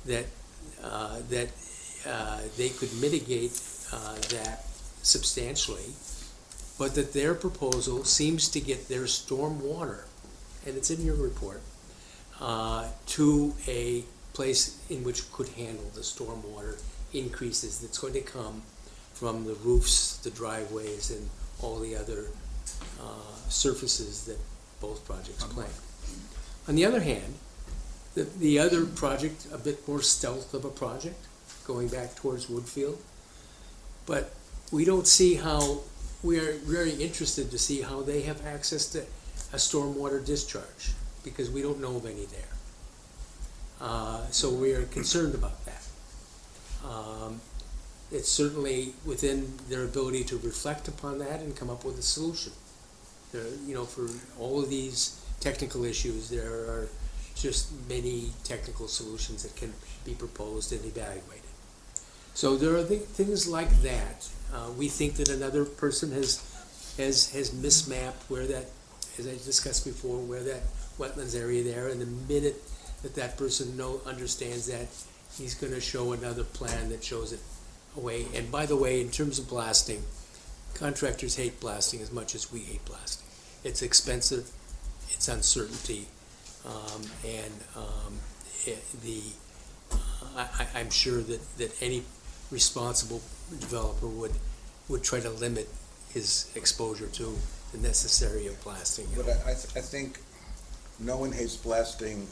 K: they could mitigate that substantially, but that their proposal seems to get their storm water, and it's in your report, to a place in which could handle the storm water increases that's going to come from the roofs, the driveways, and all the other surfaces that both projects claim. On the other hand, the other project, a bit more stealth of a project, going back towards Woodfield, but we don't see how, we are very interested to see how they have access to a stormwater discharge, because we don't know of any there. So we are concerned about that. It's certainly within their ability to reflect upon that and come up with a solution. For all of these technical issues, there are just many technical solutions that can be proposed and evaluated. So there are things like that. We think that another person has mismapped where that, as I discussed before, where that wetlands area there, and the minute that person understands that, he's going to show another plan that shows it away. And by the way, in terms of blasting, contractors hate blasting as much as we hate blasting. It's expensive, it's uncertainty, I'm sure that any responsible developer would try to limit his exposure to the necessary of blasting.
F: But I think no one hates blasting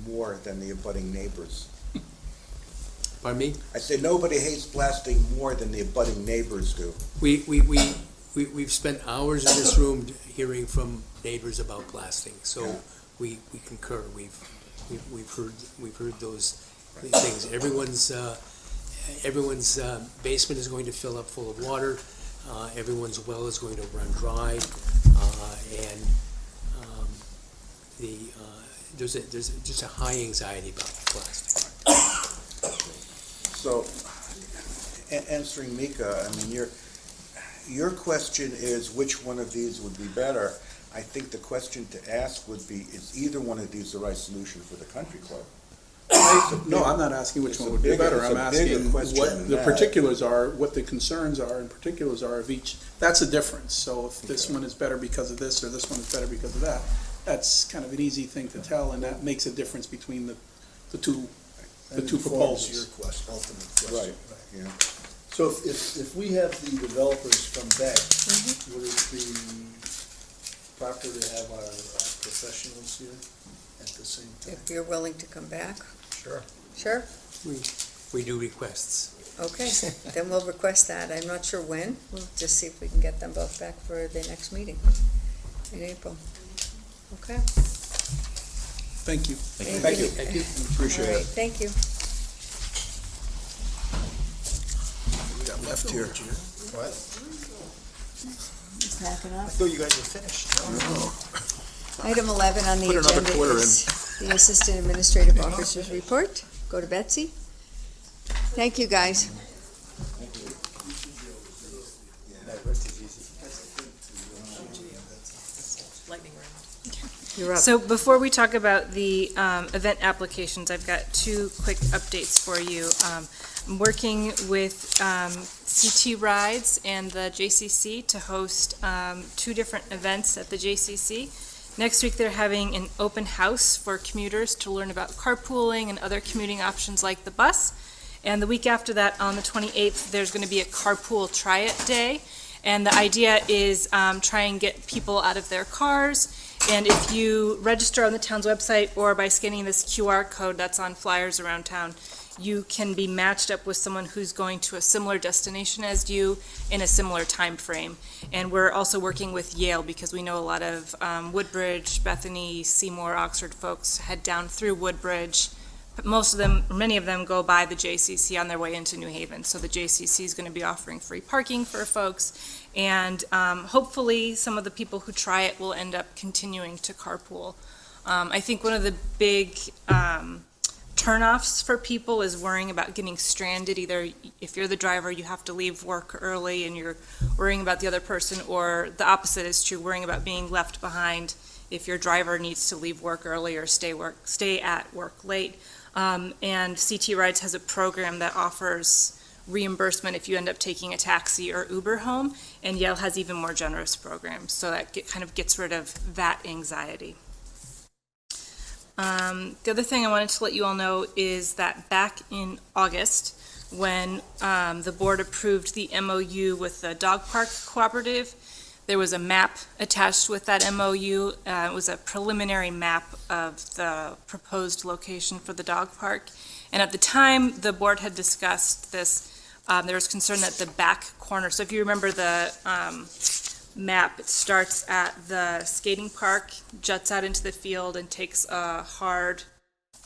F: more than the abutting neighbors.
K: Pardon me?
F: I say nobody hates blasting more than the abutting neighbors do.
K: We've spent hours in this room hearing from neighbors about blasting, so
F: Yeah.
K: we concur. We've heard those things. Everyone's basement is going to fill up full of water. Everyone's well is going to run dry, and there's just a high anxiety about plastic.
F: So, answering Mika, I mean, your question is which one of these would be better. I think the question to ask would be, is either one of these the right solution for the country club?
E: No, I'm not asking which
F: It's
E: one
F: a
E: would be
F: bigger-
E: better.
F: it's
E: I'm
F: a bigger
E: asking
F: question
E: what
F: than
E: the
F: that.
E: particulars are, what the concerns are and particulars are of each. That's a difference. So if this one is better because of this or this one is better because of that, that's kind of an easy thing to tell, and that makes a difference between the two
C: And informs
E: proposals.
C: your ultimate question.
F: Right, yeah.
C: So if we have the developers come back, would it be proper to have our professionals here at the same time?
A: If you're willing to come back?
C: Sure.
A: Sure,
K: We do requests.
A: okay, then we'll request that. I'm not sure when. We'll just see if we can get them both back for the next meeting in April. Okay?
E: Thank you.
A: Thank you.
K: Thank you.
F: Appreciate
A: All right,
F: it.
A: thank you.
F: We got left here.
C: What?
A: Backing up.
F: I thought you guys were finished.
A: Item 11 on the
F: Put another
A: agenda
F: quarter
A: is the Assistant Administrative Officer's report. Go to Betsy. Thank you, guys. You're up.
N: So before we talk about the event applications, I've got two quick updates for you. I'm working with CT Rides and the JCC to host two different events at the JCC. Next week, they're having an open house for commuters to learn about carpooling and other commuting options like the bus. And the week after that, on the 28th, there's going to be a carpool try-it day. And the idea is try and get people out of their cars. And if you register on the town's website or by scanning this QR code that's on flyers around town, you can be matched up with someone who's going to a similar destination as you in a similar time frame. And we're also working with Yale because we know a lot of Woodbridge, Bethany, Seymour, Oxford folks head down through Woodbridge. But many of them go by the JCC on their way into New Haven. So the JCC is going to be offering free parking for folks. And hopefully some of the people who try it will end up continuing to carpool. I think one of the big turnoffs for people is worrying about getting stranded. Either if you're the driver, you have to leave work early and you're worrying about the other person, or the opposite is true, worrying about being left behind if your driver needs to leave work early or stay at work late. And CT Rides has a program that offers reimbursement if you end up taking a taxi or Uber home, and Yale has even more generous programs, so that kind of gets rid of that anxiety. The other thing I wanted to let you all know is that back in August, when the board approved the MOU with the Dog Park Cooperative, there was a map attached with that MOU. It was a preliminary map of the proposed location for the dog park. And at the time the board had discussed this, there was concern that the back corner, so if you remember the map, it starts at the skating park, juts out into the field, and takes a hard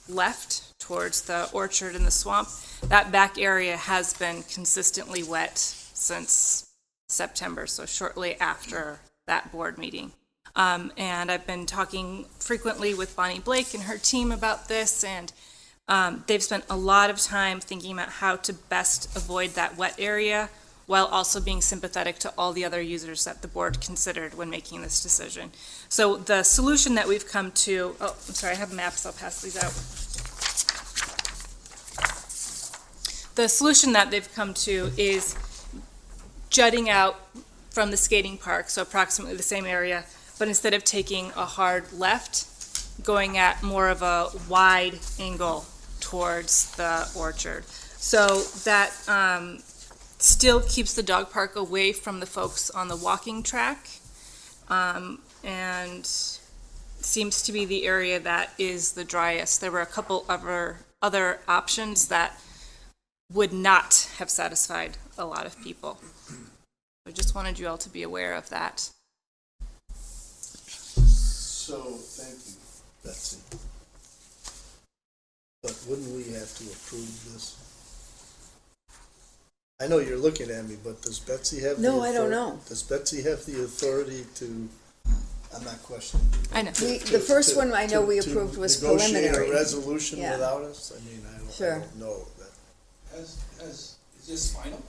N: left towards the orchard and the swamp. That back area has been consistently wet since September, so shortly after that board meeting. And I've been talking frequently with Bonnie Blake and her team about this, and they've spent a lot of time thinking about how to best avoid that wet area while also being sympathetic to all the other users that the board considered when making this decision. So the solution that we've come to, oh, I'm sorry, I have maps, I'll pass these out. The solution that they've come to is jutting out from the skating park, so approximately the same area, but instead of taking a hard left, going at more of a wide angle towards the orchard. So that still keeps the dog park away from the folks on the walking track, and seems to be the area that is the driest. There were a couple other options that would not have satisfied a lot of people. I just wanted you all to be aware of that.
C: So, thank you, Betsy. But wouldn't we have to approve this? I know you're looking at me, but does Betsy have the
A: No, I don't
C: author-
A: know.
C: Does Betsy have the authority to, I'm not questioning. you, but
N: I know.
A: The first one I know we approved was preliminary.
C: Negotiate a resolution
A: Yeah.
C: without us? I mean, I
A: Sure.
C: don't know that.
E: Is this final?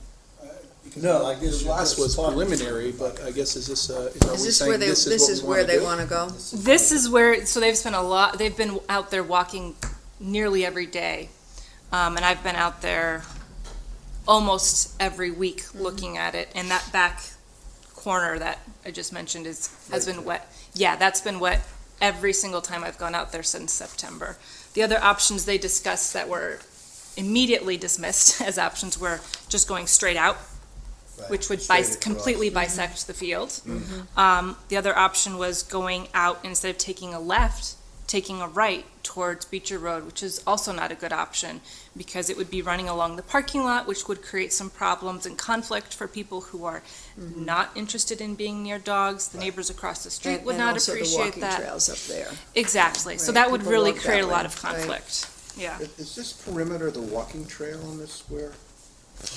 C: No, I guess
E: The
C: you're
E: last
C: just
E: was
C: talking.
E: preliminary, but I guess is this, are
A: Is
E: we
A: this
E: saying
A: where they,
E: this
A: this
E: is
A: is
E: what we
A: where
E: wanna
A: they
E: do?
A: want to go?
N: This is where, so they've spent they've been out there walking nearly every day. And I've been out there almost every week looking at it. And that back corner that I just mentioned has been wet. Yeah, that's been wet every single time I've gone out there since September. The other options they discussed that were immediately dismissed as options were just going straight out,
C: Right,
N: which would
C: straight across.
N: completely bisect the field. The other option was going out, instead of taking a left, taking a right towards Beecher Road, which is also not a good option, because it would be running along the parking lot, which would create some problems and conflict for people who are not interested in being near dogs. The neighbors across the street would not appreciate
A: And also the walking
N: that.
A: trails up there.
N: Exactly, so
A: Right,
N: that would
A: people
N: really
A: love
N: create
A: that
N: a lot
A: way,
N: of
A: right.
N: conflict. Yeah.
F: Is this perimeter the walking trail on this square?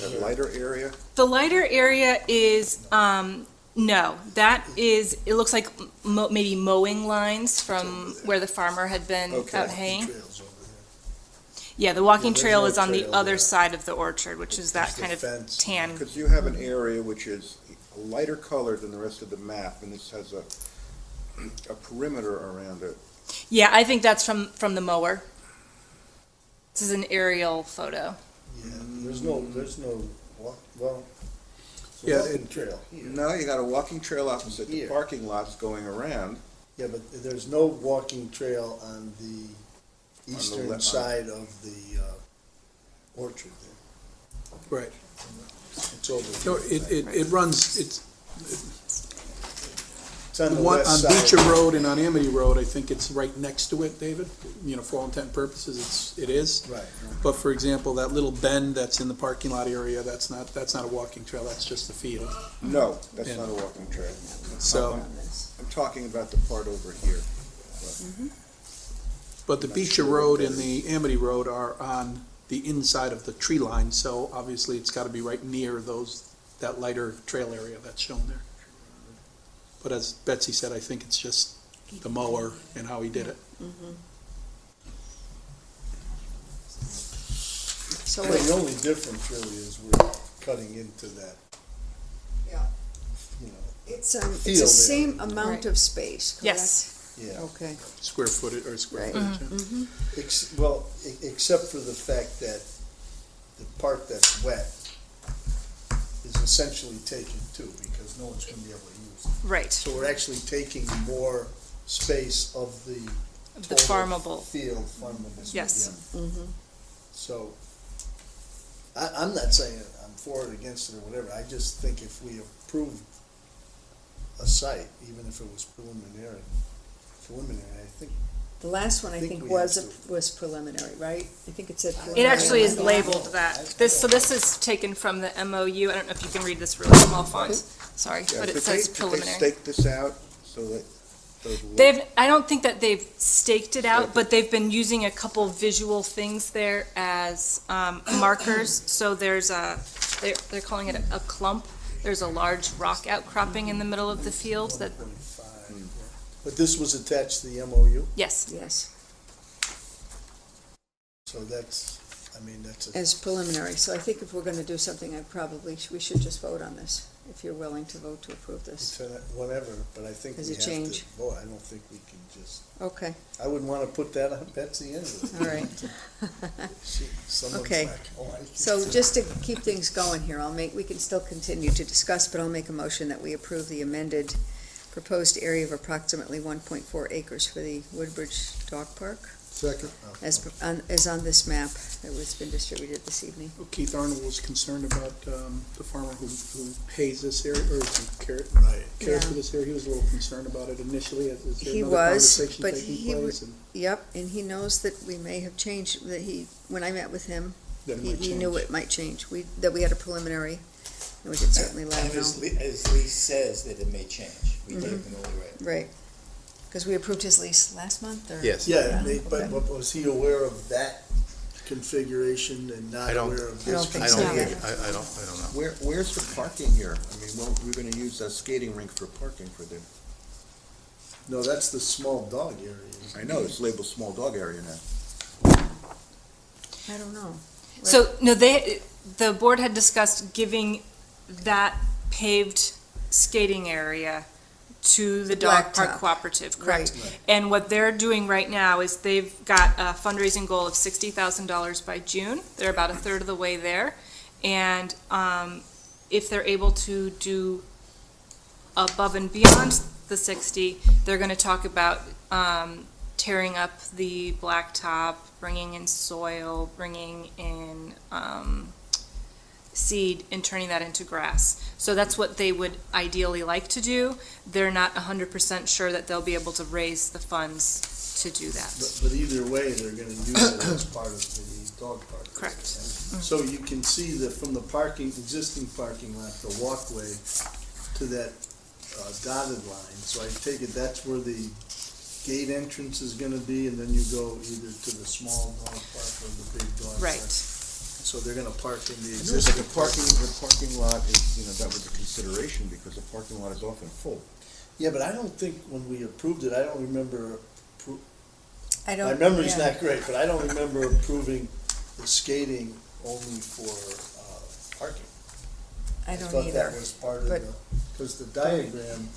F: That lighter area?
N: The lighter area is, no, that is, it looks like maybe mowing lines from where the farmer had been
F: Okay.
N: out haying.
C: Trails over there.
N: Yeah, the walking
C: there's
N: trail
C: no
N: is on the
C: trail
N: other
C: there.
N: side of the orchard, which is that
C: Just the
N: kind of
C: fence.
N: tan.
F: Because you have an area which is a lighter color than the rest of the map, and this has a perimeter around it.
N: Yeah, I think that's from the mower. This is an aerial photo.
C: Yeah, there's no walk, well, it's a
E: Yeah,
C: walking trail.
F: No, you got a walking trail opposite the
C: Here.
F: parking lots going around.
C: Yeah, but there's no walking trail on the eastern
F: left-
C: side of the orchard there.
E: Right.
C: It's over
E: No,
C: here.
E: it runs, it's
C: It's on the
E: one
C: west
E: on
C: side.
E: Beecher Road and on Amity Road. I think it's right next to it, David. You know, for all intent and purposes, it is.
C: Right.
E: But for example, that little bend that's in the parking lot area, that's not a walking trail, that's just a field.
F: No, that's
E: Yeah.
F: not a walking trail.
E: So,
F: I'm talking about the part over here.
E: but the Beecher Road and the Amity Road are on the inside of the tree line, so obviously it's gotta be right near that lighter trail area that's shown there. But as Betsy said, I think it's just the mower and how he did it.
A: So
C: Well, the only difference really is we're cutting into that.
A: Yeah.
C: You know,
A: it's
C: Field
A: the
C: area.
A: same amount
N: Right.
A: of space, correct?
N: Yes.
C: yeah.
A: Okay.
E: Square footage, or square
A: Right.
E: footage, yeah.
C: Except for the fact that the part that's wet is essentially taken too, because no one's gonna be able to use it.
N: Right,
C: So we're actually taking more space of the
N: the
C: total
N: farmable.
C: field, farmable space.
N: Yes.
C: So, I'm not saying I'm for it, against it, or whatever, I just think if we approved a site, even if it was preliminary, I think,
A: The last one, I
C: Think
A: think,
C: we
A: was,
C: have to-
A: was preliminary, right? I think it said
N: It
A: preliminary.
N: actually is
A: on the
N: labeled that. This is taken from the MOU. I don't know if you can read this really small font, sorry,
F: Yeah,
N: but it
F: did
N: says
F: they
N: preliminary.
F: stake this out so that those?
N: I don't think that they've staked it out, but they've been using a couple visual things there as markers. So they're calling it a clump. There's a large rock outcropping in the middle of the field that,
C: 1.5. But this was attached to the MOU,
N: yes.
A: Yes,
C: so that's, that's a.
A: as preliminary. So I think if we're gonna do something, we should just vote on this, if you're willing to vote to approve this.
C: Whatever, but I think we
A: Does
C: have
A: it
C: to
A: change?
C: vote, I don't think we can just,
A: Okay,
C: I wouldn't wanna put that on Betsy anyway.
A: all right.
C: Someone's
A: Okay.
C: like, oh, I.
A: So just to keep things going here, we can still continue to discuss, but I'll make a motion that we approve the amended proposed area of approximately 1.4 acres for the Woodbridge Dog Park,
G: Second.
A: as on this map that was been distributed this evening.
E: Keith Arnold was concerned about the farmer who pays this area, or cares
A: Yeah.
E: for this area. He was a little concerned about it initially. Is there
A: He
E: another
A: was,
E: conversation
A: but
E: taking
A: he
E: place? And
A: Yep, and he knows that we may have changed, when I met with him,
E: that it
A: he
E: might
A: knew
E: change?
A: it might change. That we had a preliminary, and we could certainly let
H: And
A: him
H: his
A: know.
H: lease says that it may change. We
A: Mhm.
H: gave him the right.
A: Right, because we approved his lease last month, or?
H: Yes.
C: Yeah,
A: okay.
C: but was he aware of that configuration and not
O: I don't-
C: aware of
A: I don't
C: this?
A: think
O: I
A: so,
O: don't,
A: yeah.
O: I don't know.
F: Where's the parking here? I mean, well, we're gonna use a skating rink for parking for the,
C: No, that's the small dog area.
F: I know, it's labeled small dog area now.
A: I don't know.
N: So, no, the board had discussed giving that paved skating area to the Dog Park
A: Blacktop.
N: Cooperative, correct?
A: Right.
N: And what they're doing right now is they've got a fundraising goal of $60,000 by June. They're about a third of the way there. And if they're able to do above and beyond the 60, they're gonna talk about tearing up the blacktop, bringing in soil, bringing in seed, and turning that into grass. So that's what they would ideally like to do. They're not 100% sure that they'll be able to raise the funds to do that.
C: But either way, they're gonna use it as part of the dog park.
N: Correct.
C: So you can see that from the existing parking lot, the walkway to that dotted line. So I take it that's where the gate entrance is gonna be, and then you go either to the small dog park or the big dog park.
N: Right.
C: So they're gonna park in the
F: I know,
C: existing.
F: but the parking lot is, that was a consideration because the parking lot is often full.
C: Yeah, but I don't think when we approved it, I don't remember,
A: I don't.
C: my memory's
A: yeah.
C: not great, but I don't remember approving the skating only for parking.
A: I don't
C: thought
A: either.
C: that was part of
A: but-
C: because the diagram,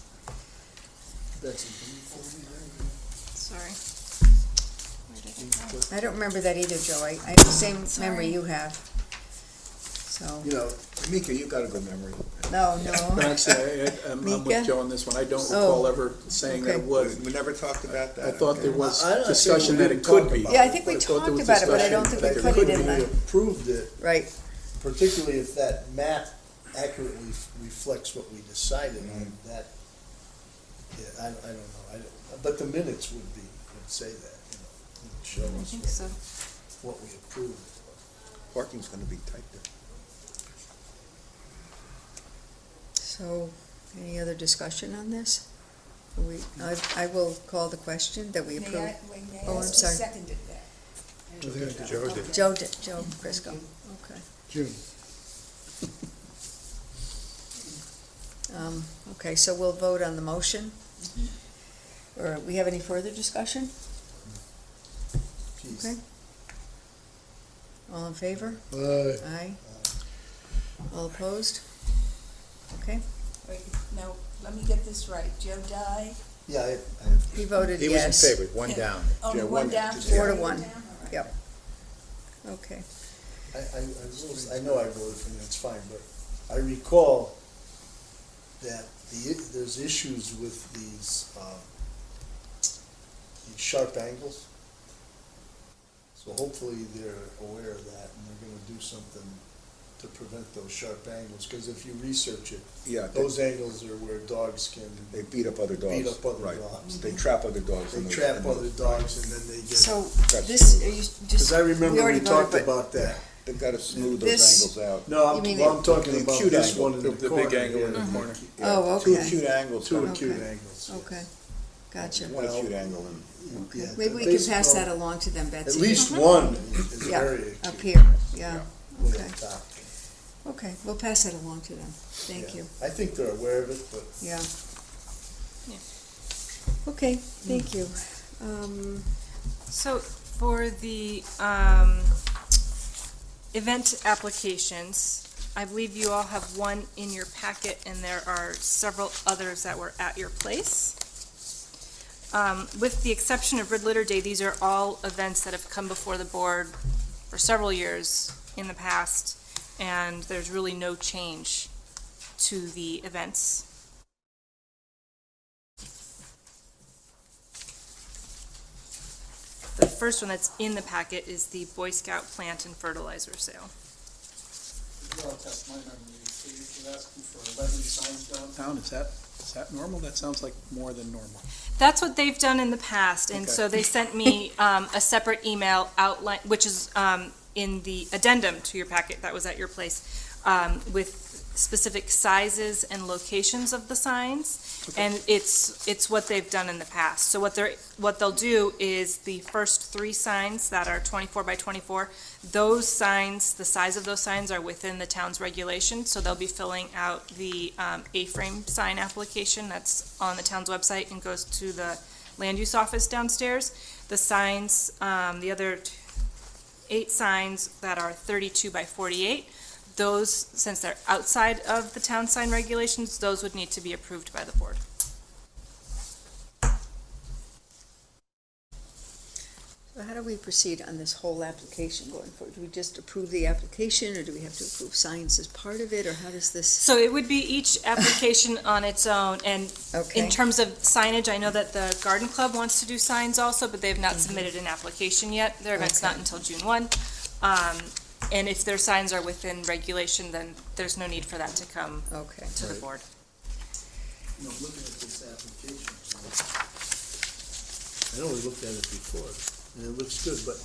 C: Betsy, can you forward me that?
N: Sorry.
A: I don't remember that either, Joe. I have the same memory you have. So,
C: You know,
F: Mika, you got a good memory.
A: no.
E: But actually, I'm
A: Mika?
E: with Joe on this one. I don't
A: Oh,
E: recall ever saying that
A: okay.
E: it would.
F: We never talked about that.
E: I thought there
F: okay.
E: was
C: I don't
E: discussion
C: think
E: that
C: we
E: it
C: didn't
E: could
C: talk
E: be.
C: about
A: Yeah, I think we
E: I thought there
A: talked
E: was
A: about it, but I don't
E: discussion
A: think we
E: that
A: put it
C: when
A: in
C: we
A: the,
C: approved it,
A: right.
C: particularly if that map accurately reflects what we decided on, that, yeah, I don't know, but the minutes would say that, would show
N: I think so.
C: us what we approved.
F: Parking's gonna be tight there.
A: So, any other discussion on this? I will call the question that we approve. Oh, I'm sorry.
P: Seconded that.
O: Joe did.
A: Joe Crisco, okay.
G: June.
A: Okay, so we'll vote on the motion. Or, we have any further discussion?
C: Geez.
A: Okay. All in favor?
G: Aye.
A: Aye. All opposed? Okay,
P: Wait, now, let me get this right. Joe Dye?
C: Yeah,
A: he voted
H: He was in
A: yes.
H: favor, one down.
P: Only
F: Yeah,
P: one
F: one-
P: down?
A: 4-1.
P: All right.
A: Yep. Okay,
C: I know I voted for it, it's fine, but I recall that there's issues with these sharp angles. So hopefully they're aware of that and they're gonna do something to prevent those sharp angles, because if you research it,
F: Yeah,
C: those angles are where dogs can,
F: they beat up other dogs.
C: Beat up other
F: Right.
C: dogs.
F: They trap other dogs.
C: they
F: in those-
C: trap
F: in
C: other
F: those-
C: dogs and then they get.
A: so
F: That's
A: this,
F: true.
A: are you just,
C: Because I remember
A: already
C: we
A: voted,
C: talked
A: but-
C: about that.
F: They've gotta smooth those
A: This-
F: angles out.
C: No,
A: You mean
C: I'm talking
F: the
C: about
F: acute
C: this
F: angle,
C: one in the
E: the
C: corner.
E: big angle in the
C: yeah.
E: corner.
F: Yeah,
A: Oh,
F: Two
A: okay.
F: acute angles.
C: Two
F: coming.
C: acute
A: Okay.
C: angles. yes.
A: okay, gotcha.
F: One acute angle and.
C: Yeah,
A: Maybe we can pass
C: baseball-
A: that along to them, Betsy.
C: At least one is
A: Yeah,
C: very acute.
A: up here, yeah,
C: way
A: okay,
C: up top.
A: okay, we'll pass that along to them, thank
C: Yeah.
A: you,
C: I think they're aware of it, but
A: yeah.
N: Yeah.
A: Okay, thank you.
N: So for the event applications, I believe you all have one in your packet, and there are several others that were at your place. With the exception of Red Litter Day, these are all events that have come before the board for several years in the past, and there's really no change to the events. first one that's in the packet is the Boy Scout plant and fertilizer sale.
E: I'll test my memory. So you're asking for 11 signs downtown, is that normal? That sounds like more than normal.
N: That's what they've done in the past, and
E: Okay.
N: so they sent me a separate email outline, which is in the addendum to your packet that was at your place, with specific sizes and locations of the signs, and it's what they've done in the past. So what they'll do is the first 3 signs that are 24 by 24, those signs, the size of those signs are within the town's regulation, so they'll be filling out the A-frame sign application that's on the town's website and goes to the land use office downstairs. The signs, the other 8 signs that are 32 by 48, those, since they're outside of the town sign regulations, those would need to be approved by the board.
A: So how do we proceed on this whole application going forward? Do we just approve the application, or do we have to approve signs as part of it, or how does this?
N: So it would be each application on its own, and
A: Okay.
N: in terms of signage, I know that the Garden Club wants to do signs also, but they've not submitted an application yet. Their event's not
A: Okay.
N: until June 1. And if their signs are within regulation, then there's no need for that to come
A: Okay.
N: to the board.
C: You know, looking at this application, I know we looked at it before, and it looks good, but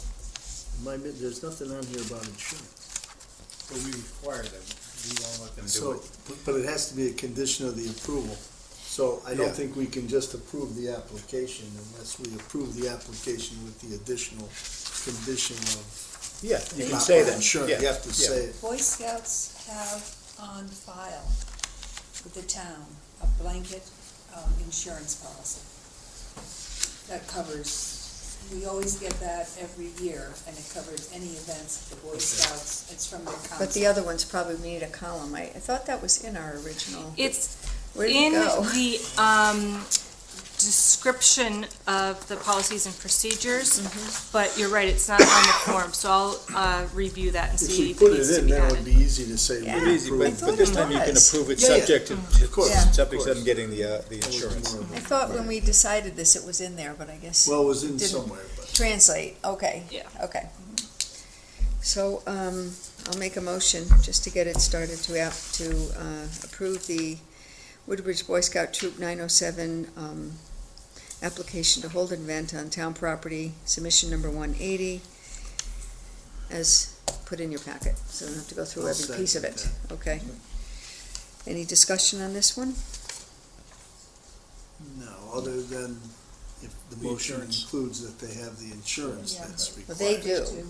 C: there's nothing on here about insurance.
O: But we require them, we won't let them do
C: So,
O: it.
C: but it has to be a condition of the approval. So I
O: Yeah.
C: don't think we can just approve the application unless we approve the application with the additional condition of.
O: Yeah, you can
C: about
O: say that.
C: Insurance,
O: Yeah,
C: you have to
O: yeah.
C: say it.
P: Boy Scouts have on file with the town a blanket insurance policy that covers, we always get that every year, and it covers any events of the Boy Scouts. It's from their council.
A: But the other ones probably need a column. I thought that was in our original.
N: It's
A: Where did
N: in
A: it go?
N: the description of the policies and procedures, but you're right, it's not on the form, so I'll review that and
C: If
N: see
C: we
N: if it
C: put
N: needs
C: it
N: to
C: in,
N: be
C: then it
N: added.
C: would be easy to say. we
A: Yeah.
O: Easy,
C: approve.
A: I thought
O: but this
A: it
O: time you can
A: was.
O: approve it
C: Yeah, yeah.
O: subject
C: Of course.
A: Yeah.
O: subject to them getting the insurance.
A: I thought when we decided this, it was in there, but I guess.
C: Well, it was in
A: Didn't-
C: somewhere, but.
A: Translate, okay.
N: Yeah.
A: Okay. So, I'll make a motion, just to get it started, to approve the Woodbridge Boy Scout Troop 907, application to hold an event on town property, submission number 180, as put in your packet, so you don't have to go through
C: I'll
A: every piece of it,
C: second
A: okay? Any discussion on this one?
C: No, other than if the
O: The
C: motion
O: insurance.
C: includes that they have the insurance
P: Yeah.
C: that's
A: Well,
C: required.
A: they do.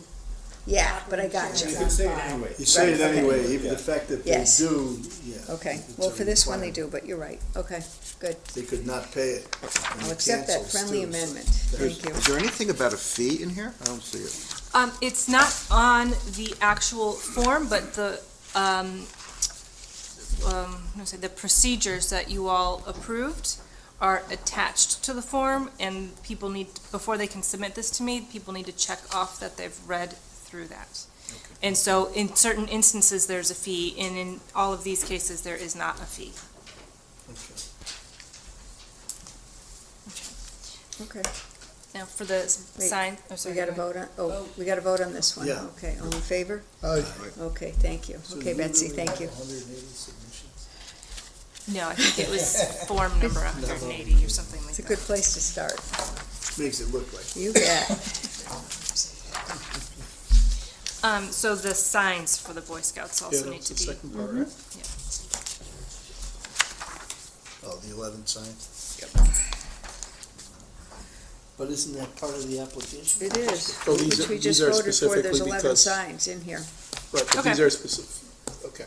A: Yeah, but I got
P: Insurance
A: you.
O: You can say it anyway.
C: You say it
A: Right, okay.
C: anyway, even
O: Yeah.
C: the fact that they
A: Yes.
C: do, yeah.
A: Okay,
C: it's
A: well,
C: a
A: for this one they
C: requirement.
A: do, but you're right, okay, good.
C: They could not pay it. and
A: I'll
C: it
A: accept that
C: cancels
A: friendly
C: too, so
A: amendment,
C: there's-
A: thank you.
F: Is there anything about a fee in here? I don't see it.
N: It's not on the actual form, but the, I'm gonna say the procedures that you all approved are attached to the form, and people need, before they can submit this to me, people need to check off that they've read through that. And so in certain instances, there's a fee, and in all of these cases, there is not a fee.
A: Okay,
N: Now, for the
A: Wait,
N: sign, oh,
A: we
N: sorry.
A: gotta
N: go ahead.
A: vote on, we gotta vote on this one.
C: Yeah.
A: Okay, all in favor?
C: Aye.
A: Okay, thank you.
C: So
A: Okay,
C: you
A: Betsy,
C: really
A: thank
C: have
A: you.
C: 180 submissions?
N: No, I think it was form number 180 or something like
A: It's a
N: that.
A: good place to start.
C: Makes it look like.
A: You bet.
N: So the signs for the Boy Scouts
E: Yeah,
N: also
E: that
N: need
E: was
N: to
E: the
N: be.
E: second part, right?
C: Oh, the 11 signs? But isn't that part of the application?
A: It is,
E: So these
A: which
E: are-
A: we
E: these
A: just
E: are
A: voted for, there's
E: specifically
A: 11
E: because-
A: signs in here.
E: Right, but
N: Okay.
E: these are specific, okay.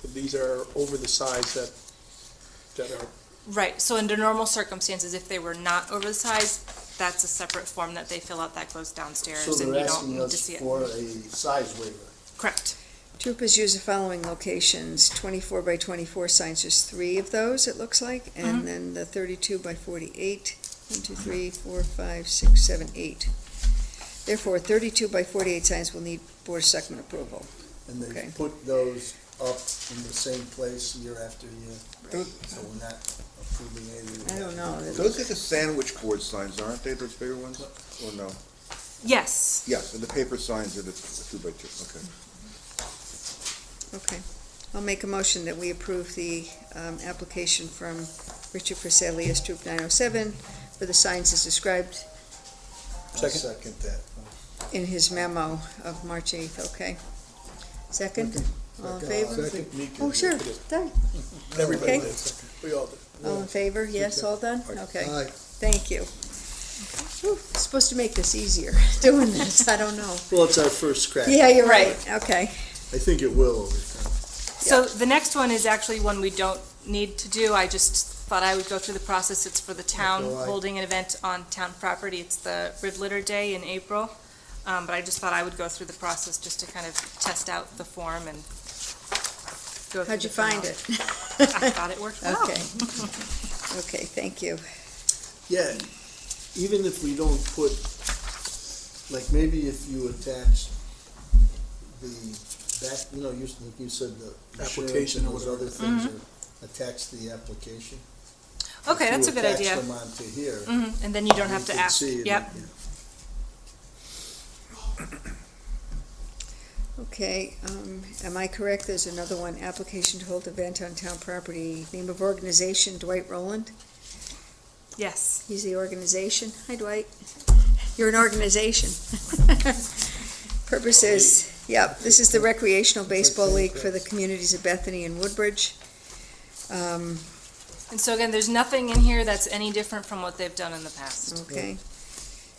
E: But these are over the size that are,
N: Right, so under normal circumstances, if they were not over the size, that's a separate form that they fill out that goes downstairs,
C: So
N: and
C: they're
N: you don't
C: asking
N: need to
C: us
N: see it.
C: for a size waiver.
N: Correct.
A: Troopers use the following locations, 24 by 24 signs, there's 3 of those, it looks like, and then the 32 by 48, 1, 2, 3, 4, 5, 6, 7, 8. Therefore, 32 by 48 signs will need Board of Selectmen approval.
C: And
A: Okay.
C: they put those up in the same place year after year. So we're not approving anything.
A: I don't know.
F: Those are the sandwich board signs, aren't they, those bigger ones? Or no?
N: Yes.
F: Yes, and the paper signs are the 2x2, okay.
A: Okay. I'll make a motion that we approve the application from Richard Friselius, Troop 907, for the signs as described
C: I'll second that.
A: in his memo of March 8th, okay? Second? All in favor?
C: Second.
A: Oh, sure, done.
C: Everybody
A: Okay.
C: did second. We all did.
A: All in favor? Yes, all done? Okay,
G: Aye.
A: thank you. Whew, supposed to make this easier, doing this, I don't know.
C: Well, it's our first crack.
A: Yeah, you're right, okay.
C: I think it will over time.
N: So the next one is actually one we don't need to do. I just thought I would go through the process. It's for the town
G: Okay, aye.
N: holding an event on town property. It's the Rid Litter Day in April. But I just thought I would go through the process just to kind of test out the form and go through
A: How'd you
N: the
A: find it?
N: I thought it worked well.
A: Okay. Okay, thank you.
C: Yeah, even if we don't put, like, maybe if you attach the back, like you said, the
E: Application
C: application
E: or
C: or those
E: whatever.
C: other things, or attach the application.
N: Okay, that's a good
C: If you
N: idea.
C: attach them onto here.
N: And then you don't have
C: we
N: to
C: can
N: ask.
C: see it,
N: Yep.
C: yeah.
A: Okay, am I correct? There's another one, application to hold event on town property. Name of organization, Dwight Rowland.
N: Yes.
A: He's the organization. Hi, Dwight. You're an organization. Purpose is, yep, this is the recreational baseball league for the communities of Bethany and Woodbridge.
N: And so again, there's nothing in here that's any different from what they've done in the past.
A: Okay.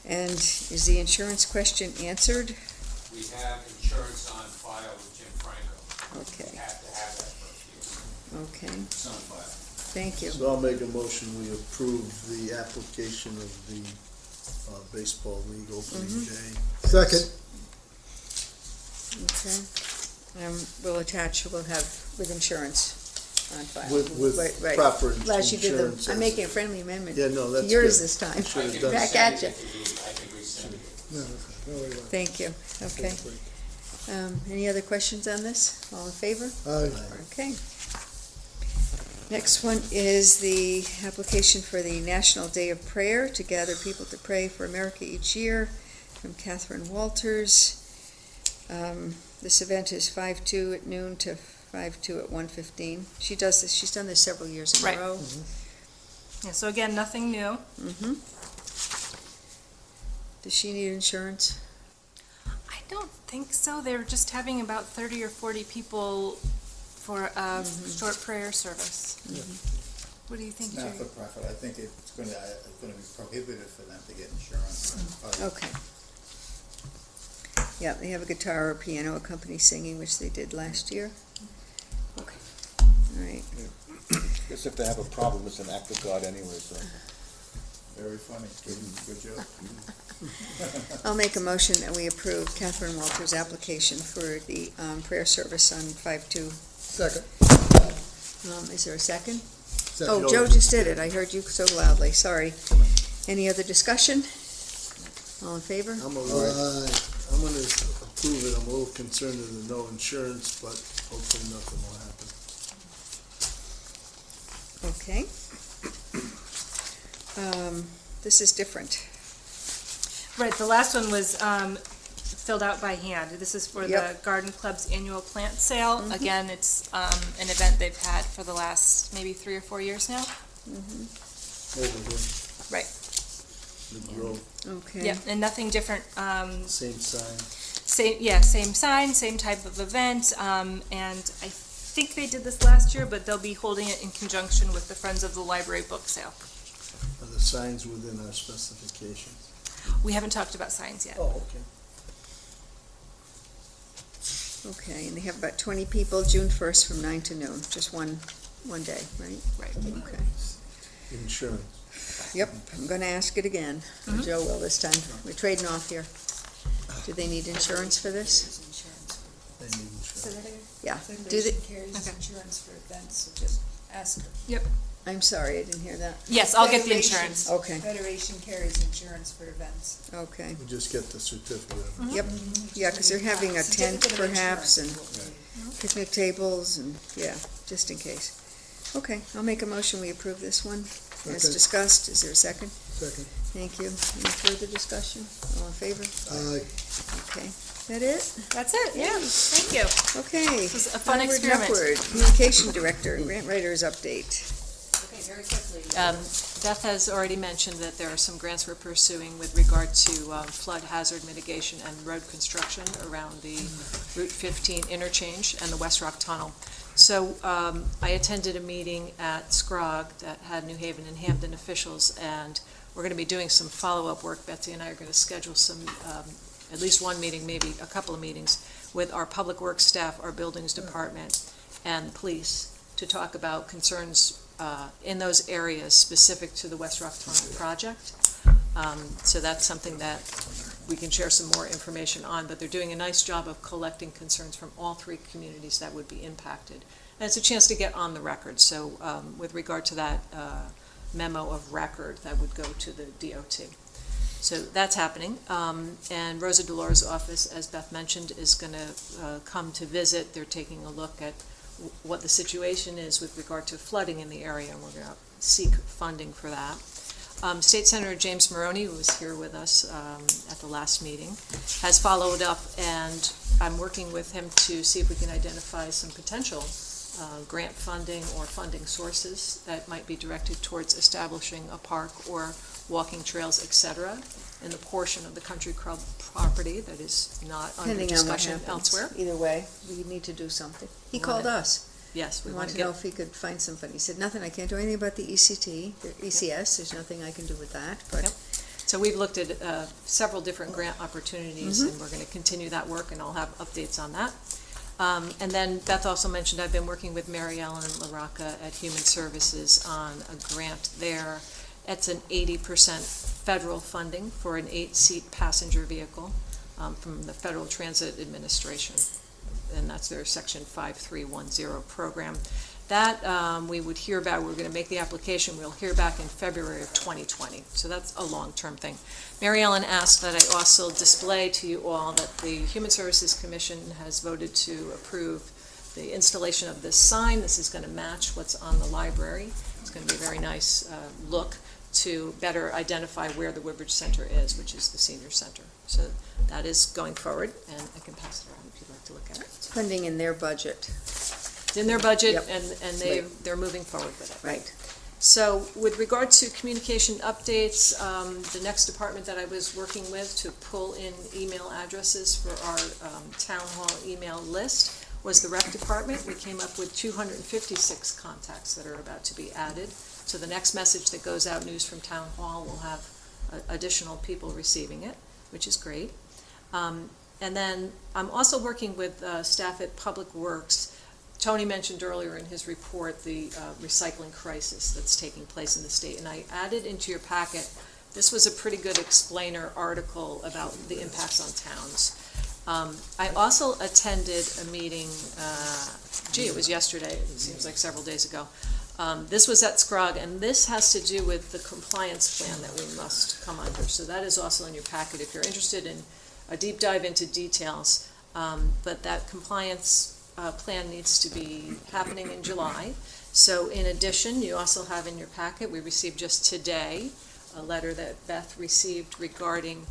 A: And is the insurance question answered?
Q: We have insurance on file with Jim Franco.
A: Okay,
Q: We have to have that for a few.
A: okay,
Q: It's on file.
A: thank you.
C: So I'll make a motion, we approve the application of the baseball league opening day.
G: Second.
A: Okay. We'll attach, we'll have with insurance on file.
C: With
A: Right.
C: proper
A: Glad you did
C: insurance.
A: I'm making a friendly amendment.
C: Yeah, no, that's
A: Yours
C: good.
A: this time.
C: Should have
Q: I
C: done
Q: can
A: Back
Q: resend
A: at
Q: it
A: you.
Q: if you need. I can resend it.
A: Thank you, okay. Any other questions on this? All in favor?
G: Aye.
A: Okay. Next one is the application for the National Day of Prayer to gather people to pray for America each year from Catherine Walters. This event is 5/2 at noon to 5/2 at 1:15. She does this, she's done this several years in
N: Right.
A: a row.
N: Yeah, so again, nothing new.
A: Mm-hmm. Does she need insurance?
N: I don't think so. They're just having about 30 or 40 people for a short prayer service. What do you think, Jerry?
O: Not for profit, I think it's gonna be prohibitive for them to get insurance.
A: Okay. Yeah, they have a guitar or piano accompany singing, which they did last year. Okay, all right.
F: Guess if they have a problem, it's an act of God anyway, so.
O: Very funny, good job.
A: I'll make a motion that we approve Catherine Walters' application for the prayer service on 5/2.
G: Second.
A: Is there a second?
G: Second.
A: Oh, Joe just did it. I heard you so loudly, sorry. Any other discussion? All in favor?
C: I'm gonna
G: Aye.
C: approve it, I'm a little concerned of the no insurance, but hopefully nothing will happen.
A: Okay. This is different.
N: Right, the last one was filled out by hand. This is for the
A: Yep.
N: Garden Club's annual plant sale. Again, it's an event they've had for the last maybe 3 or 4 years now.
C: Over here,
N: Right.
C: the grove,
A: Okay.
N: Yeah, and nothing different.
C: same sign.
N: Same sign, same type of event. And I think they did this last year, but they'll be holding it in conjunction with the Friends of the Library book sale.
C: Are the signs within our specifications?
N: We haven't talked about signs yet.
C: Oh, okay.
A: Okay, and they have about 20 people, June 1st from 9 to noon, just one day, right?
N: Right.
A: Okay.
C: Insurance.
A: Yep, I'm gonna ask it again. Joe will this time. We're trading off here. Do they need insurance for this?
C: They need insurance.
A: Yeah. Do they?
P: Federation carries
N: Okay.
P: insurance for events, so just ask her.
A: I'm sorry, I didn't hear that.
N: Yes, I'll get the
P: Federation-
N: insurance.
A: Okay,
P: Federation carries insurance for events.
A: okay.
C: We just get the certificate.
A: Yep, yeah, because they're having a tent
P: Certificate of
A: perhaps and
P: insurance.
A: picnic tables and, yeah, just in case. Okay, I'll make a motion, we approve this one as
G: Second.
A: discussed. Is there a second?
G: Second.
A: Thank you. Any further discussion? All in favor?
G: Aye.
A: Okay. That it?
N: That's it, yeah, thank you.
A: Okay.
N: This was a fun
A: Onward and
N: experiment.
A: upward. Communication Director, Grant Writers update.
R: Okay, very quickly. Beth has already mentioned that there are some grants we're pursuing with regard to flood hazard mitigation and road construction around the Route 15 interchange and the West Rock Tunnel. So I attended a meeting at Scrog that had New Haven and Hampton officials, and we're going to be doing some follow-up work. Betsy and I are going to schedule some, at least one meeting, maybe a couple of meetings, with our public works staff, our buildings department, and police to talk about concerns in those areas specific to the West Rock Tunnel project. So that's something that we can share some more information on, but they're doing a nice job of collecting concerns from all three communities that would be impacted. And it's a chance to get on the record. So with regard to that memo of record, that would go to the DOT. So that's happening. And Rosa Delores' office, as Beth mentioned, is going to come to visit. They're taking a look at what the situation is with regard to flooding in the area, and we're going to seek funding for that. State Senator James Maroney, who was here with us at the last meeting, has followed up, and I'm working with him to see if we can identify some potential grant funding or funding sources that might be directed towards establishing a park or walking trails, et cetera, in the portion of the country club property that is not under
A: Depending on what
R: discussion
A: happens.
R: elsewhere.
A: Either way, we need to do something. He
R: We
A: called
R: wanna-
A: us.
R: Yes, we
A: We
R: want
A: wanted
R: to
A: to know
R: get,
A: if he could find somebody. He said, nothing, I can't do anything about the ECT, the ECS, there's nothing I can do with that, but
R: Yep. So we've looked at several different grant opportunities,
A: Mhm.
R: and we're going to continue that work, and I'll have updates on that. And then Beth also mentioned I've been working with Mary Ellen LaRocca at Human Services on a grant there. It's an 80% federal funding for an 8-seat passenger vehicle from the Federal Transit Administration, and that's their Section 5310 program. That we would hear back, we're going to make the application, we'll hear back in February of 2020. So that's a long-term thing. Mary Ellen asked that I also display to you all that the Human Services Commission has voted to approve the installation of this sign. This is going to match what's on the library. It's going to be a very nice look to better identify where the Woodbridge Center is, which is the senior center. So that is going forward, and I can pass it around if you'd like to look at it.
A: it's funding in their budget.
R: It's in their budget,
A: Yep.
R: and they're moving forward with it.
A: Right.
R: So with regard to communication updates, the next department that I was working with to pull in email addresses for our town hall email list was the rec department. We came up with 256 contacts that are about to be added. So the next message that goes out, news from town hall, will have additional people receiving it, which is great. And then I'm also working with staff at Public Works. Tony mentioned earlier in his report the recycling crisis that's taking place in the state, and I added into your packet, this was a pretty good explainer article about the impacts on towns. I also attended a meeting, it was yesterday, it seems like several days ago. This was at Scrog, and this has to do with the compliance plan that we must come under. So that is also in your packet if you're interested in a deep dive into details. But that compliance plan needs to be happening in July. So in addition, you also have in your packet, we received just today a letter that Beth received regarding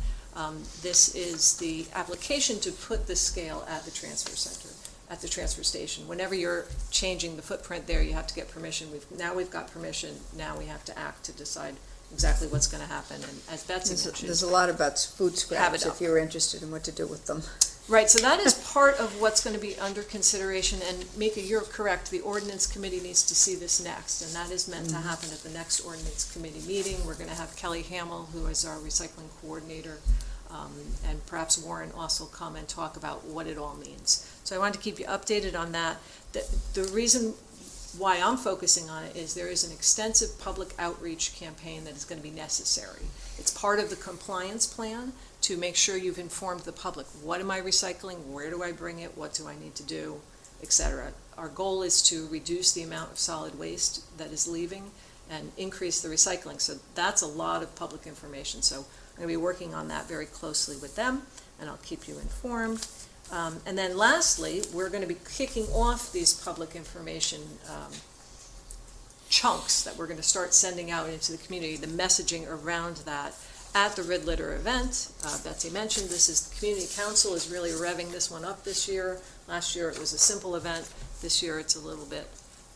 R: this is the application to put the scale at the transfer center, at the transfer station. Whenever you're changing the footprint there, you have to get permission. Now we've got permission, now we have to act to decide exactly what's going to happen. And as Betsy mentioned,
A: There's a lot about food
R: Have
A: scraps
R: it up.
A: if you're interested in what to do with them.
R: right, so that is part of what's going to be under consideration. And Mika, you're correct, the ordinance committee needs to see this next, and that is meant to happen at the next ordinance committee meeting. We're going to have Kelly Hamill, who is our recycling coordinator, and perhaps Warren also come and talk about what it all means. So I wanted to keep you updated on that. The reason why I'm focusing on it is there is an extensive public outreach campaign that is going to be necessary. It's part of the compliance plan to make sure you've informed the public. What am I recycling? Where do I bring it? What do I need to do? Et cetera. Our goal is to reduce the amount of solid waste that is leaving and increase the recycling. So that's a lot of public information. So I'm going to be working on that very closely with them, and I'll keep you informed. And then lastly, we're going to be kicking off these public information chunks that we're going to start sending out into the community, the messaging around that at the Red Litter event. Betsy mentioned this is the community council is really revving this one up this year. Last year it was a simple event. This year it's a little bit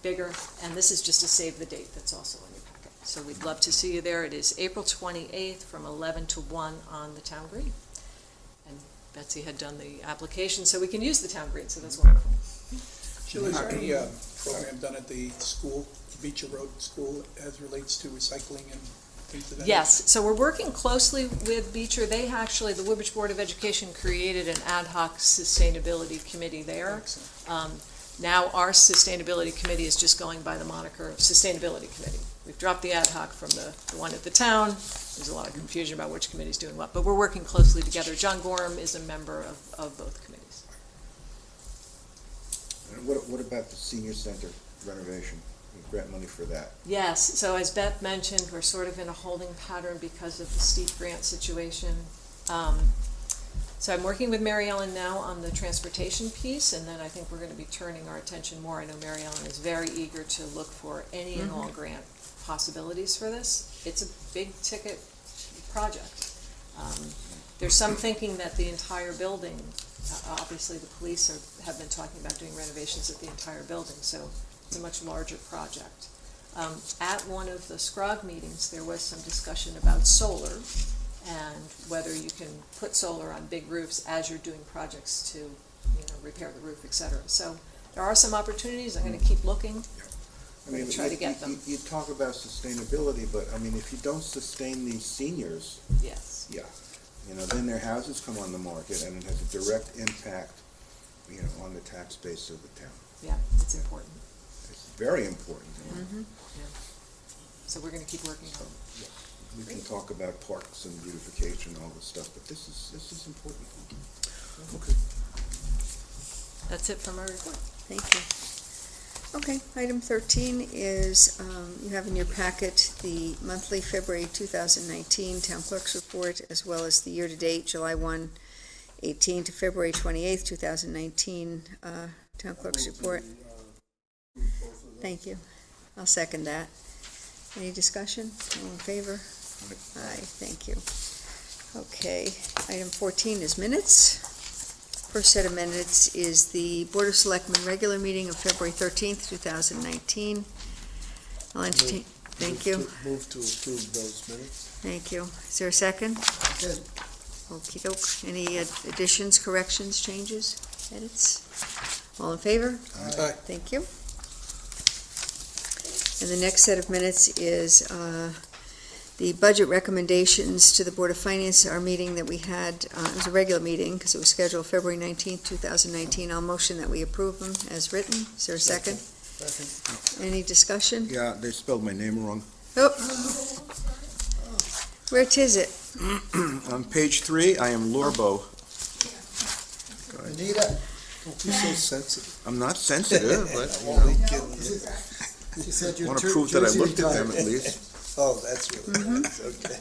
R: bigger, and this is just a save the date that's also in your packet. So we'd love to see you there. It is April 28th from 11 to 1 on the town green. And Betsy had done the application, so we can use the town green, so that's wonderful.
E: Sheila, is there any program done at the school, Beecher Road School, as relates to recycling and things of that?
R: Yes, so we're working closely with Beecher. They actually, the Woodbridge Board of Education created an ad hoc sustainability committee there. Now our sustainability committee is just going by the moniker Sustainability Committee. We've dropped the ad hoc from the one at the town. There's a lot of confusion about which committee's doing what, but we're working closely together. John Gorham is a member of both committees.
F: And what about the senior center renovation? We grant money for that.
R: Yes, so as Beth mentioned, we're sort of in a holding pattern because of the steep grant situation. So I'm working with Mary Ellen now on the transportation piece, and then I think we're going to be turning our attention more. I know Mary Ellen is very eager to look for any and all grant possibilities for this. It's a big ticket project. There's some thinking that the entire building, obviously the police have been talking about doing renovations of the entire building, so it's a much larger project. At one of the SCROG meetings, there was some discussion about solar and whether you can put solar on big roofs as you're doing projects to, repair the roof, et cetera. So there are some opportunities. I'm going to keep looking.
F: I mean,
R: try to get them.
F: You talk about sustainability, but I mean, if you don't sustain these seniors,
R: Yes.
F: yeah, then their houses come on the market, and it has a direct impact, on the tax base of the town.
R: Yeah, it's important.
F: It's very important.
R: Mm-hmm. Yeah. So we're going to keep working on it.
F: We can talk about parks and beautification and all this stuff, but this is important.
R: Okay. That's it for my report.
A: Thank you. Okay, item 13 is, you have in your packet the monthly February 2019 Town Clerk's Report, as well as the year-to-date July 1, 18 to February 28th, 2019 Town Clerk's Report. Thank you. I'll second that. Any discussion? All in favor? Aye, thank you. Okay, item 14 is minutes. First set of minutes is the Board of Selectmen regular meeting of February 13th, 2019. I'll entertain, thank you,
C: Move to approve those minutes.
A: thank you. Is there a second?
G: Good.
A: Okey doke. Any additions, corrections, changes, edits? All in favor?
C: Aye.
A: Thank you. And the next set of minutes is the budget recommendations to the Board of Finance, our meeting that we had. It was a regular meeting because it was scheduled February 19th, 2019. I'll motion that we approve them as written. Is there a second?
C: Second.
A: Any discussion?
F: Yeah, they spelled my name wrong.
A: Oh. Where 'tis it?
F: On page 3, I am Lorbo.
G: Anita,
C: Don't be so sensitive.
F: I'm not sensitive, but,
C: Only kidding.
G: she said
F: I
G: your
F: want to prove that I
G: Jersey
F: looked at them
G: retired.
F: at least.
C: Oh, that's really nice, okay.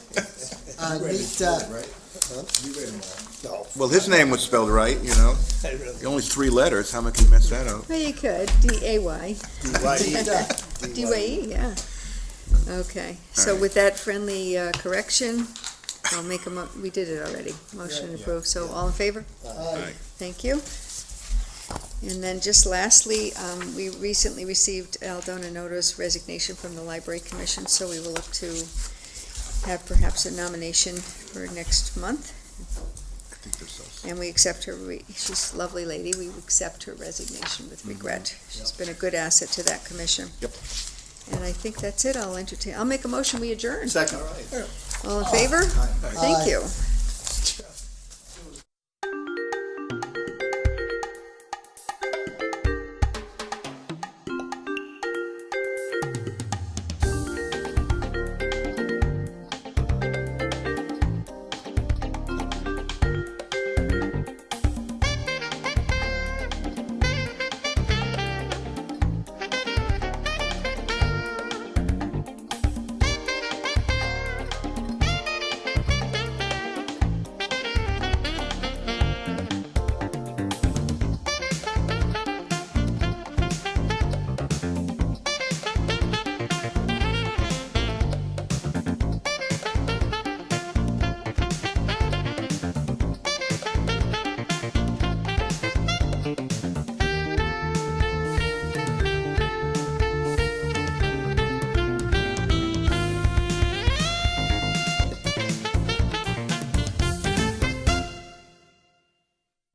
C: No,
F: Well, his name was spelled right,
C: I really.
F: Only 3 letters, how can you mess that up?
A: Well, you could. D-A-Y.
C: D-Y-E.
A: D-Y-E, yeah. Okay, so with that friendly correction, I'll make we did it already. Motion approved. So all in favor?
G: Aye.
A: Thank you. And then just lastly, we recently received Aldona Noto's resignation from the Library Commission, so we will look to have perhaps a nomination for next month.
F: I think they're so.
A: And we accept her, she's a lovely lady, we accept her resignation with regret. She's been a good asset to that commission.
F: Yep.
A: And I think that's it, I'll make a motion, we adjourn.
C: Second.
A: All in favor? Thank
G: Aye.
A: you.